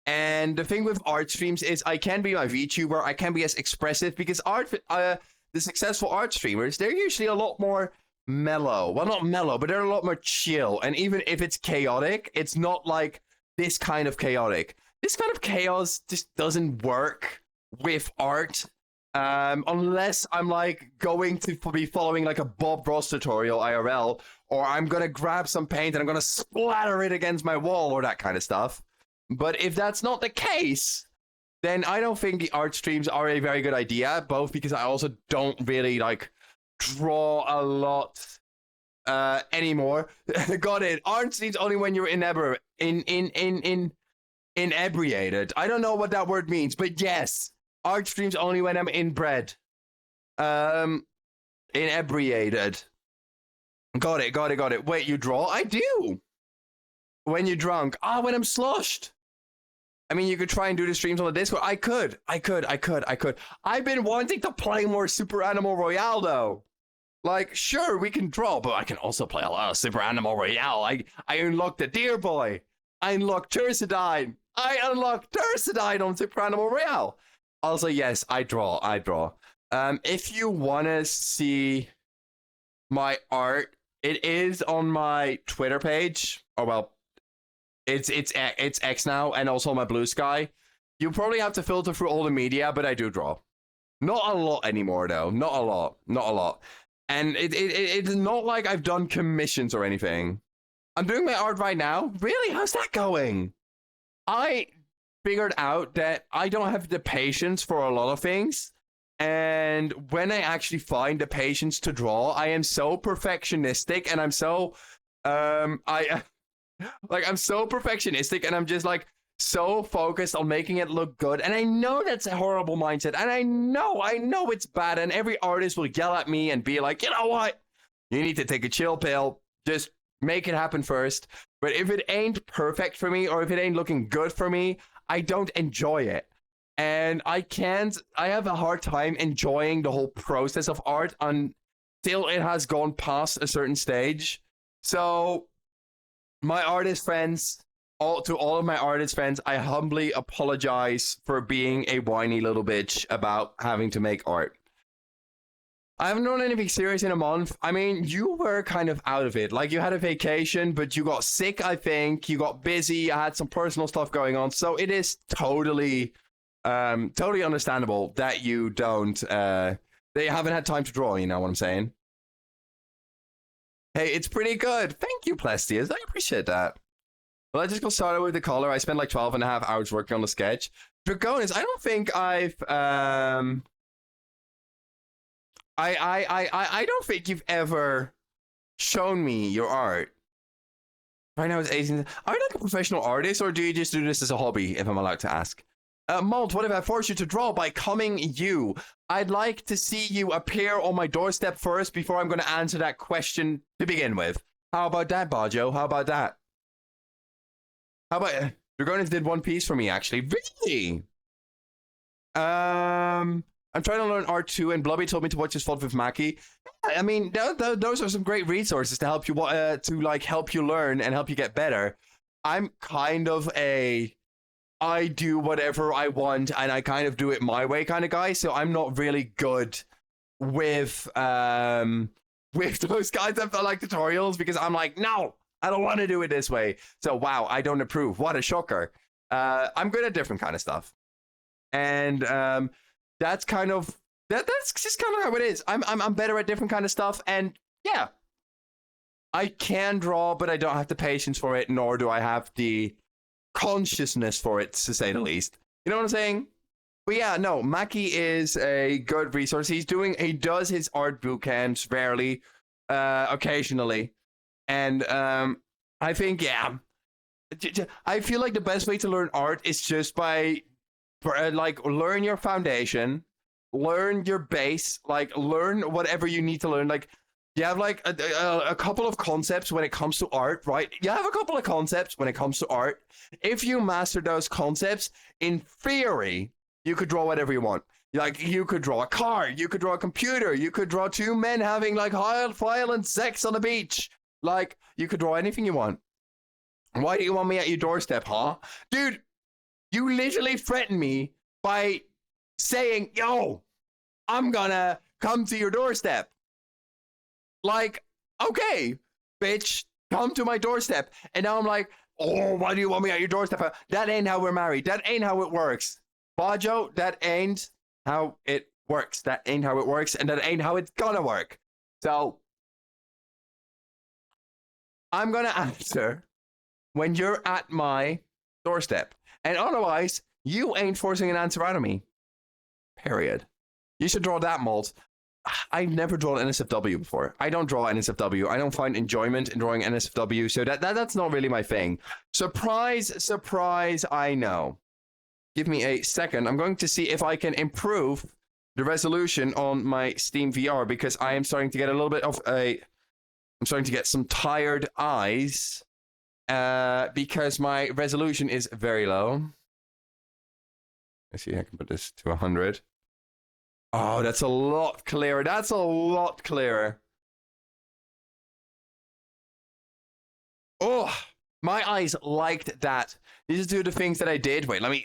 And the thing with art streams is I can be my VTuber. I can be as expressive because the successful art streamers, they're usually a lot more mellow. Well, not mellow, but they're a lot more chill. And even if it's chaotic, it's not like this kind of chaotic. This kind of chaos just doesn't work with art. Unless I'm like going to be following like a Bob Ross tutorial IRL, or I'm gonna grab some paint and I'm gonna splatter it against my wall or that kind of stuff. But if that's not the case, then I don't think the art streams are a very good idea, both because I also don't really like draw a lot anymore. Got it. Art streams only when you're inebriated. I don't know what that word means, but yes. Art streams only when I'm inbred. Inebriated. Got it. Wait, you draw? I do. When you're drunk. When I'm sloshed. I mean, you could try and do the streams on the Discord. I could. I've been wanting to play more Super Animal Royale, though. Like, sure, we can draw, but I can also play a lot of Super Animal Royale. I unlocked the Deer Boy. I unlocked Tursadine. On Super Animal Royale. Also, yes, I draw. If you want to see my art, it is on my Twitter page. Oh, well, it's X now, and also my Blue Sky. You probably have to filter through all the media, but I do draw. Not a lot anymore, though. Not a lot. And it's not like I've done commissions or anything. I'm doing my art right now. Really? How's that going? I figured out that I don't have the patience for a lot of things, and when I actually find the patience to draw, I am so perfectionistic, and I'm so I'm so perfectionistic, and I'm just like so focused on making it look good. And I know that's a horrible mindset, and I know it's bad, and every artist will yell at me and be like, you know what, you need to take a chill pill, just make it happen first. But if it ain't perfect for me, or if it ain't looking good for me, I don't enjoy it. And I have a hard time enjoying the whole process of art until it has gone past a certain stage. So, my artist friends, to all of my artist friends, I humbly apologize for being a whiny little bitch about having to make art. I haven't done anything serious in a month. I mean, you were kind of out of it. Like, you had a vacation, but you got sick, I think. You got busy. I had some personal stuff going on. So it is totally understandable that you that you haven't had time to draw, you know what I'm saying? Hey, it's pretty good. Thank you, Plestias. I appreciate that. Well, I just got started with the color. I spent like 12 and a half hours working on the sketch. Dragonis, I don't think I've I don't think you've ever shown me your art. Right now it's 18. Are you like a professional artist, or do you just do this as a hobby, if I'm allowed to ask? Malt, what if I force you to draw by coming you? I'd like to see you appear on my doorstep first before I'm going to answer that question to begin with. How about that, Bajo? How about that? How about Dragonis did One Piece for me, actually. Really? I'm trying to learn art too, and Blubby told me to watch his VOD with Maki. I mean, those are some great resources to help you help you learn and help you get better. I'm kind of I do whatever I want and I kind of do it my way kind of guy, so I'm not really good with those kinds of like tutorials because I'm like, no, I don't want to do it this way. So wow, I don't approve. What a shocker. I'm good at different kind of stuff. And that's kind of that's just kind of how it is. I'm better at different kind of stuff, and yeah, I can draw, but I don't have the patience for it, nor do I have the consciousness for it, to say the least. You know what I'm saying? But yeah, no, Maki is a good resource. He does his art boot camps rarely, occasionally, and I think I feel like the best way to learn art is just by like learn your foundation, learn your base, like learn whatever you need to learn. Like you have like a couple of concepts when it comes to art, right? You have a couple of concepts when it comes to art. If you master those concepts, in theory, you could draw whatever you want. Like you could draw a car, you could draw a computer, you could draw two men having like violent sex on the beach. Like you could draw anything you want. Why do you want me at your doorstep, huh? Dude, you literally threatened me by saying, yo, I'm gonna come to your doorstep. Like, okay, bitch, come to my doorstep. And now I'm like, oh, why do you want me at your doorstep? That ain't how we're married. That ain't how it works. Bajo, that ain't how it works. That ain't how it works. And that ain't how it's gonna work. So, I'm gonna answer when you're at my doorstep. And otherwise, you ain't forcing an answer out of me. Period. You should draw that mold. I've never drawn NSFW before. I don't draw NSFW. I don't find enjoyment in drawing NSFW, so that's not really my thing. Surprise, surprise, I know. Give me a second. I'm going to see if I can improve the resolution on my Steam VR because I am starting to get a little bit of I'm starting to get some tired eyes because my resolution is very low. Let's see, I can put this to 100. Oh, that's a lot clearer. That's a lot clearer. Oh, my eyes liked that. These are two of the things that I did. Wait, let me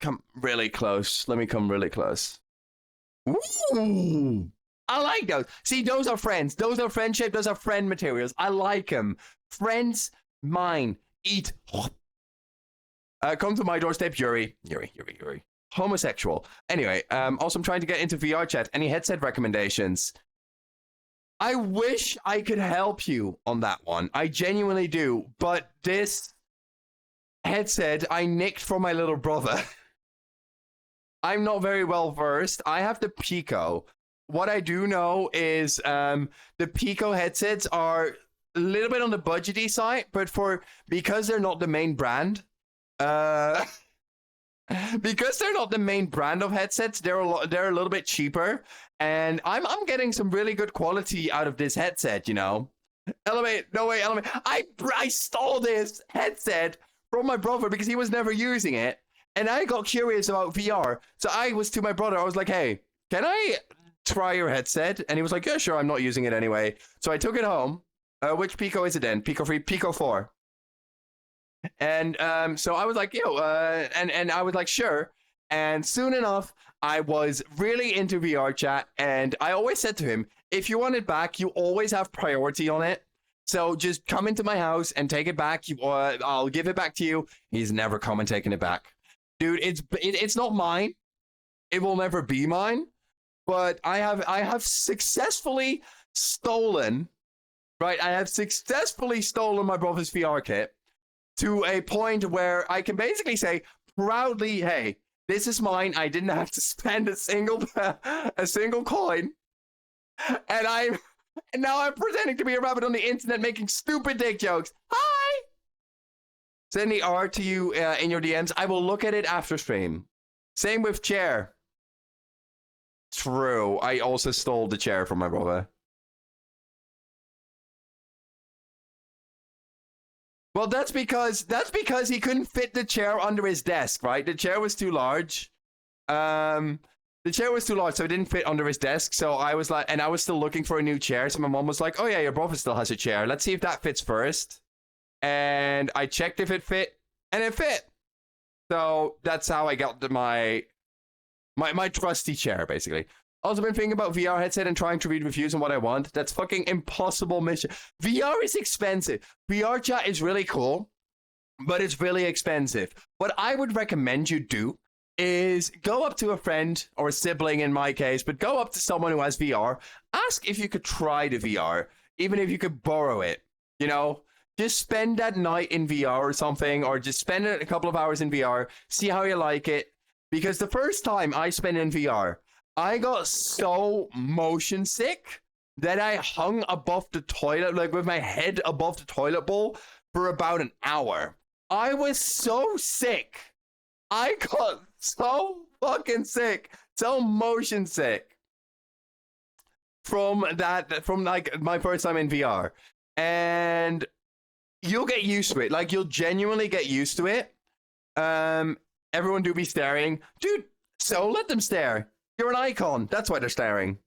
come really close. Let me come really close. Ooh, I like those. See, those are friends. Those are friendship. Those are friend materials. I like them. Friends, mine. Eat. Come to my doorstep, Yuri. Homosexual. Anyway, also I'm trying to get into VR chat. Any headset recommendations? I wish I could help you on that one. I genuinely do. But this headset I nicked from my little brother. I'm not very well versed. I have the Pico. What I do know is the Pico headsets are a little bit on the budgety side, but because they're not the main brand, because they're not the main brand of headsets, they're a little bit cheaper, and I'm getting some really good quality out of this headset. You know, Elevate. I stole this headset from my brother because he was never using it, and I got curious about VR. So I was to my brother. I was like, "Hey, can I try your headset?" And he was like, "Yeah, sure. I'm not using it anyway." So I took it home. Which Pico is it then? Pico 3, Pico 4. And so I was like, yo, and I was like, sure. And soon enough, I was really into VR chat, and I always said to him, if you want it back, you always have priority on it. So just come into my house and take it back. I'll give it back to you. He's never come and taken it back. Dude, it's not mine. It will never be mine. But I have successfully stolen, right? I have successfully stolen my brother's VR kit to a point where I can basically say proudly, hey, this is mine. I didn't have to spend a single coin. And now I'm pretending to be a rabbit on the internet making stupid dick jokes. Hi! Send the art to you in your DMs. I will look at it after stream. Same with chair. True. I also stole the chair from my brother. Well, that's because he couldn't fit the chair under his desk, right? The chair was too large. The chair was too large, so it didn't fit under his desk. So I was like, and I was still looking for a new chair. So my mom was like, "Oh yeah, your brother still has a chair. Let's see if that fits first." And I checked if it fit, and it fit. So that's how I got my trusty chair, basically. Also been thinking about VR headset and trying to read reviews on what I want. That's fucking impossible mission. VR is expensive. VR chat is really cool, but it's really expensive. What I would recommend you do is go up to a friend or a sibling in my case, but go up to someone who has VR. Ask if you could try the VR, even if you could borrow it. You know, just spend that night in VR or something, or just spend a couple of hours in VR, see how you like it. Because the first time I spent in VR, I got so motion sick that I hung above the toilet, like with my head above the toilet bowl for about an hour. I was so sick. I got so fucking sick, so motion sick from like my first time in VR. And you'll get used to it. Like, you'll genuinely get used to it. Everyone do be staring. Dude, so let them stare. You're an icon. That's why they're staring.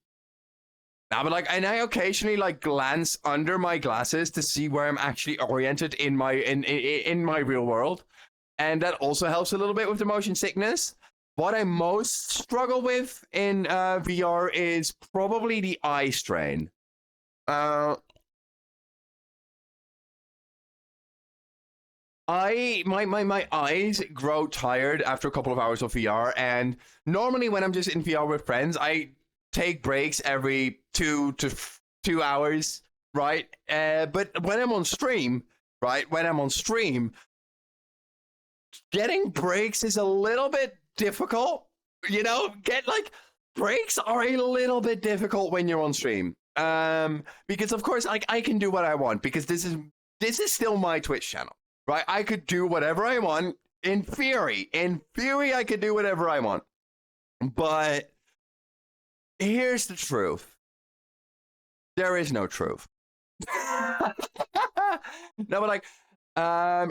Nah, but like, and I occasionally like glance under my glasses to see where I'm actually oriented in my real world, and that also helps a little bit with the motion sickness. What I most struggle with in VR is probably the eye strain. My eyes grow tired after a couple of hours of VR, and normally when I'm just in VR with friends, I take breaks every 2 hours, right? But when I'm on stream, getting breaks is a little bit difficult. You know, breaks are a little bit difficult when you're on stream. Because of course, like, I can do what I want because this is still my Twitch channel. Right, I could do whatever I want. In theory, I could do whatever I want. But here's the truth. There is no truth. No, but like,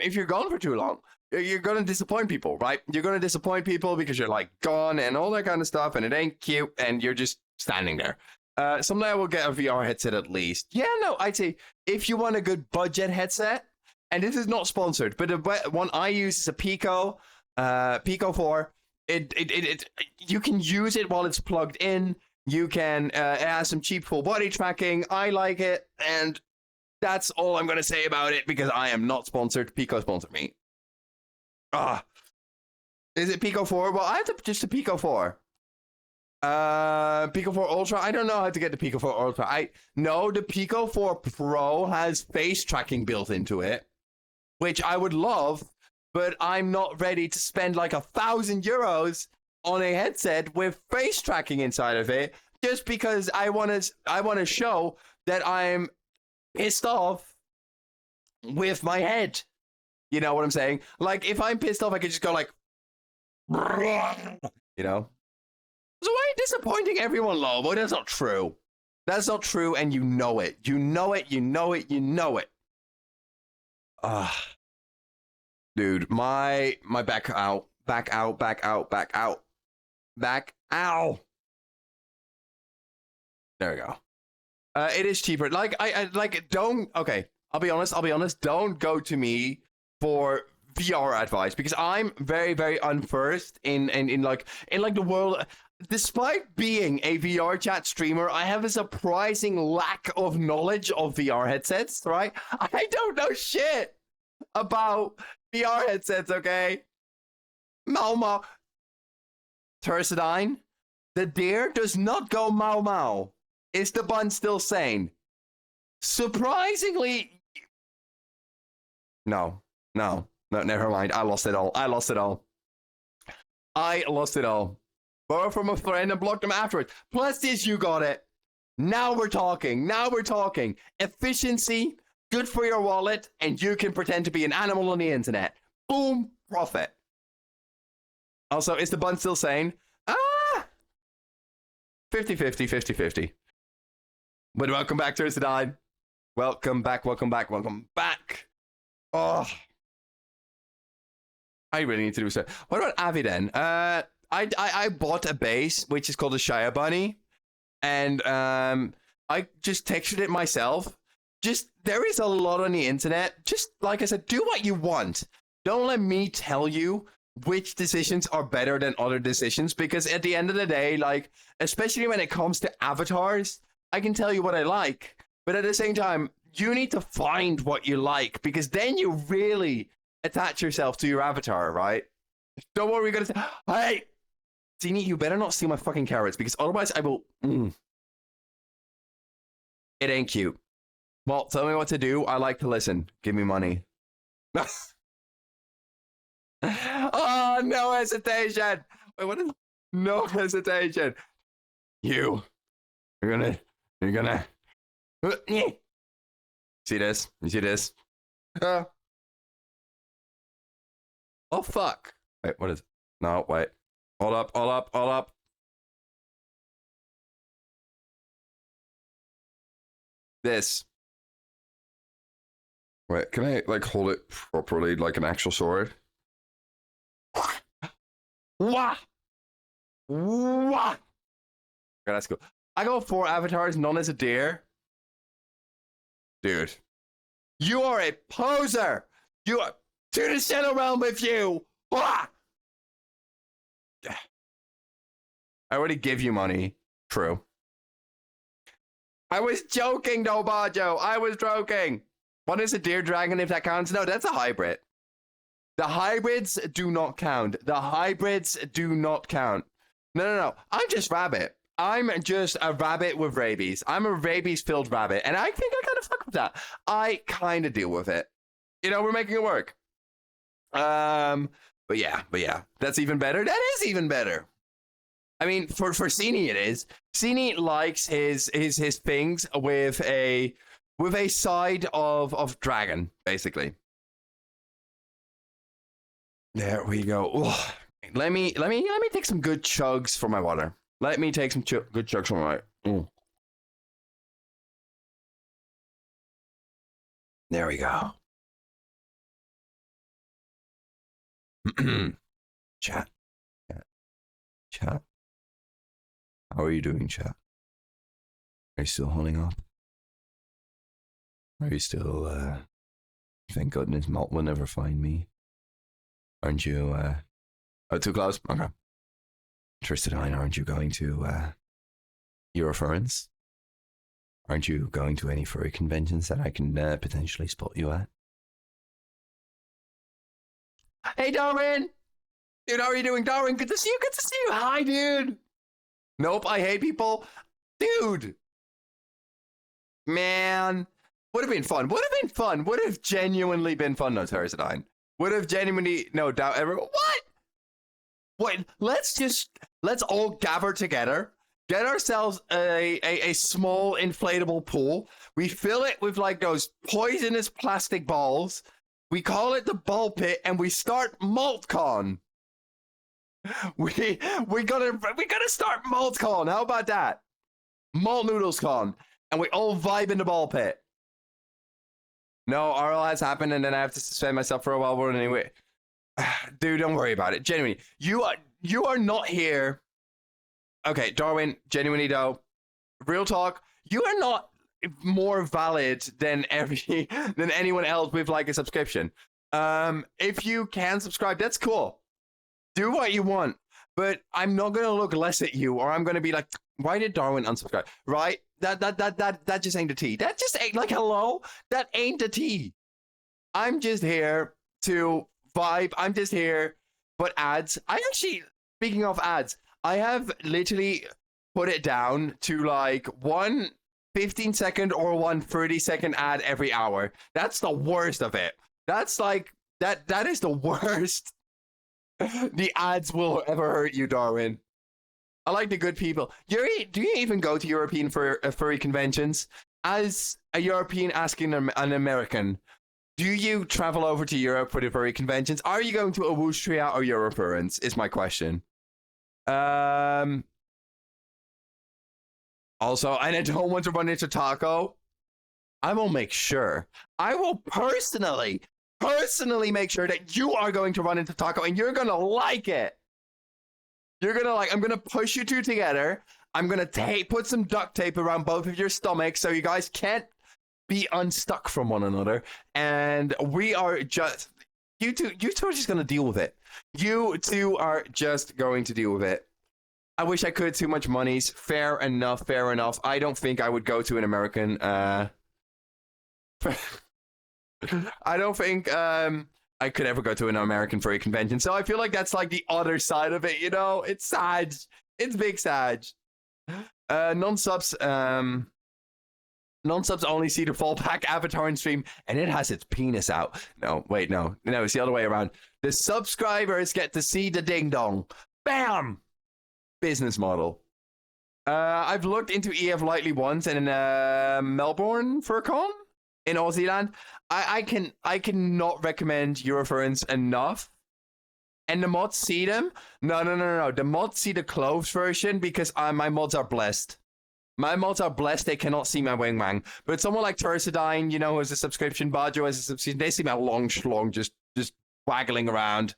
if you're gone for too long, you're gonna disappoint people, right? You're gonna disappoint people because you're like gone and all that kind of stuff, and it ain't cute, and you're just standing there. Someday I will get a VR headset at least. Yeah, no, I'd say if you want a good budget headset. And this is not sponsored, but the one I use is a Pico 4. You can use it while it's plugged in. You can, it has some cheap full body tracking. I like it, and that's all I'm going to say about it because I am not sponsored. Pico sponsored me. Is it Pico 4? Well, I have just a Pico 4. Pico 4 Ultra. I don't know how to get the Pico 4 Ultra. I know the Pico 4 Pro has face tracking built into it, which I would love, but I'm not ready to spend like €1,000 on a headset with face tracking inside of it just because I want to show that I'm pissed off with my head. You know what I'm saying? Like, if I'm pissed off, I could just go like, you know. So why are you disappointing everyone, Lobo? That's not true. That's not true, and you know it. You know it. You know it. You know it. Dude, my back out. Ow. There we go. It is cheaper. Like, I like, don't, okay, I'll be honest, don't go to me for VR advice because I'm very, very unversed in the world. Despite being a VR chat streamer, I have a surprising lack of knowledge of VR headsets, right? I don't know shit about VR headsets, okay? Mau. Tercidine, the deer does not go mau mau. Is the bun still sane? Surprisingly, no, never mind. I lost it all. Borrow from a friend and block them afterwards. Plus this, you got it. Now we're talking. Efficiency, good for your wallet, and you can pretend to be an animal on the internet. Boom, profit. Also, is the bun still sane? 50-50. But welcome back, Tercidine. Welcome back. Oh, I really need to do so. What about Avi then? I bought a base which is called a Shia Bunny, and I just textured it myself. Just there is a lot on the internet. Just like I said, do what you want. Don't let me tell you which decisions are better than other decisions, because at the end of the day, like, especially when it comes to avatars, I can tell you what I like, but at the same time, you need to find what you like, because then you really attach yourself to your avatar, right? Don't worry, we're gonna say, hey, Zini, you better not steal my fucking carrots, because otherwise I will. It ain't cute. Well, tell me what to do. I like to listen. Give me money. Oh, no hesitation. Wait, what is? No hesitation. You're gonna. See this? You see this? Oh, fuck. Wait, what is? No, wait. Hold up. This. Wait, can I, like, hold it properly like an actual sword? Wah! Wah! Okay, that's cool. I got 4 avatars, none as a deer. Dude. You are a poser! You are to the shadow realm with you! Wah! I already give you money. True. I was joking, though, Bajo. I was joking. What is a deer dragon, if that counts? No, that's a hybrid. The hybrids do not count. The hybrids do not count. No. I'm just rabbit. I'm just a rabbit with rabies. I'm a rabies-filled rabbit, and I think I kind of fuck with that. I kind of deal with it. You know, we're making it work. But yeah, that's even better. That is even better. I mean, for Sini it is. Sini likes his things with a side of dragon, basically. There we go. Ugh. Let me take some good chugs for my water. Let me take some good chugs for my. There we go. Chat. How are you doing, chat? Are you still holding up? Are you still, thank goodness Malt will never find me. Aren't you, oh, too close? Okay. Tristan, aren't you going to, Eurofurence? Aren't you going to any furry conventions that I can, potentially spot you at? Hey, Darwin! Dude, how are you doing, Darwin? Good to see you. Hi, dude! Nope, I hate people. Dude! Man. Would have been fun. Would have genuinely been fun, no, Terrasadine. Would have genuinely, no doubt ever. What? Wait, let's all gather together, get ourselves a small inflatable pool. We fill it with like those poisonous plastic balls. We call it the ball pit, and we start MaltCon. We gotta start MaltCon. How about that? Malt Noodles Con, and we all vibe in the ball pit. No, RL has happened, and then I have to suspend myself for a while. But anyway, dude, don't worry about it. Genuinely, you are not here. Okay, Darwin, genuinely though, real talk, you are not more valid than anyone else with like a subscription. If you can subscribe, that's cool. Do what you want, but I'm not gonna look less at you, or I'm gonna be like, why did Darwin unsubscribe? Right? That just ain't the tea. That just ain't, like, hello? That ain't the tea. I'm just here to vibe. I'm just here. But ads, I actually, speaking of ads, I have literally put it down to like 1 15-second or 1 30-second ad every hour. That's the worst of it. That's like, that is the worst. The ads will ever hurt you, Darwin. I like the good people. Yuri, do you even go to European furry conventions? As a European asking an American, do you travel over to Europe for the furry conventions? Are you going to Awustria or Eurofurence? Is my question. Also, and I don't want to run into Taco. I will make sure. I will personally personally make sure that you are going to run into Taco and you're going to like it. You're going to like, I'm going to push you two together. I'm going to put some duct tape around both of your stomachs so you guys can't be unstuck from one another. And we are just, you two are just going to deal with it. You two are just going to deal with it. I wish I could. Too much monies. Fair enough. Fair enough. I don't think I would go to an American. I don't think I could ever go to an American furry convention. So I feel like that's like the other side of it. You know, it's sad. It's big sad. Non-subs. Non-subs only see the fallback avatar in stream, and it has its penis out. No, wait, no, it's the other way around. The subscribers get to see the ding dong. Bam. Business model. I've looked into EF lightly once in Melbourne FurCon in Aussie land. I cannot recommend Eurofurence enough. And the mods see them? No. The mods see the clothes version because my mods are blessed. My mods are blessed. They cannot see my wing wang. But someone like Tursadine, you know, who has a subscription, Bajo has a subscription, they see my long schlong just waggling around.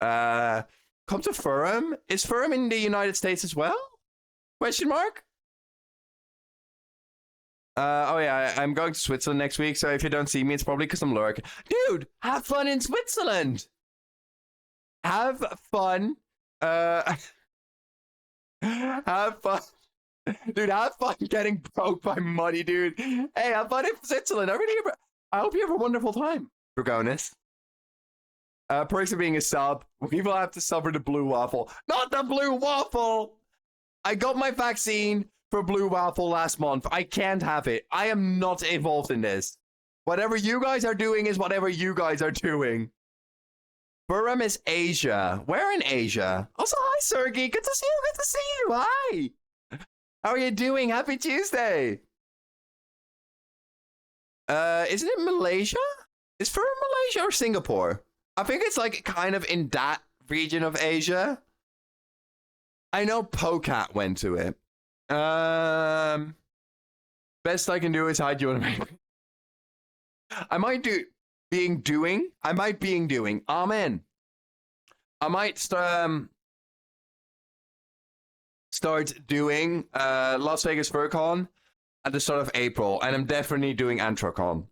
Come to Furum? Is Furum in the United States as well? Question mark? Oh yeah, I'm going to Switzerland next week, so if you don't see me, it's probably because I'm lurking. Dude, have fun in Switzerland! Have fun. Have fun. Dude, have fun getting broke by money, dude. Hey, have fun in Switzerland. I hope you have a wonderful time, Dragonis. Perks of being a sub. People have to suffer the blue waffle. Not the blue waffle! I got my vaccine for blue waffle last month. I can't have it. I am not involved in this. Whatever you guys are doing is whatever you guys are doing. Burma is Asia. Where in Asia? Also, hi, Sergey. Good to see you. Good to see you. Hi. How are you doing? Happy Tuesday. Isn't it Malaysia? Is Burma Malaysia or Singapore? I think it's like kind of in that region of Asia. I know Pocat went to it. Best I can do is hide you in a make. I might being doing. Amen. I might start doing Las Vegas FurCon at the start of April, and I'm definitely doing Antrocon.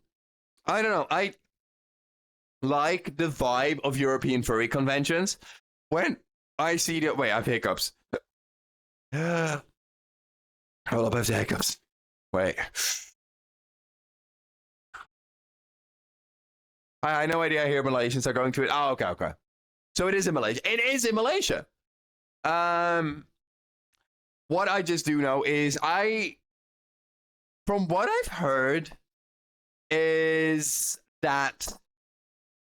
I don't know. I like the vibe of European furry conventions. When I see the wait, I have hiccups. Hold up, I have the hiccups. Wait. I had no idea here Malaysians are going to it. Oh, okay. So it is in Malaysia. It is in Malaysia. What I just do know is from what I've heard is that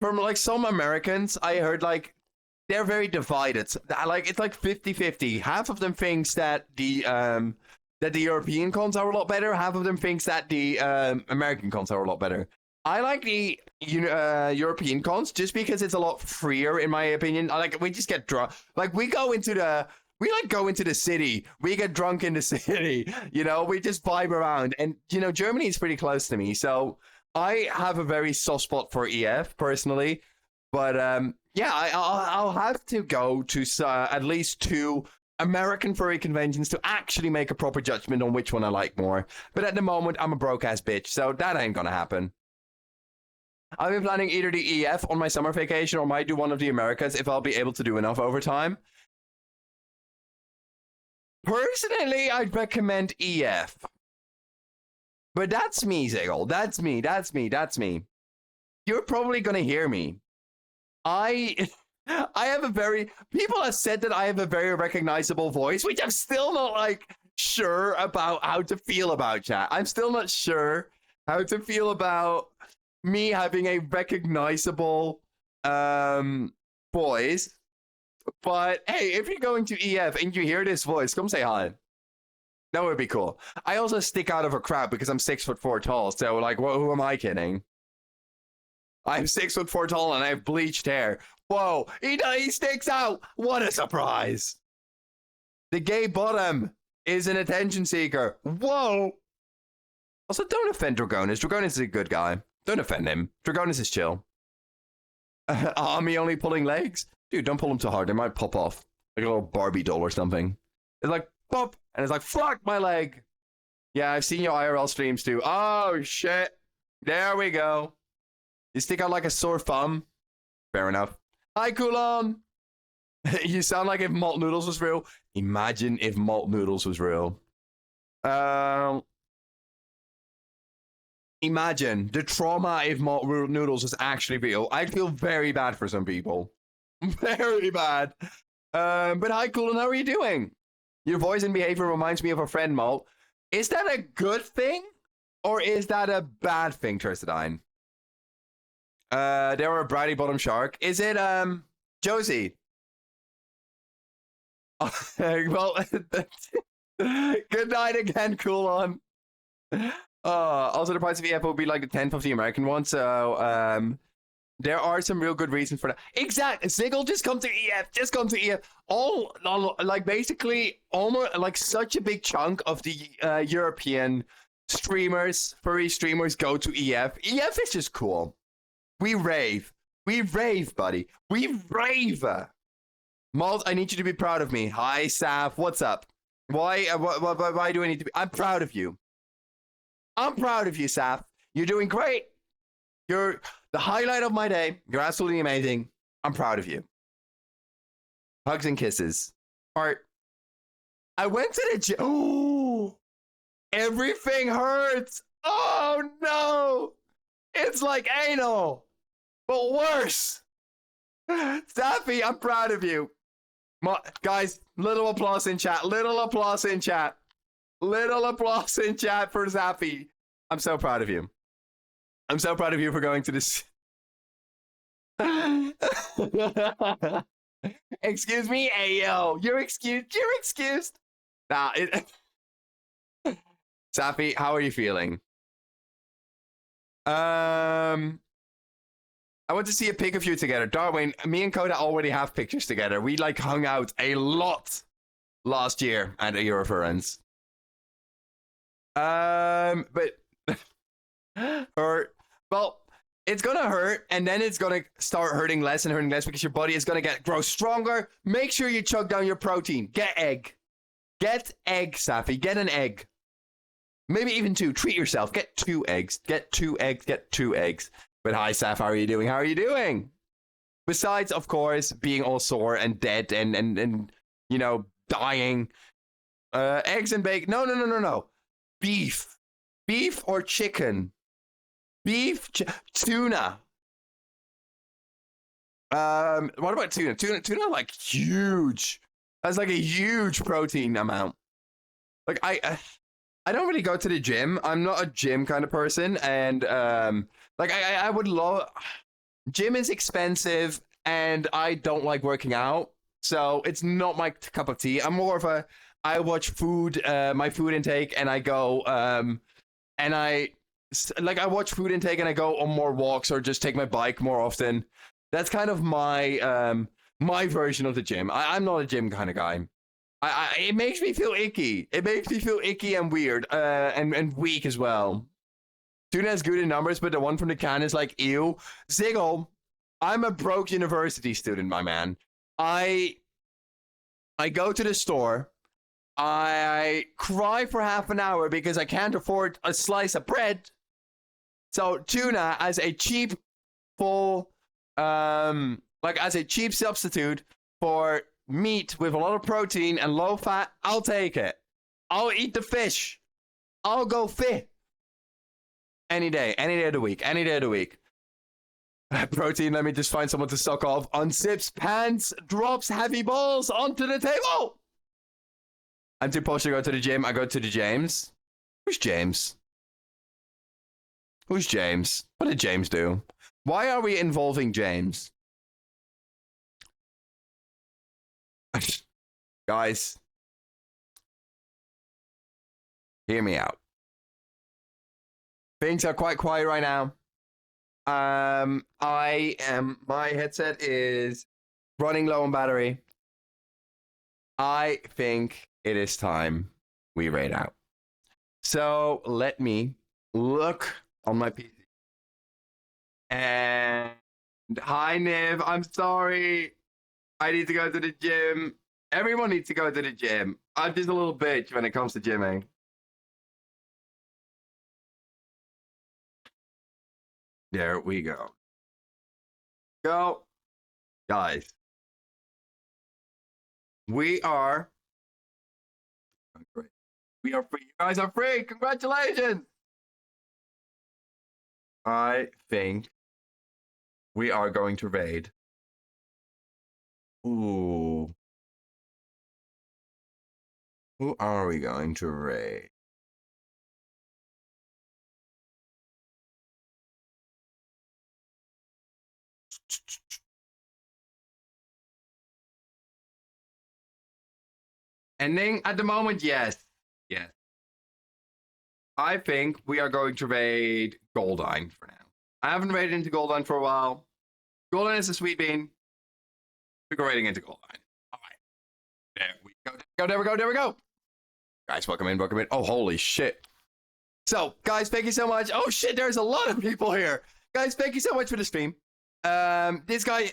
from like some Americans, I heard like they're very divided. Like it's like 50-50. Half of them thinks that the European cons are a lot better. Half of them thinks that the American cons are a lot better. I like the European cons just because it's a lot freer, in my opinion. Like we just get drunk. Like we go into the city. We get drunk in the city. You know, we just vibe around. And you know, Germany is pretty close to me, so I have a very soft spot for EF personally. But yeah, I'll have to go to at least 2 American furry conventions to actually make a proper judgment on which one I like more. But at the moment, I'm a broke ass bitch, so that ain't gonna happen. I've been planning either the EF on my summer vacation or might do one of the Americas if I'll be able to do enough overtime. Personally, I'd recommend EF. But that's me, Ziggle. That's me. You're probably gonna hear me. I have a very... People have said that I have a very recognizable voice, which I'm still not, like, sure about how to feel about, chat. I'm still not sure how to feel about me having a recognizable voice. But, hey, if you're going to EF and you hear this voice, come say hi. That would be cool. I also stick out of a crowd because I'm 6'4" tall, so, like, who am I kidding? I'm 6'4" tall and I have bleached hair. Whoa, he sticks out. What a surprise. The gay bottom is an attention seeker. Whoa. Also, don't offend Dragonis. Dragonis is a good guy. Don't offend him. Dragonis is chill. Me only pulling legs? Dude, don't pull them too hard. They might pop off. Like a little Barbie doll or something. It's like, pop! And it's like, fuck my leg! Yeah, I've seen your IRL streams too. Oh, shit. There we go. You stick out like a sore thumb. Fair enough. Hi, Kulon! You sound like if malt noodles was real. Imagine if malt noodles was real. Imagine the trauma if malt noodles was actually real. I'd feel very bad for some people. Very bad. But hi, Kulon, how are you doing? Your voice and behavior reminds me of a friend, Malt. Is that a good thing? Or is that a bad thing, Turstadine? They were a bratty bottom shark. Is it, Josie? Well, good night again, Kulon. Also, the price of EF will be like the 10th of the American one, so, there are some real good reasons for that. Exactly. Ziggle, just come to EF. Just come to EF. All, like, basically, almost, like, such a big chunk of the European streamers, furry streamers, go to EF. EF is just cool. We rave. We rave, buddy. We rave. Malt, I need you to be proud of me. Hi, Saf. What's up? Why do I need to be? I'm proud of you. I'm proud of you, Saf. You're doing great. You're the highlight of my day. You're absolutely amazing. I'm proud of you. Hugs and kisses. Heart. I went to the gym. Oh, everything hurts. Oh, no. It's like anal, but worse. Safi, I'm proud of you. Guys, little applause in chat. Little applause in chat. Little applause in chat for Zappy. I'm so proud of you. I'm so proud of you for going to this. Excuse me? Hey, yo. You're excused. You're excused. Nah, Safi, how are you feeling? I want to see a pic of you together. Darwin, me and Coda already have pictures together. We, like, hung out a lot last year at a Eurofurence. But hurt. Well, it's gonna hurt, and then it's gonna start hurting less and hurting less because your body is gonna grow stronger. Make sure you chug down your protein. Get egg. Get egg, Safi. Get an egg. Maybe even 2. Treat yourself. Get 2 eggs. Get 2 eggs. Get 2 eggs. But hi, Saf. How are you doing? How are you doing? Besides, of course, being all sore and dead and you know, dying. Eggs and bacon. No. Beef. Beef or chicken? Beef, tuna. What about tuna? Tuna, like, huge. That's like a huge protein amount. Like, I don't really go to the gym. I'm not a gym kind of person, and like I would love. Gym is expensive, and I don't like working out, so it's not my cup of tea. I'm more of a. I watch food, my food intake, and I go, and I watch food intake, and I go on more walks or just take my bike more often. That's kind of my my version of the gym. I'm not a gym kind of guy. It makes me feel icky. It makes me feel icky and weird, and weak as well. Tuna is good in numbers, but the one from the can is like, ew. Ziggle, I'm a broke university student, my man. I go to the store. I cry for half an hour because I can't afford a slice of bread. So tuna as a cheap full, as a cheap substitute for meat with a lot of protein and low fat, I'll take it. I'll eat the fish. I'll go fit. Any day of the week, any day of the week. Protein, let me just find someone to suck off. Unzips pants, drops heavy balls onto the table. I'm too posh to go to the gym. I go to the James. Who's James? Who's James? What did James do? Why are we involving James? Guys, hear me out. Things are quite quiet right now. My headset is running low on battery. I think it is time we raid out. So let me look on my PC. And Hi, Niv. I'm sorry. I need to go to the gym. Everyone needs to go to the gym. I'm just a little bitch when it comes to gymming. There we go. Go. Guys. We are. We are free. You guys are free. Congratulations. I think we are going to raid. Ooh. Who are we going to raid? Ending at the moment, yes. Yes. I think we are going to raid Goldine for now. I haven't raided into Goldine for a while. Goldine is a sweet bean. We're going raiding into Goldine. All right. There we go. There we go. Guys, welcome in. Oh, holy shit. So, guys, thank you so much. Oh, shit, there's a lot of people here. Guys, thank you so much for the stream. This guy...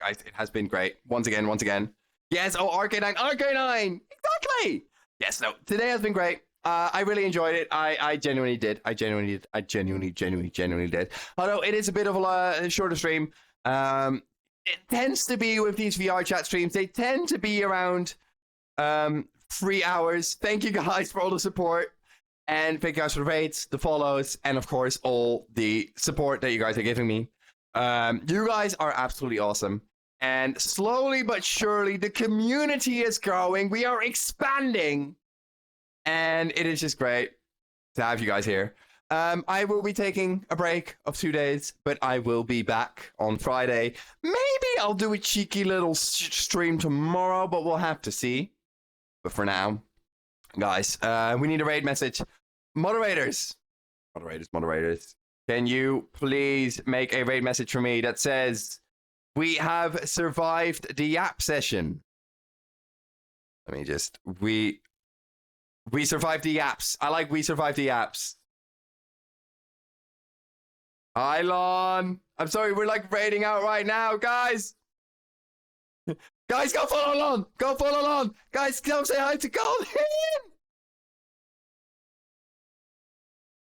Guys, it has been great. Once again. Yes, oh, RK9. Exactly. Yes, no, today has been great. I really enjoyed it. I genuinely did. I genuinely did. Although it is a bit of a shorter stream. It tends to be with these VR chat streams. They tend to be around 3 hours. Thank you guys for all the support. And thank you guys for the raids, the follows, and of course, all the support that you guys are giving me. You guys are absolutely awesome. And slowly but surely, the community is growing. We are expanding. And it is just great to have you guys here. I will be taking a break of 2 days, but I will be back on Friday. Maybe I'll do a cheeky little stream tomorrow, but we'll have to see. But for now, guys, we need a raid message. Moderators. Can you please make a raid message for me that says, we have survived the Yap session? Let me just, we survived the Yaps. I like we survived the Yaps. Hi, Lon. I'm sorry, we're like raiding out right now, guys. Guys, go follow Lon. Guys, go say hi to Golden.